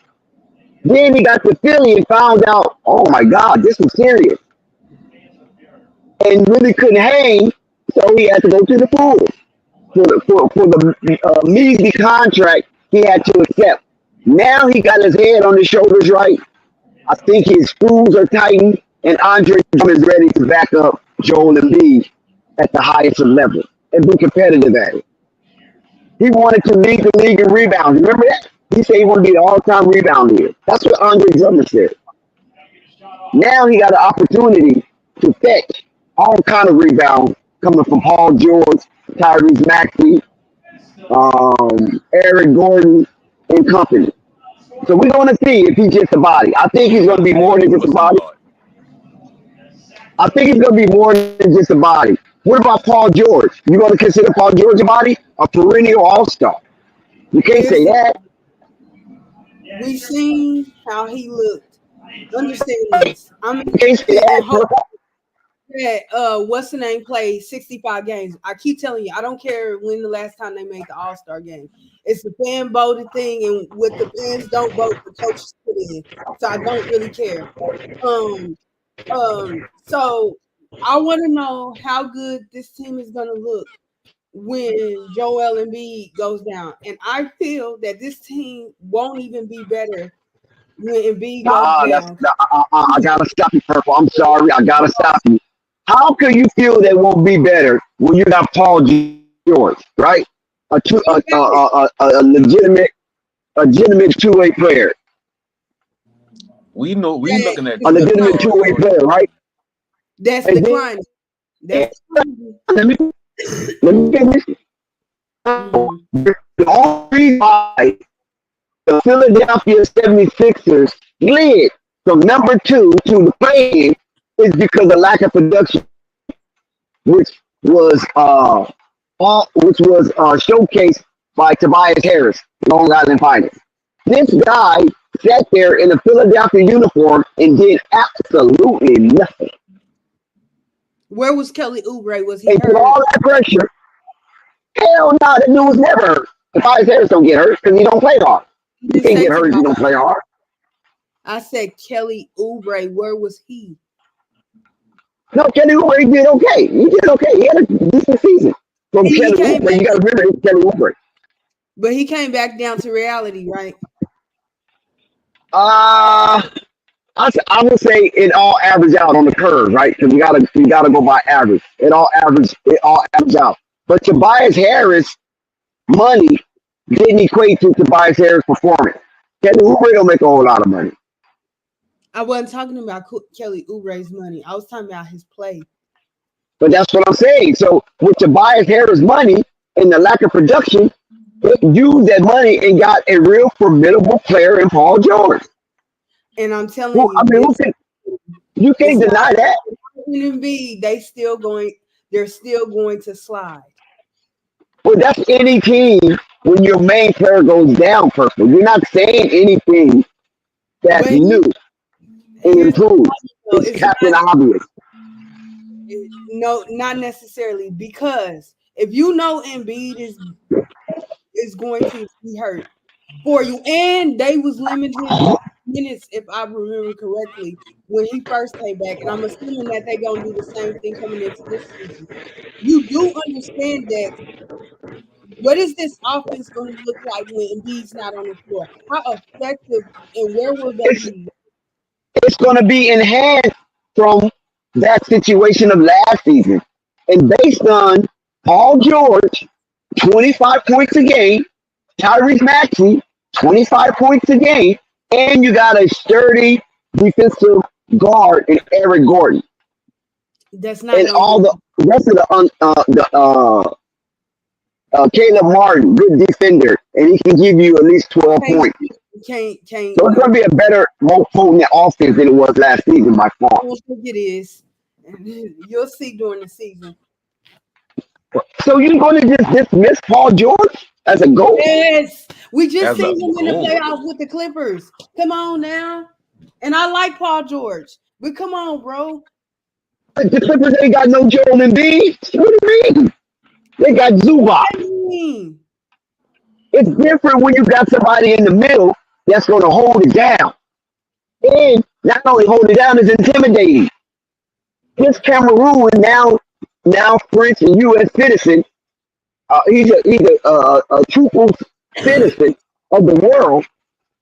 Then he got to Philly and found out, oh my God, this was serious. And really couldn't hang, so he had to go to the pool. For the measly contract he had to accept. Now he got his head on his shoulders right. I think his screws are tightened, and Andre Drummond is ready to back up Joel Embiid at the highest level and be competitive at it. He wanted to lead the league in rebounds. Remember that? He said he wanted to be the all-time rebounder. That's what Andre Drummond said. Now he got an opportunity to fetch all kind of rebounds coming from Paul George, Tyrese Maxey, Eric Gordon, and company. So we're going to see if he's just a body. I think he's going to be more than just a body. I think he's going to be more than just a body. What about Paul George? You going to consider Paul George a body? A perennial all-star. You can't say that. We've seen how he looked. Understand this. I'm what's the name played 65 games. I keep telling you, I don't care when the last time they made the All-Star game. It's the fan voted thing, and what the fans don't vote, the coaches put in. So I don't really care. So I want to know how good this team is going to look when Joel Embiid goes down. And I feel that this team won't even be better when Embiid goes down. I got to stop you, Purple. I'm sorry. I got to stop you. How can you feel they won't be better when you got Paul George, right? A legitimate two-way player. We know we looking at a legitimate two-way player, right? That's declining. Let me finish. The only why the Philadelphia 76ers slid from number 2 to the play-in is because of lack of production, which was showcased by Tobias Harris, Long Island Finest. This guy sat there in a Philadelphia uniform and did absolutely nothing. Where was Kelly Oubre? Was he And put hurt? all that pressure. Hell no, that dude was never hurt. Tobias Harris don't get hurt because he don't play hard. You You just can't say get hurt if you don't play hard. I said Kelly Oubre. Where was he? No, Kelly Oubre did okay. He did okay. He had a decent season. From He Kelly came Oubre, you got to remember it's Kelly Oubre. But he came back down to reality, right? I would say it all average out on the curve, right? Because you gotta go by average. It all average out. But Tobias Harris money didn't equate to Tobias Harris performance. Kelly Oubre don't make a whole lot of money. I wasn't talking about Kelly Oubre's money. I was talking about his play. But that's what I'm saying. So with Tobias Harris money and the lack of production, it used that money and got a real formidable player in Paul George. And I'm telling you, I mean, you can't deny that. They're still going to slide. Well, that's any team when your main player goes down, Purple. You're not saying anything that's new and improved. It's Captain Obvious. No, not necessarily, because if you know Embiid is going to be hurt for you, and they was limited minutes, if I remember correctly, when he first came back, and I'm assuming that they're gonna do the same thing coming into this season. You do understand that. What is this offense going to look like when Embiid's not on the floor? How effective and where will they be? It's going to be enhanced from that situation of last season. And based on Paul George, 25 points a game, Tyrese Maxey, 25 points a game, and you got a sturdy defensive guard in Eric Gordon. That's not. And all the rest of Caleb Martin, good defender, and he can give you at least 12 points. So it's going to be a better, more potent offense than it was last season by far. I don't think it is. You'll see during the season. So you're going to just dismiss Paul George as a GOAT? Yes. We just seen him in the playoffs with the Clippers. Come on now. And I like Paul George. But come on, bro. The Clippers ain't got no Joel Embiid. What do you mean? They got Zubac. It's different when you got somebody in the middle that's going to hold it down. And not only hold it down, it's intimidating. This Cameroon, now French and U.S. citizen, he's a truthful citizen of the world.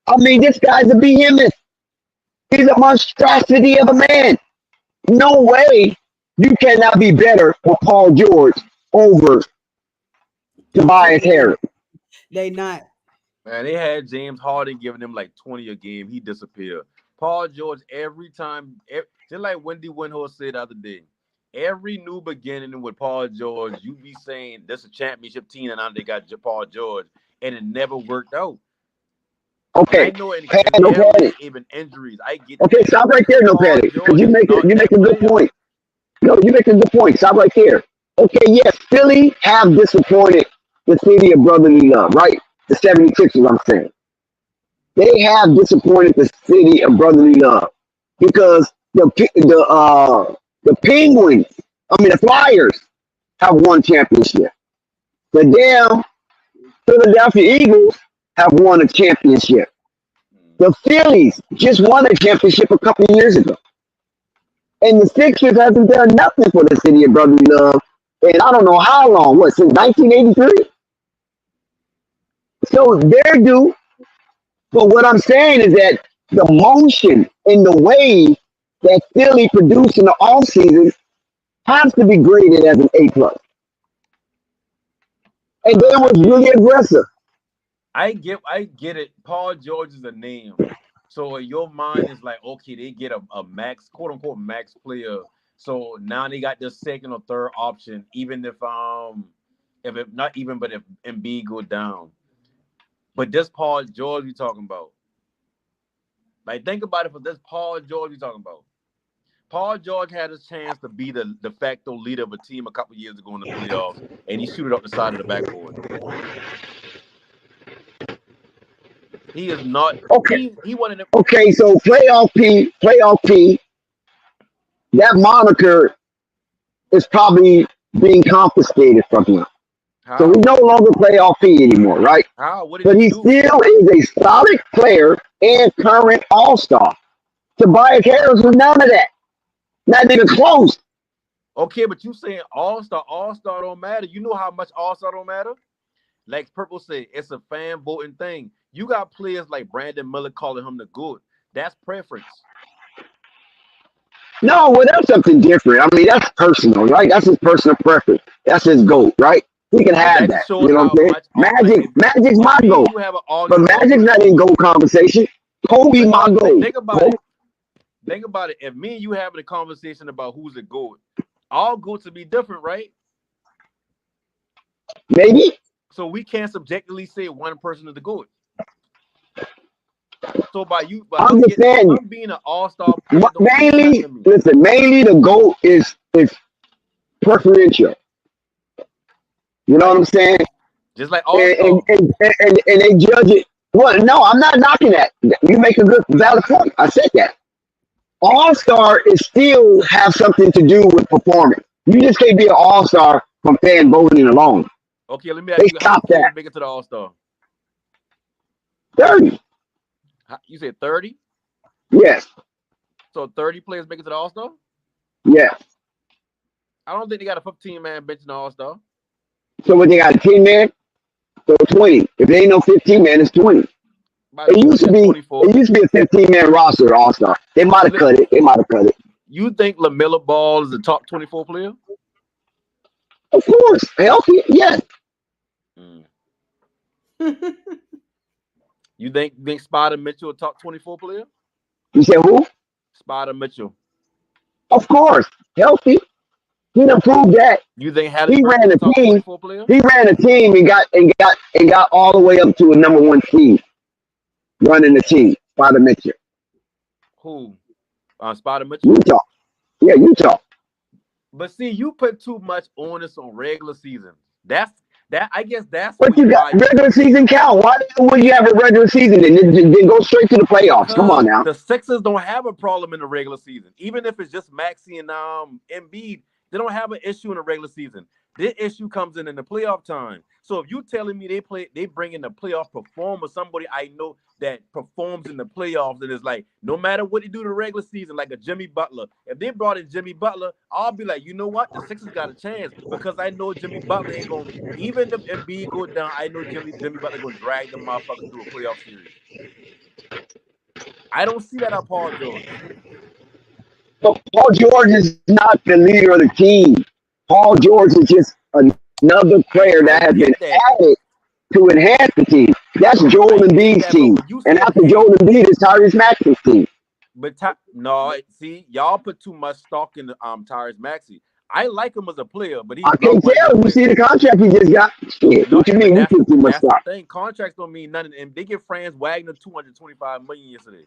I mean, this guy's a behemoth. He's a monstrosity of a man. No way you cannot be better with Paul George over Tobias Harris. They not. Man, they had James Harden giving them like 20 a game. He disappeared. Paul George, every time, just like Wendy Windhorst said the other day, every new beginning with Paul George, you be saying this is a championship team, and now they got Paul George, and it never worked out. Okay, I know no panic. Even injuries. I get. Okay, stop right there, no panic, because you make a good point. No, you make a good point. Stop right there. Okay, yes, Philly have disappointed the city of brotherly love, right? The 76ers, I'm saying. They have disappointed the city of brotherly love because the Penguins, the Flyers have won championship. The damn Philadelphia Eagles have won a championship. The Phillies just won a championship a couple of years ago. And the Sixers hasn't done nothing for the city of brotherly love. And I don't know how long, since 1983? So they're due. But what I'm saying is that the motion and the way that Philly produced in the offseason has to be graded as an A+. And they was really aggressive. I get it. Paul George is a name. So your mind is like, okay, they get a max, quote unquote, max player. So now they got the second or third option, even if it not even, but if Embiid go down. But this Paul George we talking about. Like, think about it. For this Paul George we talking about. Paul George had a chance to be the de facto leader of a team a couple years ago in the playoffs, and he shooted up the side of the backboard. He is not. Okay. He wanted to. Okay, so playoff P, that moniker is probably being confiscated from him. So he's How? no longer playoff P anymore, right? How? What did But he he do? still is a solid player and current all-star. Tobias Harris was none of that. Not even close. Okay, but you saying all-star don't matter. You know how much all-star don't matter? Like Purple said, it's a fan voting thing. You got players like Brandon Miller calling him the GOAT. That's preference. No, well, that's something different. I mean, that's personal, right? That's his personal preference. That's his GOAT, right? He can But have that that. just shows You know how what I'm saying? much like Magic's if my me and GOAT. you have an But argument about Magic's who's the not in GOAT. GOAT conversation. Kobe But my no, GOAT. think about it. Think about it. If me and you having a conversation about who's the GOAT, all GOATs would be different, right? Maybe. So we can't subjectively say one person is the GOAT. So by I'm just saying, him being an all-star player don't mean nothing mainly, to me. listen, mainly the GOAT is preferential. You know what I'm saying? Just like And, all-star. and they judge it. Well, no, I'm not knocking that. You make a good, valid point. I said that. All-star is still have something to do with performance. You just can't be an all-star from fan voting alone. Okay, let me ask They you, how many stop players that. make it to the all-star? 30. You said 30? Yes. So 30 players make it to the all-star? Yes. I don't think they got a 15-man bench in the all-star. So when they got a 10-man, so 20. If they ain't no 15-man, it's 20. It used to be 24. a 15-man roster all-star. They might have cut it. You think LaMelo Ball is a top 24 player? Of course. Healthy, yes. You think Spider Mitchell a top 24 player? You said who? Spider Mitchell. Of course. Healthy. He done proved that. You think He Halliburton ran is a a top team. 24 player? He ran a team and got all the way up to a number one seed. Running the team. Spider Mitchell. Who? Spider Mitchell? Utah. Yeah, Utah. But see, you put too much onus on regular season. I guess that's But what you got regular season count. Why would you have a regular season and then go straight to the playoffs? Come on now. The Sixers don't have a problem in the regular season. Even if it's just Maxey and Embiid, they don't have an issue in the regular season. This issue comes in the playoff time. So if you telling me they bring in the playoff performer, somebody I know that performs in the playoffs, and it's like no matter what they do in the regular season, like a Jimmy Butler. If they brought in Jimmy Butler, I'll be like, you know what, the Sixers got a chance because I know Jimmy Butler ain't gonna. Even if Embiid go down, I know Jimmy Butler gonna drag the motherfucker through a playoff series. I don't see that out of Paul George. But Paul George is not the leader of the team. Paul George is just another player that has been added to enhance the team. That's Joel Embiid's team. And after Joel Embiid is Tyrese Maxey's team. But see, y'all put too much stock in Tyrese Maxey. I like him as a player, but I can't tell. You see the contract he just got? Shit. What you mean we put too much stock? The thing. Contracts don't mean nothing. And they give Franz Wagner $225 million yesterday.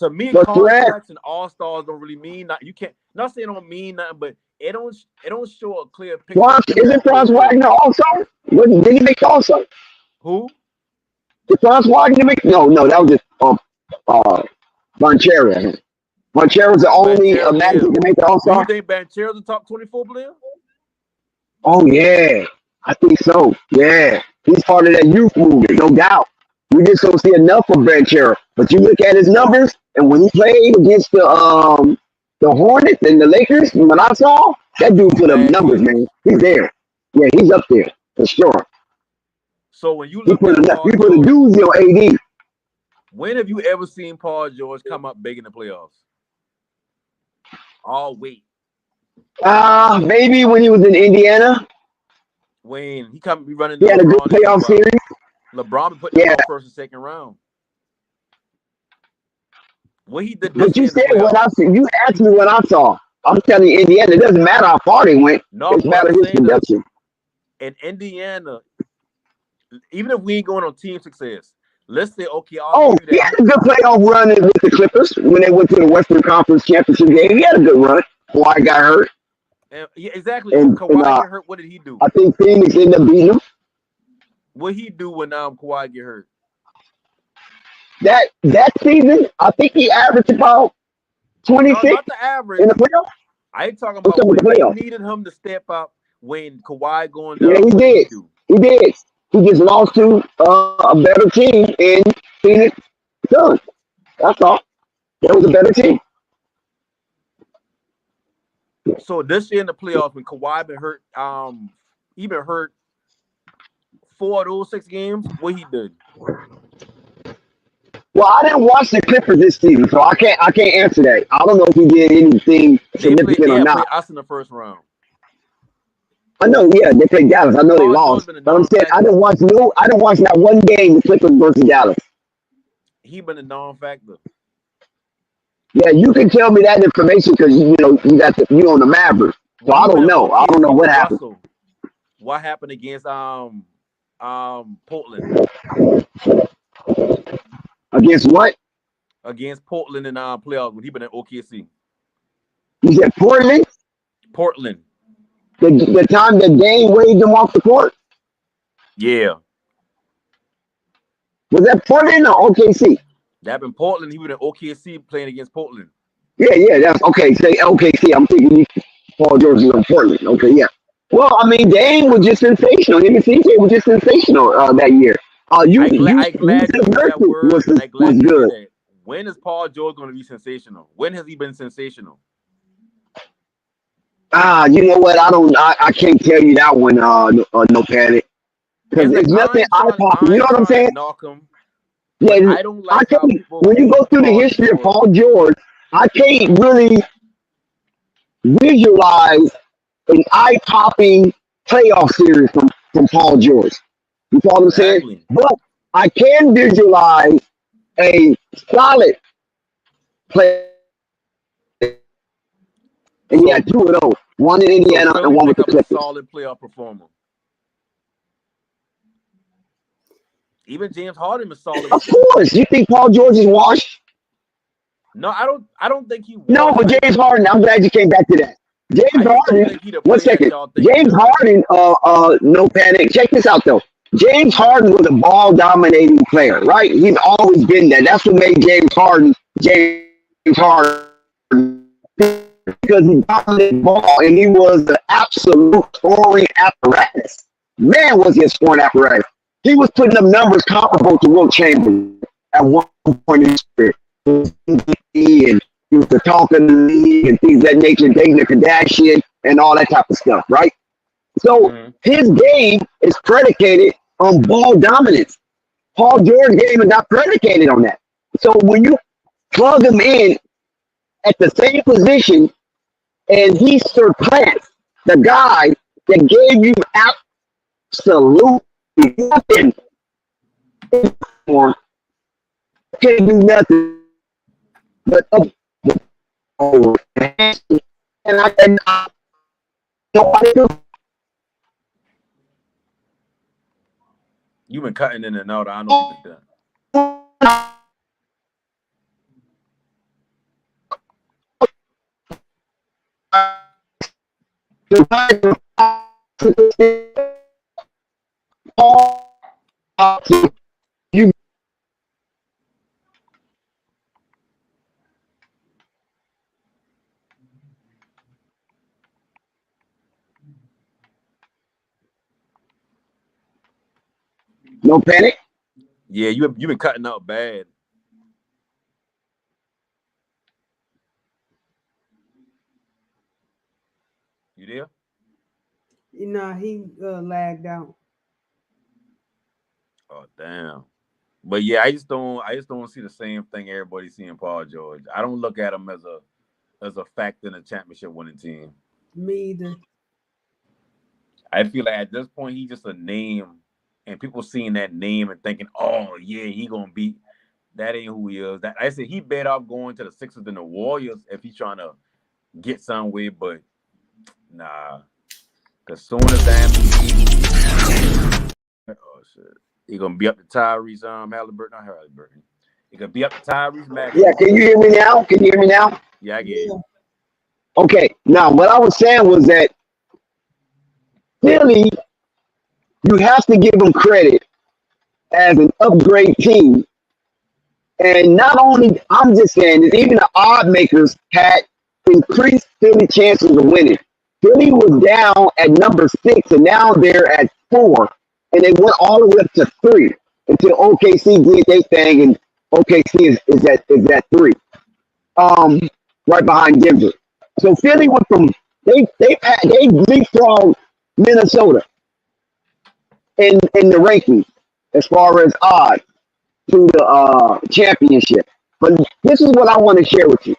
To me, contracts and all-stars don't really mean nothing. You can't not saying it don't mean nothing, but it don't show a clear picture. Isn't Franz Wagner also? Did he make also? Who? Did Franz Wagner make? No, that was just Banchero. Banchero's the only Magic to make the all-star. Do you think Banchero's a top 24 player? Oh yeah, I think so. Yeah, he's part of that youth movement, no doubt. We just don't see enough of Banchero. But you look at his numbers, and when he played against the Hornets and the Lakers, when I saw that dude put up numbers, man. He's there. Yeah, he's up there for sure. So when you look at he put a doozy on AD. When have you ever seen Paul George come up big in the playoffs? Oh wait. Maybe when he was in Indiana. When he running. He had a good playoff series. LeBron put him first and second round. What he did. But you said what I see. You asked me what I saw. I'm telling you, Indiana. It doesn't matter how far they went. It's matter his production. In Indiana, even if we ain't going on team success, let's say okay. He had a good playoff run with the Clippers when they went to the Western Conference Championship game. He had a good run. Kawhi got hurt. Yeah, exactly. And Kawhi got hurt. What did he do? I think Phoenix ended up beating him. What he do when Kawhi get hurt? That season, I think he averaged about No, 26 not the average. in the playoffs. I ain't talking I'm talking about about the when you playoffs. needed him to step up when Kawhi going Yeah, down. he What did he did. do? He did. He just lost to a better team in Phoenix Suns. That's all. That was a better team. So this year in the playoffs, when Kawhi been hurt, he been hurt 4 of those 6 games. What he did? Well, I didn't watch the Clippers this season, so I can't answer that. I don't know if he did anything significant or They not. played us in the first round. I know, yeah, they played Dallas. I know they Paul George lost, been a but I'm saying I non-factor. didn't watch not one game the Clippers versus Dallas. He been a non-factor. Yeah, you can tell me that information because you on the Mavericks. So When I he been don't in know. I don't know OKC what with happened. Russell, what happened against Portland? Against what? Against Portland in playoffs when he been in OKC. You said Portland? Portland. The time that Dame waved him off the court? Yeah. Was that Portland or OKC? That been Portland. He was in OKC playing against Portland. Yeah, that's okay. Say OKC. I'm thinking Paul George is on Portland. Okay, yeah. Well, I mean, Dame was just sensational. Him and CJ was just sensational that year. I glad you Yusuf used that Nurkic word, was and I glad you good. said that. When is Paul George going to be sensational? When has he been sensational? You know what? I can't tell you that one. No panic, because And there's nothing eye popping. You know what I'm saying? Knock him, Yeah, I don't like how people when you go through the history of Paul George, I can't really visualize an eye popping playoff series from Paul George. You follow what I'm saying? Exactly. But I can visualize a solid play. And he had 2 of those. One in Indiana So and one with the pick up a Clippers. solid playoff performer. Even James Harden was solid. Of course. You think Paul George is washed? No, I don't think he was. No, but James Harden, I'm glad you came back to that. James Harden, one second. James Harden, no panic. Check this out though. James Harden was a ball dominating player, right? He's always been that. That's what made James Harden because he dominated the ball and he was the absolute scoring apparatus. Man, was he a scoring apparatus. He was putting up numbers comparable to Wilt Chamberlain at one point in his career. And he was the talk of the league and things of that nature, dating the Kardashian and all that type of stuff, right? So his game is predicated on ball dominance. Paul George's game is not predicated on that. So when you plug him in at the same position and he surpassed the guy that gave you absolutely nothing more, can't do nothing but up and I nobody do. You've been cutting in and out. I know you've been done. You no panic. Yeah, you've been cutting out bad. You there? You know, he lagged out. Oh damn. But yeah, I just don't see the same thing everybody's seeing Paul George. I don't look at him as a factor in a championship winning team. Me either. I feel like at this point he's just a name, and people seeing that name and thinking, "Oh yeah, he gonna beat." That ain't who he is. That I said he better off going to the Sixers than the Warriors if he's trying to get somewhere. But nah, because soon as oh shit, he gonna be up to Tyrese Halliburton, not Halliburton. He gonna be up to Tyrese Maxey. Yeah, can you hear me now? Can you hear me now? Yeah, I get you. Okay, now what I was saying was that Philly, you have to give them credit as an upgrade team And not only, I'm just saying that even the odd makers had increased Philly chances of winning. Philly was down at number 6, and now they're at 4, and they went all the way up to 3 until OKC did their thing, and OKC is at 3, right behind Denver. So Philly went from they leapfrogged Minnesota in the rankings as far as odds to the championship. But this is what I want to share with you.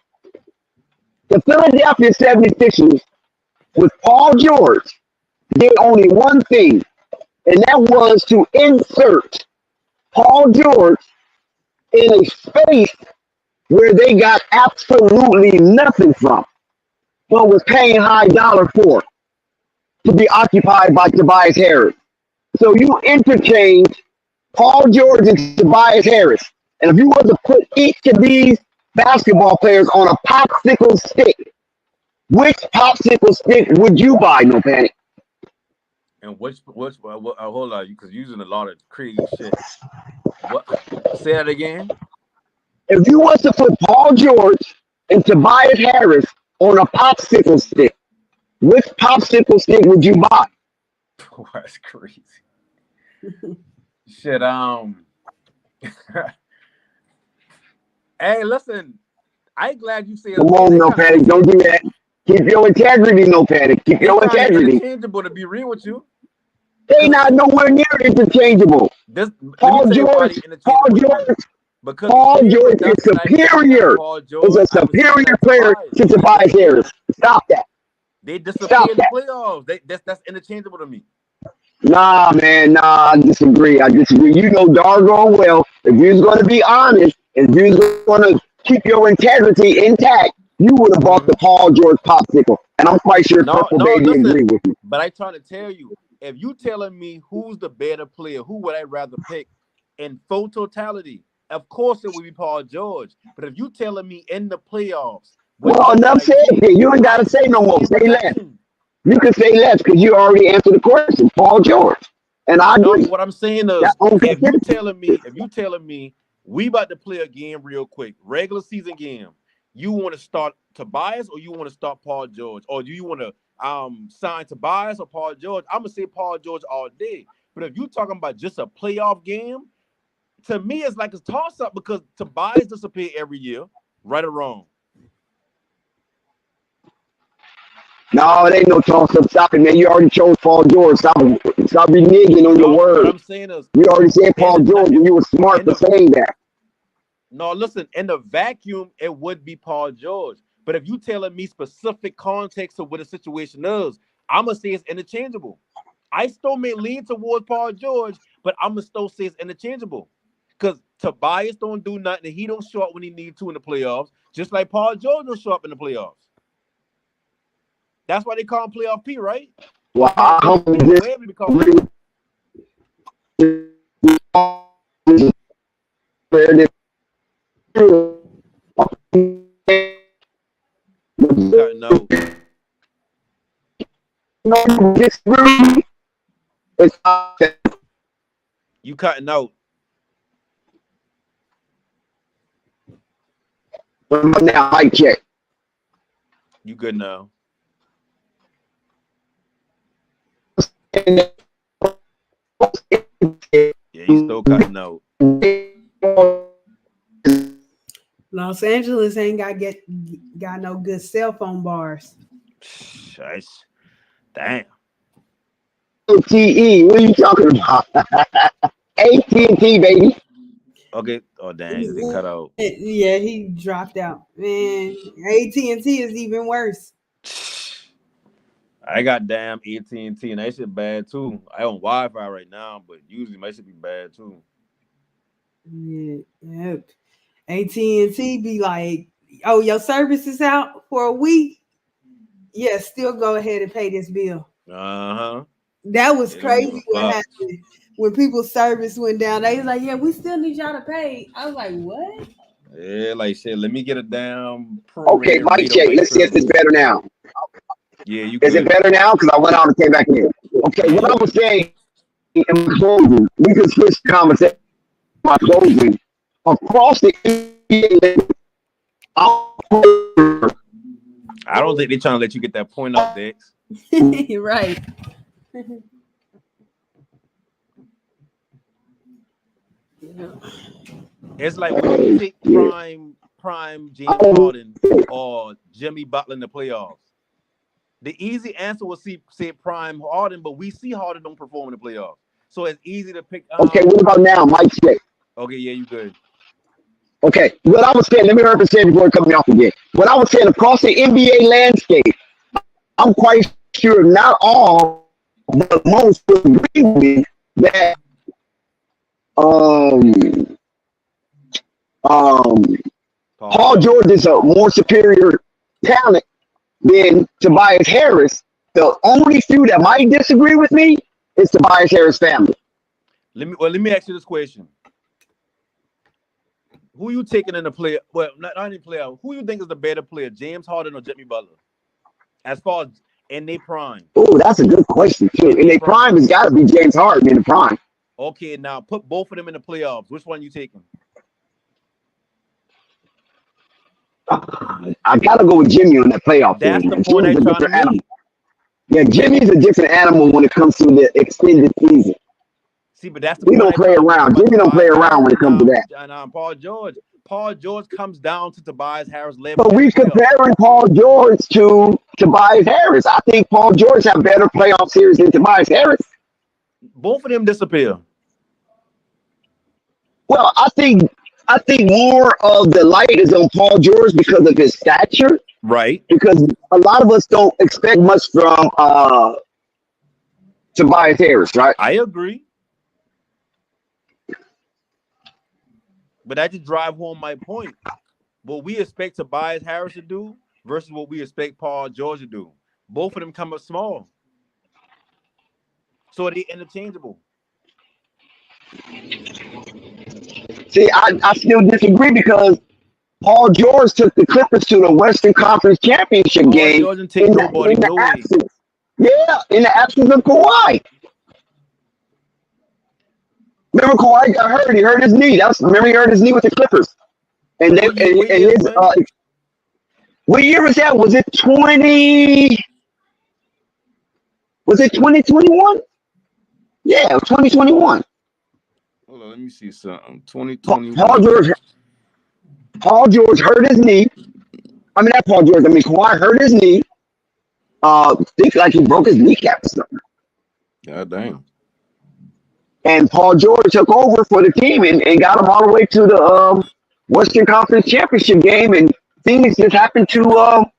The Philadelphia 76ers with Paul George did only one thing, and that was to insert Paul George in a space where they got absolutely nothing from, but was paying high dollar for to be occupied by Tobias Harris. So you interchange Paul George and Tobias Harris. And if you were to put each of these basketball players on a popsicle stick, which popsicle stick would you buy, No Panic? And which hold on, because you're using a lot of crazy shit. What? Say that again. If you was to put Paul George and Tobias Harris on a popsicle stick, which popsicle stick would you buy? Oh, that's crazy. Shit. Hey, listen. I'm glad you said. Come on, No Panic. Don't do that. Keep your integrity, No Panic. Keep your integrity. Interchangeable, to be real with you. They not nowhere near interchangeable. Paul George is superior. Is a superior player to Tobias Harris. Stop that. They disappear in the playoffs. That's interchangeable to me. Nah, man. Nah, I disagree. You know doggone well, if you was going to be honest, if you was going to keep your integrity intact, you would have bought the Paul George popsicle. And I'm quite sure Purple Baby agree with you. But I'm trying to tell you, if you telling me who's the better player, who would I rather pick in full totality? Of course it would be Paul George. But if you telling me in the playoffs, well, enough said. You ain't got to say no more. Say less. You can say less because you already answered the question. Paul George. And I agree. No, what I'm saying is, if you telling me we about to play a game real quick, regular season game, you want to start Tobias or you want to start Paul George? Or do you want to sign Tobias or Paul George? I'm going to say Paul George all day. But if you're talking about just a playoff game, to me, it's like a toss-up because Tobias disappear every year, right or wrong. No, it ain't no toss-up. Stop it, man. You already chose Paul George. Stop reneging on your words. What I'm saying is, you already said Paul George, and you were smart for saying that. No, listen, in the vacuum, it would be Paul George. But if you telling me specific context of what the situation is, I'm going to say it's interchangeable. I still may lean towards Paul George, but I'm going to still say it's interchangeable. Because Tobias don't do nothing, and he don't show up when he needs to in the playoffs, just like Paul George don't show up in the playoffs. That's why they call him Playoff P, right? Well, You cutting out. Now, mic check. You good now? Yeah, you still cutting out. Los Angeles ain't got no good cell phone bars. Damn. ATE, what are you talking about? AT&T, baby. Okay. Oh, damn, they cut out. Yeah, he dropped out. Man, AT&T is even worse. I got damn AT&T, and that shit bad too. I on Wi-Fi right now, but usually my shit be bad too. Yeah. AT&T be like, oh, your service is out for a week. Yeah, still go ahead and pay this bill. That was crazy what happened when people's service went down. They was like, yeah, we still need y'all to pay. I was like, what? Yeah, like shit. Let me get a damn. Okay, mic check. Let's see if it's better now. Yeah, you. Is it better now? Because I went out and came back in. Okay, what I was saying in closing, we can switch the conversation. My closing across the NBA, I don't think they're trying to let you get that point up, Dex. Right. It's like when you take prime James Harden or Jimmy Butler in the playoffs. The easy answer was say prime Harden, but we see Harden don't perform in the playoffs. So it's easy to pick. Okay, what about now, Mike Shea? Okay, yeah, you good. Okay, what I was saying, let me represent before coming off again. What I was saying, across the NBA landscape, I'm quite sure not all, but most will agree with me that Paul George is a more superior talent than Tobias Harris. The only few that might disagree with me is Tobias Harris' family. Let me ask you this question. Who you taking in the player? Well, not any player. Who you think is the better player, James Harden or Jimmy Butler? As far as in their prime. Oh, that's a good question too. In their prime, it's got to be James Harden in the prime. Okay, now put both of them in the playoffs. Which one you taking? I gotta go with Jimmy on that playoff That's team. the point I'm trying to make. Yeah, Jimmy's a different animal when it comes to the extended season. See, but that's the we point don't play around. Jimmy don't play around when it comes to that. And Paul George comes down to Tobias Harris level. But we comparing Paul George to Tobias Harris. I think Paul George have better playoff series than Tobias Harris. Both of them disappear. Well, I think more of the light is on Paul George because of his stature. Right. Because a lot of us don't expect much from Tobias Harris, right? I agree. But that just drive home my point. What we expect Tobias Harris to do versus what we expect Paul George to do. Both of them come up small. So they're interchangeable. See, I still disagree because Paul George took the Clippers to the Western Conference Championship game. Paul George didn't take nobody, no way. Yeah, in the absence of Kawhi. Remember Kawhi got hurt. He hurt his knee. Remember he hurt his knee with the Clippers. And what year was that? Was it 2021? Yeah, it was 2021. Hold on, let me see something. 2021. Paul George hurt his knee. I mean, not Paul George. I mean, Kawhi hurt his knee. Think like he broke his kneecap or something. God damn. And Paul George took over for the team and got him all the way to the Western Conference Championship game. And Phoenix just happened to,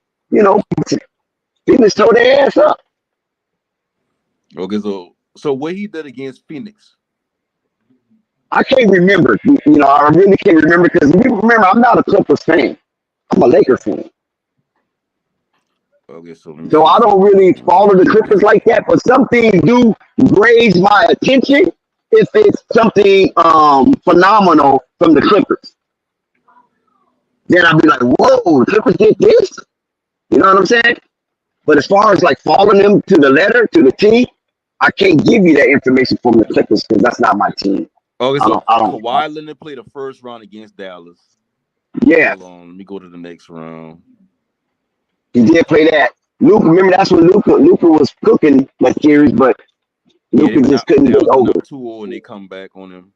Phoenix tore their ass up. Okay, so what he did against Phoenix? I can't remember. I really can't remember because remember, I'm not a Clippers fan. I'm a Lakers fan. Okay, so I don't really follow the Clippers like that. But some things do raise my attention if it's something phenomenal from the Clippers. Then I'll be like, whoa, the Clippers did this? You know what I'm saying? But as far as like following them to the letter, to the T, I can't give you that information from the Clippers because that's not my team. Okay, so Kawhi Leonard played the first round against Dallas. Yeah. Hold on, let me go to the next round. He did play that. Luka, remember that's when Luka was cooking that series, but Luka just couldn't get over. 2-0 and they come back on him.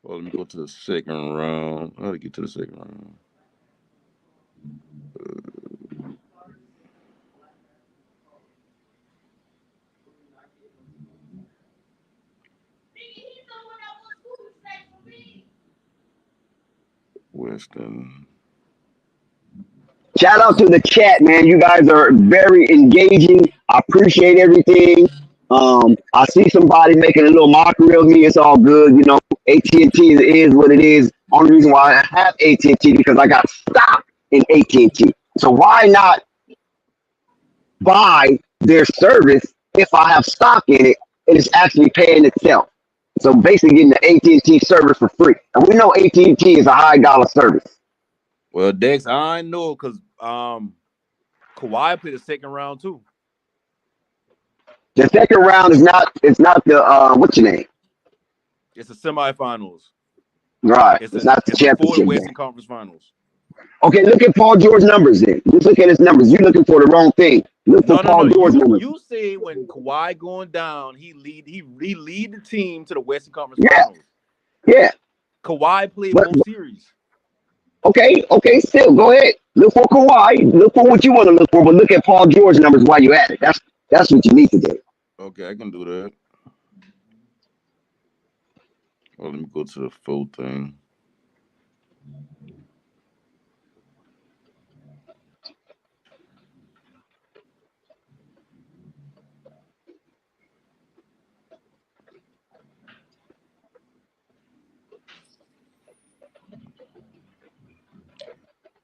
Well, let me go to the second round. How to get to the second round? Western. Shout out to the chat, man. You guys are very engaging. I appreciate everything. I see somebody making a little mockery of me. It's all good. AT&T is what it is. Only reason why I have AT&T because I got stock in AT&T. So why not buy their service if I have stock in it and it's actually paying itself? So basically getting the AT&T service for free. And we know AT&T is a high dollar service. Well, Dex, I know because Kawhi played the second round too. The second round is not the what's your name? It's the semifinals. Right. It's not the It's before the championship Western game. Conference Finals. Okay, look at Paul George's numbers then. Just look at his numbers. You're looking for the wrong thing. Look for No. Paul George's numbers. You say when Kawhi going down, he lead the team to the Western Conference Yeah, Finals. yeah. Kawhi played But both series. okay, still go ahead. Look for Kawhi. Look for what you want to look for, but look at Paul George's numbers while you're at it. That's what you need to do. Okay, I can do that. Well, let me go to the full thing.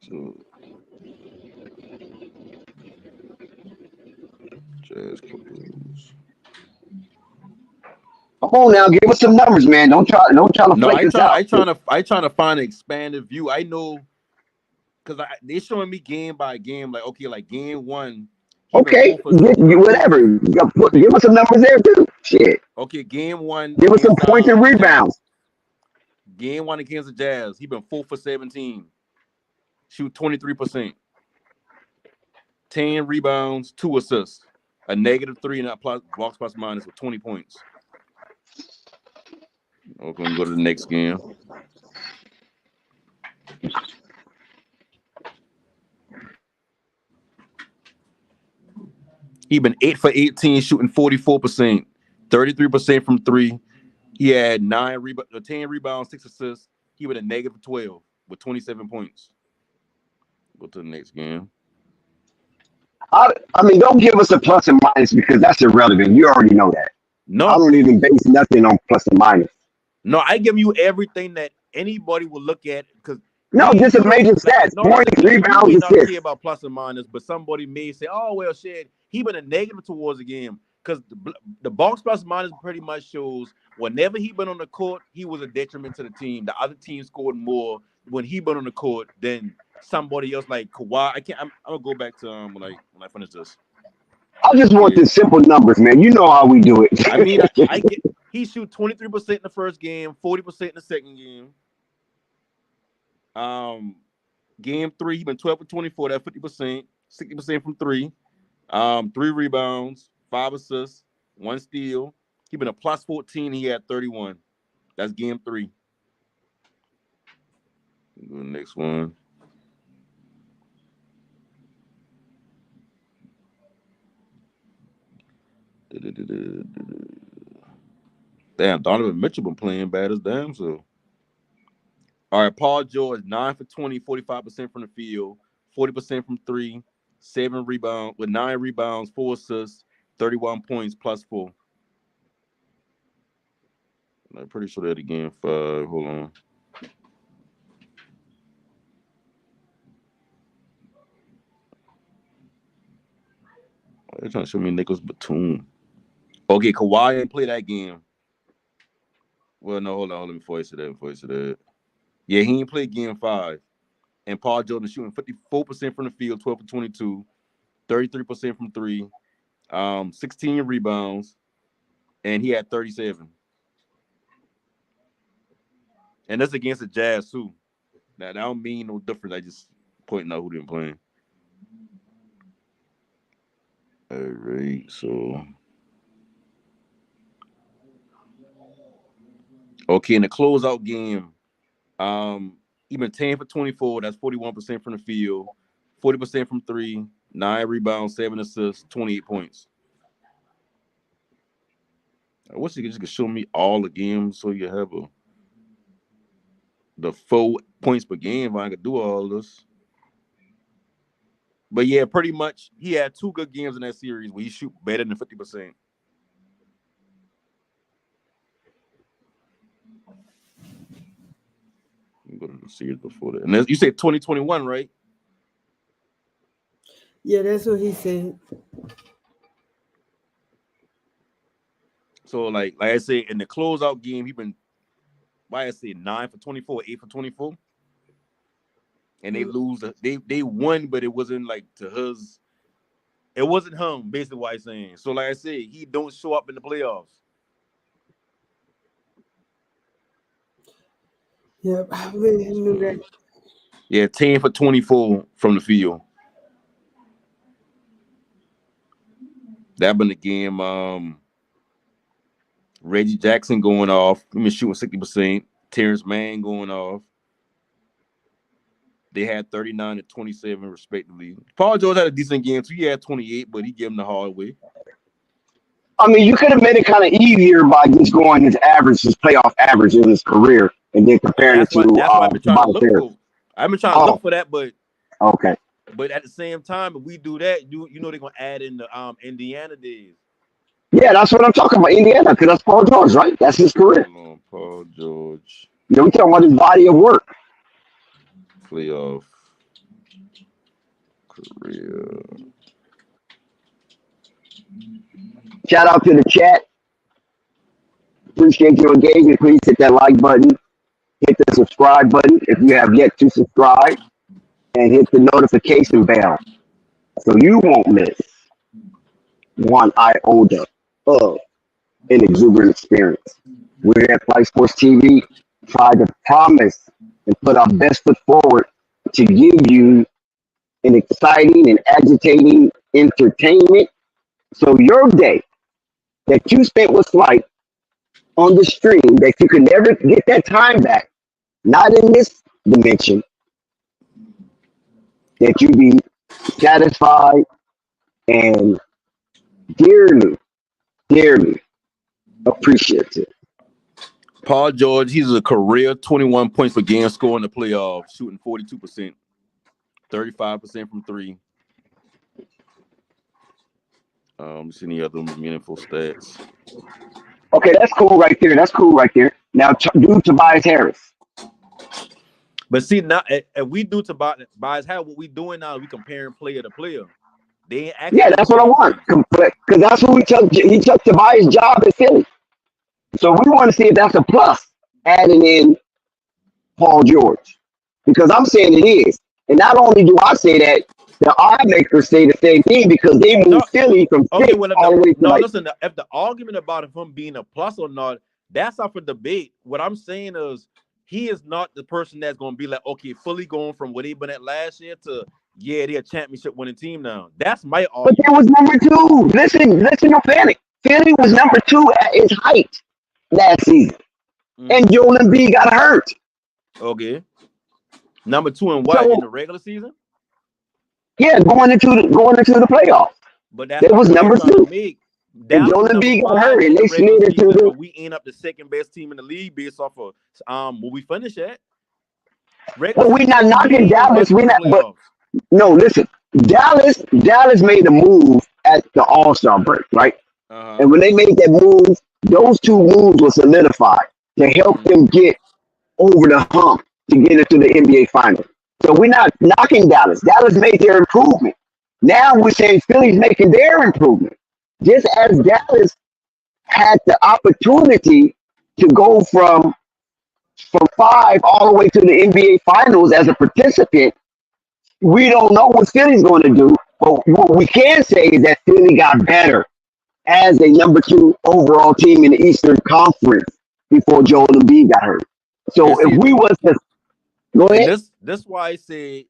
So, Jazz Clippers. Come on now, give us some numbers, man. Don't try to No, flake us out. I trying to find an expanded view. I know because they showing me game by game. Like okay, like game 1. Okay, whatever. Give us some numbers there too. Shit. Okay, game 1. Give us some points and rebounds. Game 1 against the Jazz, he been 4 for 17. Shoot 23%. 10 rebounds, 2 assists. A -3 in that box plus minus with 20 points. Okay, let me go to the next game. He been 8 for 18, shooting 44%, 33% from 3. He had 10 rebounds, 6 assists. He been a -12 with 27 points. Go to the next game. I mean, don't give us a plus and minus because that's irrelevant. You already know that. No, I don't even base nothing on plus and minus. No, I give you everything that anybody will look at because no, just a major stats. Points, rebounds, assists. Don't care about plus and minus, but somebody may say, "Oh well, shit, he been a negative towards the game." Because the box plus minus pretty much shows whenever he been on the court, he was a detriment to the team. The other team scored more when he been on the court than somebody else like Kawhi. I'm gonna go back to when I finish this. I just want the simple numbers, man. You know how we do it. I mean, I get he shoot 23% in the first game, 40% in the second game. Game 3, he been 12 for 24, that's 50%, 60% from 3. 3 rebounds, 5 assists, 1 steal. He been a plus 14, he had 31. That's game 3. Go to the next one. Damn, Donovan Mitchell been playing bad as damn so. All right, Paul George, 9 for 20, 45% from the field, 40% from 3, 7 rebounds, with 9 rebounds, 4 assists, 31 points, plus 4. I'm pretty sure that again. 5. Hold on. They're trying to show me Nicholas Batum. Okay, Kawhi didn't play that game. Well, no, hold on. Before I say that. Yeah, he didn't play game 5. And Paul George shooting 54% from the field, 12 for 22, 33% from 3, 16 rebounds, and he had 37. And that's against the Jazz, too. Now, that don't mean no difference. I just pointing out who didn't play. All right, so. Okay, in the closeout game, even 10 for 24, that's 41% from the field, 40% from 3, 9 rebounds, 7 assists, 28 points. I wish you could show me all the games so you have the full points per game if I could do all this. But yeah, pretty much he had 2 good games in that series where he shoot better than 50%. Go to the series before that. And you said 2021, right? Yeah, that's what he said. So like I said, in the closeout game, he been, why I say 9 for 24, 8 for 24. And they lose. They won, but it wasn't like to his. It wasn't him, basically what I'm saying. So like I said, he don't show up in the playoffs. Yep, I really knew that. Yeah, 10 for 24 from the field. That been the game. Reggie Jackson going off. I mean, shooting 60%. Terrence Mann going off. They had 39 and 27 respectively. Paul George had a decent game too. He had 28, but he gave him the hard way. I mean, you could have made it kind of easier by just going his average, his playoff average in his career, and then comparing it to That's what I've been trying to look Harris. for. I've been trying to look for that, but okay. But at the same time, if we do that, you know they're gonna add in the Indiana days. Yeah, that's what I'm talking about. Indiana, because that's Paul George, right? That's his career. Hold on, Paul George. You know, we're talking about his body of work. Playoff career. Shout out to the chat. Appreciate your engagement. Please hit that like button. Hit the subscribe button if you have yet to subscribe. And hit the notification bell so you won't miss one iota of an exuberant experience. We're at Flight Sports TV, try to promise and put our best foot forward to give you an exciting and agitating entertainment. So your day that you spent with Flight on the stream, that you could never get that time back, not in this dimension, that you be satisfied and dearly, dearly appreciative. Paul George, he's a career 21 points per game score in the playoffs, shooting 42%, 35% from three. See any other meaningful stats? Okay, that's cool right there. That's cool right there. Now do Tobias Harris. But see, now if we do Tobias Harris, what we doing now is we comparing player to player. They ain't Yeah, that's what I want. Because that's who he took Tobias' job at Philly. So we want to see if that's a plus, adding in Paul George. Because I'm saying it is. And not only do I say that, the eye makers say the same thing because they moved Philly from six all the way to listen, if the argument about him being a plus or not, that's up for debate. What I'm saying is he is not the person that's going to be like, okay, fully going from what he been at last year to, yeah, they're a championship winning team now. That's my argument. But they was number two. Listen, no panic. Philly was number two at its height last season. And Joel Embiid got hurt. Okay. Number two in what? In the regular season? Yeah, going into the playoffs. But that's it was number two. And Joel Embiid got hurt, and they slid into the. We end up the second best team in the league based off of where we finish at. Well, we're not knocking Dallas. We're not. But no, listen. Dallas made a move at the All-Star break, right? And when they made that move, those two moves were solidified to help them get over the hump to get into the NBA Finals. So we're not knocking Dallas. Dallas made their improvement. Now we're saying Philly's making their improvement. Just as Dallas had the opportunity to go from 5 all the way to the NBA Finals as a participant, we don't know what Philly's going to do. But what we can say is that Philly got better as a number 2 overall team in the Eastern Conference before Joel Embiid got hurt. So if we was to go ahead. This why I say,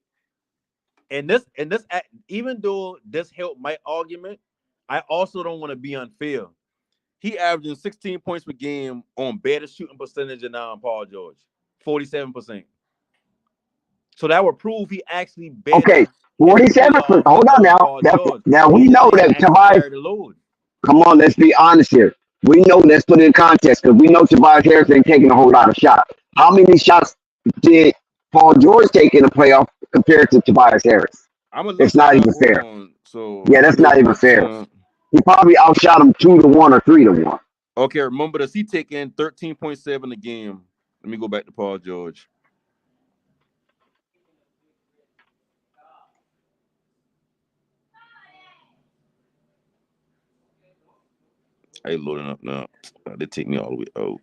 and this even though this helped my argument, I also don't want to be unfair. He averaging 16 points per game on better shooting percentage than Paul George, 47%. So that would prove he actually better. Okay, 47%. Hold on now. Now we know that Tobias. Come on, let's be honest here. We know, let's put it in context, because we know Tobias Harris ain't taking a whole lot of shots. How many shots did Paul George take in the playoff compared to Tobias Harris? It's not even fair. Yeah, that's not even fair. He probably outshot him 2-1 or 3-1. Okay, remember this. He taking 13.7 a game. Let me go back to Paul George. I ain't loading up now. They take me all the way out.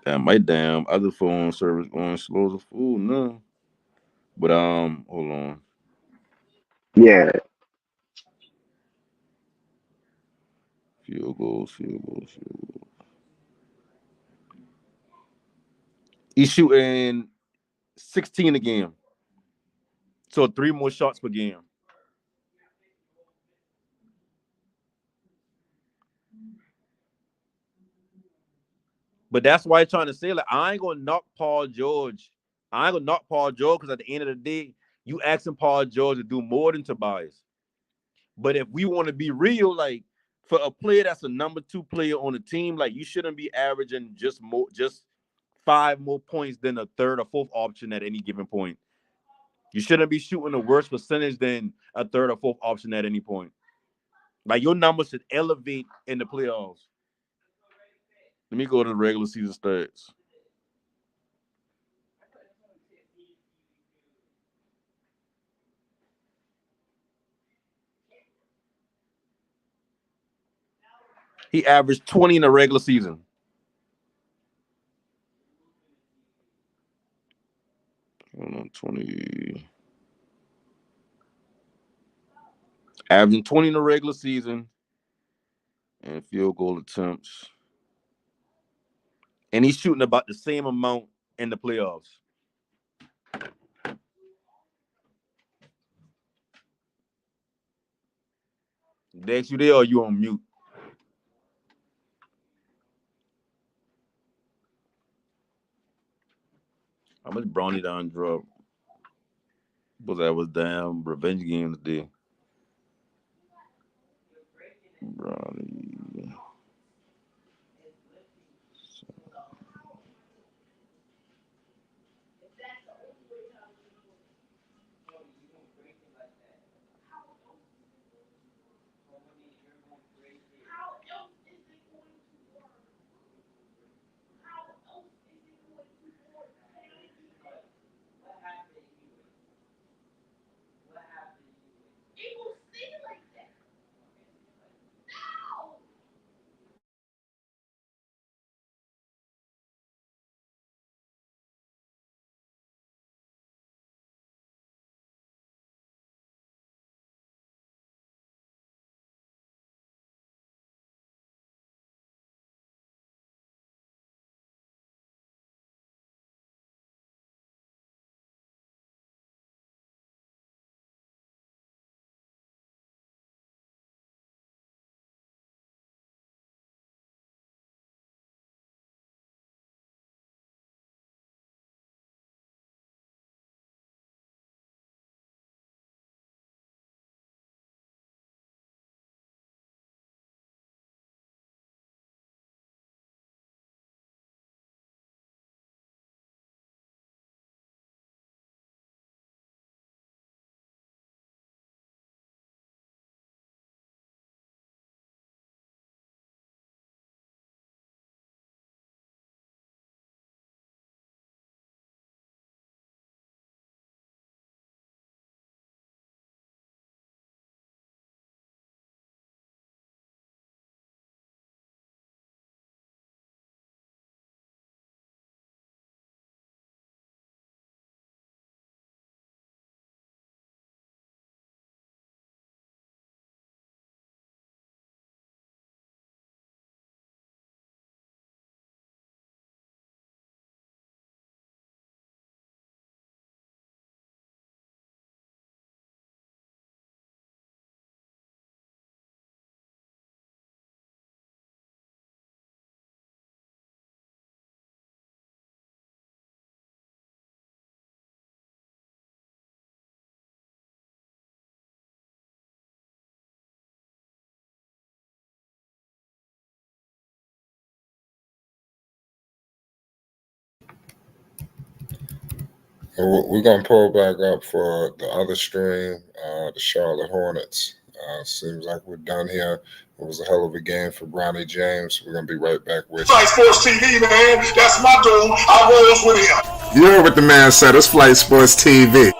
Damn, my damn other phone service going slow as a fool now. But hold on. Yeah. Field goals. He's shooting 16 a game. So 3 more shots per game. But that's why I'm trying to say, like, I ain't gonna knock Paul George. I ain't gonna knock Paul George because at the end of the day, you asking Paul George to do more than Tobias. But if we want to be real, like, for a player that's a number 2 player on the team, like, you shouldn't be averaging just 5 more points than a third or fourth option at any given point. You shouldn't be shooting a worse percentage than a third or fourth option at any point. Like, your numbers should elevate in the playoffs. Let me go to the regular season stats. He averaged 20 in the regular season. Hold on, 20. Averaging 20 in the regular season and field goal attempts. And he's shooting about the same amount in the playoffs. Dex, you there or you on mute? How much Bronny down drop? Was damn revenge game today. Bronny. We're going to pull back up for the other stream, the Charlotte Hornets. Seems like we're done here. It was a hell of a game for Bronny James. We're going to be right back with Flight Sports TV, man. That's my dude. I rolls with him. you. You heard what the man said. It's Flight Sports TV.